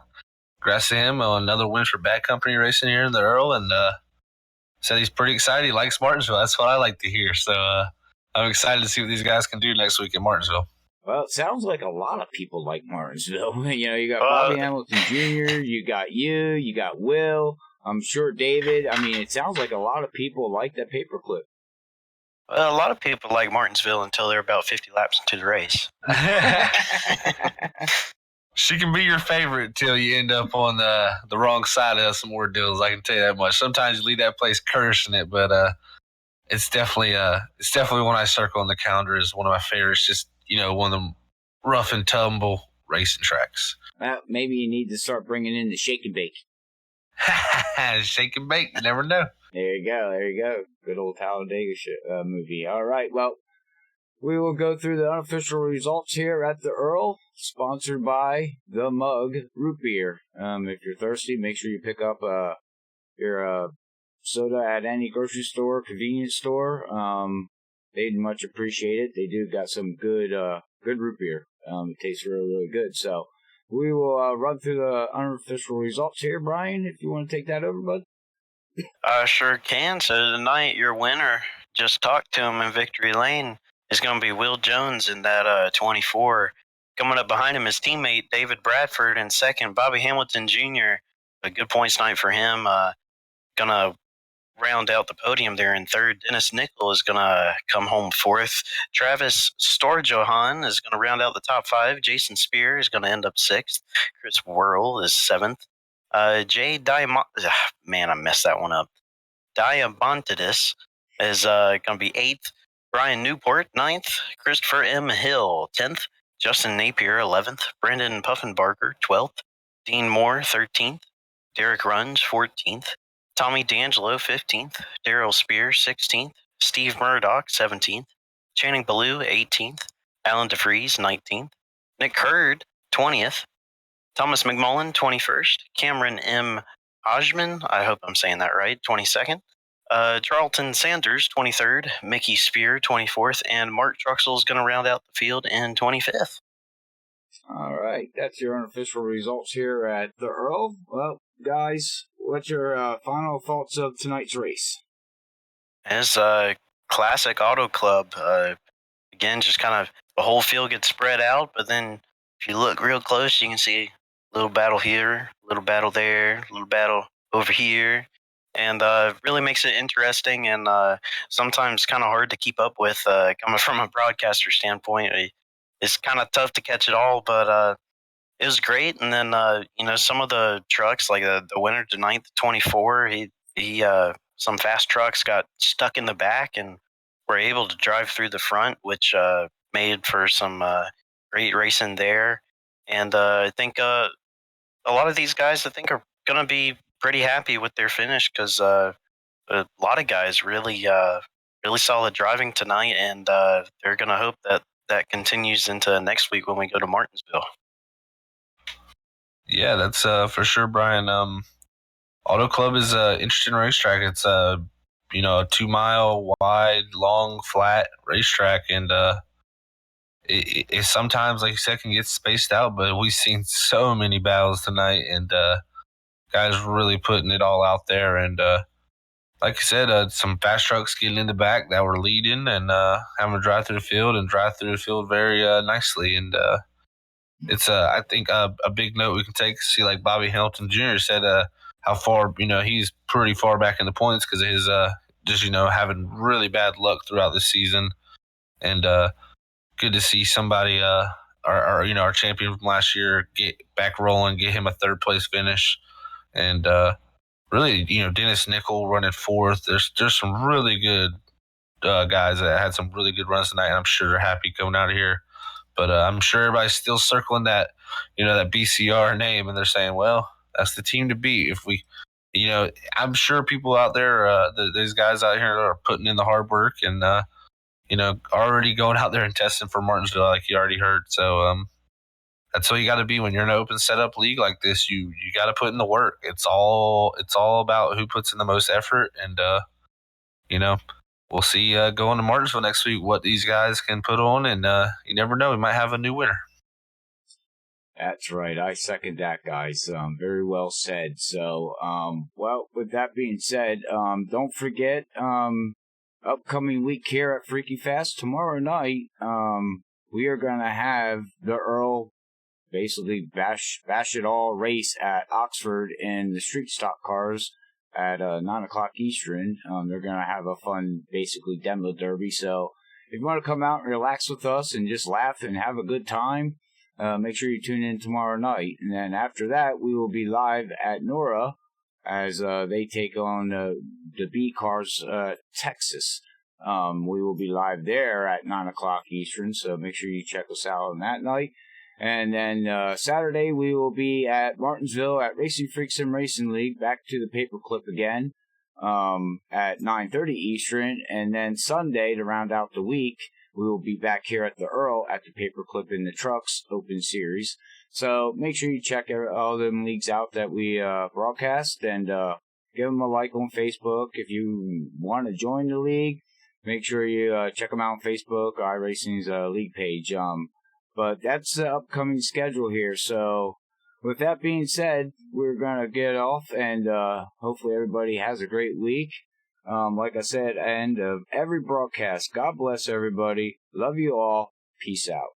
C: congrats to him on another win for Bad Company Racing here in the Earl, and said he's pretty excited. He likes Martinsville. That's what I like to hear. So I'm excited to see what these guys can do next week in Martinsville.
A: Well, it sounds like a lot of people like Martinsville. You got Bobby Hamilton Jr., you got Will, I'm sure David. I mean, it sounds like a lot of people like that paperclip.
B: Well, a lot of people like Martinsville until they're about 50 laps into the race.
C: She can be your favorite till you end up on the wrong side of some ordeals. I can tell you that much. Sometimes you leave that place cursing it, but it's definitely one I circle on the calendar as one of my favorites. Just one of them rough and tumble racing tracks.
A: Well, maybe you need to start bringing in the shake and bake.
C: Shake and bake, you never know.
A: There you go. Good old Talladega movie. All right, well, we will go through the unofficial results here at the Earl, sponsored by The Mug Root Beer. If you're thirsty, make sure you pick up your soda at any grocery store, convenience store. They'd much appreciate it. They do got some good root beer. It tastes really, really good. So we will run through the unofficial results here, Brian, if you want to take that over, bud.
B: I sure can. So tonight, your winner, just talked to him in Victory Lane, is going to be Will Jones in that 24. Coming up behind him is teammate David Bradford in second. Bobby Hamilton Jr., a good points night for him. Going to round out the podium there in third. Dennis Nickel is going to come home fourth. Travis Storjohan is going to round out the top five. Jason Spear is going to end up sixth. Chris Whirl is seventh. Jay man, I messed that one up. Diamantidis is going to be eighth. Brian Newport, ninth. Christopher M. Hill, 10th. Justin Napier, 11th. Brandon Puffenbarger, 12th. Dean Moore, 13th. Derek Runge, 14th. Tommy D'Angelo, 15th. Daryl Spear, 16th. Steve Murdoch, 17th. Channing Ballou, 18th. Alan DeFries, 19th. Nick Hurd, 20th. Thomas McMullen, 21st. Cameron M. Ajman, I hope I'm saying that right, 22nd. Charlton Sanders, 23rd. Mickey Spear, 24th. And Mark Truxell is going to round out the field in 25th.
A: All right, that's your unofficial results here at the Earl. Well, guys, what's your final thoughts of tonight's race?
B: It's a classic auto club. Again, just kind of the whole field gets spread out, but then if you look real close, you can see a little battle here, a little battle there, a little battle over here. And really makes it interesting and sometimes kind of hard to keep up with coming from a broadcaster standpoint. It's kind of tough to catch it all, but it was great. And then some of the trucks, like the winner tonight, the 24, he some fast trucks got stuck in the back and were able to drive through the front, which made for some great racing there. And I think a lot of these guys, I think, are going to be pretty happy with their finish because a lot of guys really solid driving tonight, and they're going to hope that continues into next week when we go to Martinsville.
C: Yeah, that's for sure, Brian. Auto Club is an interesting racetrack. It's a 2-mile wide, long, flat racetrack, and it sometimes, like you said, can get spaced out. But we've seen so many battles tonight, and guys really putting it all out there. And like you said, some fast trucks getting in the back that were leading and having to drive through the field very nicely. And it's I think a big note we can take. See, like Bobby Hamilton Jr. said, how far he's pretty far back in the points because of his just having really bad luck throughout the season. And good to see somebody our champion from last year get back rolling, get him a third place finish, and really Dennis Nickel running fourth. There's some really good guys that had some really good runs tonight, and I'm sure they're happy coming out of here. But I'm sure everybody's still circling that that BCR name, and they're saying, well, that's the team to beat. If we, I'm sure people out there, these guys out here are putting in the hard work and already going out there and testing for Martinsville, like you already heard. So that's what you got to be when you're in an open setup league like this. You got to put in the work. It's all about who puts in the most effort, and we'll see going to Martinsville next week what these guys can put on, and you never know, we might have a new winner.
A: That's right. I second that, guys. Very well said. So, well, with that being said, don't forget, upcoming week here at Freaky Fast tomorrow night, we are going to have the EARL basically bash it all race at Oxford in the street stock cars at 9 o'clock Eastern. They're going to have a fun, basically, demo derby. So if you want to come out and relax with us and just laugh and have a good time, make sure you tune in tomorrow night. And then after that, we will be live at Nora as they take on the B Cars Texas. We will be live there at 9 o'clock Eastern, so make sure you check us out on that night. And then Saturday, we will be at Martinsville at Racing Freaks and Racing League, back to the paperclip again, at 9:30 Eastern. And then Sunday, to round out the week, we will be back here at the EARL at the paperclip in the Trucks Open Series. So make sure you check all them leagues out that we broadcast, and give them a like on Facebook. If you want to join the league, make sure you check them out on Facebook, iRacing's league page. But that's the upcoming schedule here. So with that being said, we're going to get off, and hopefully everybody has a great week. Like I said, end of every broadcast, God bless everybody. Love you all. Peace out.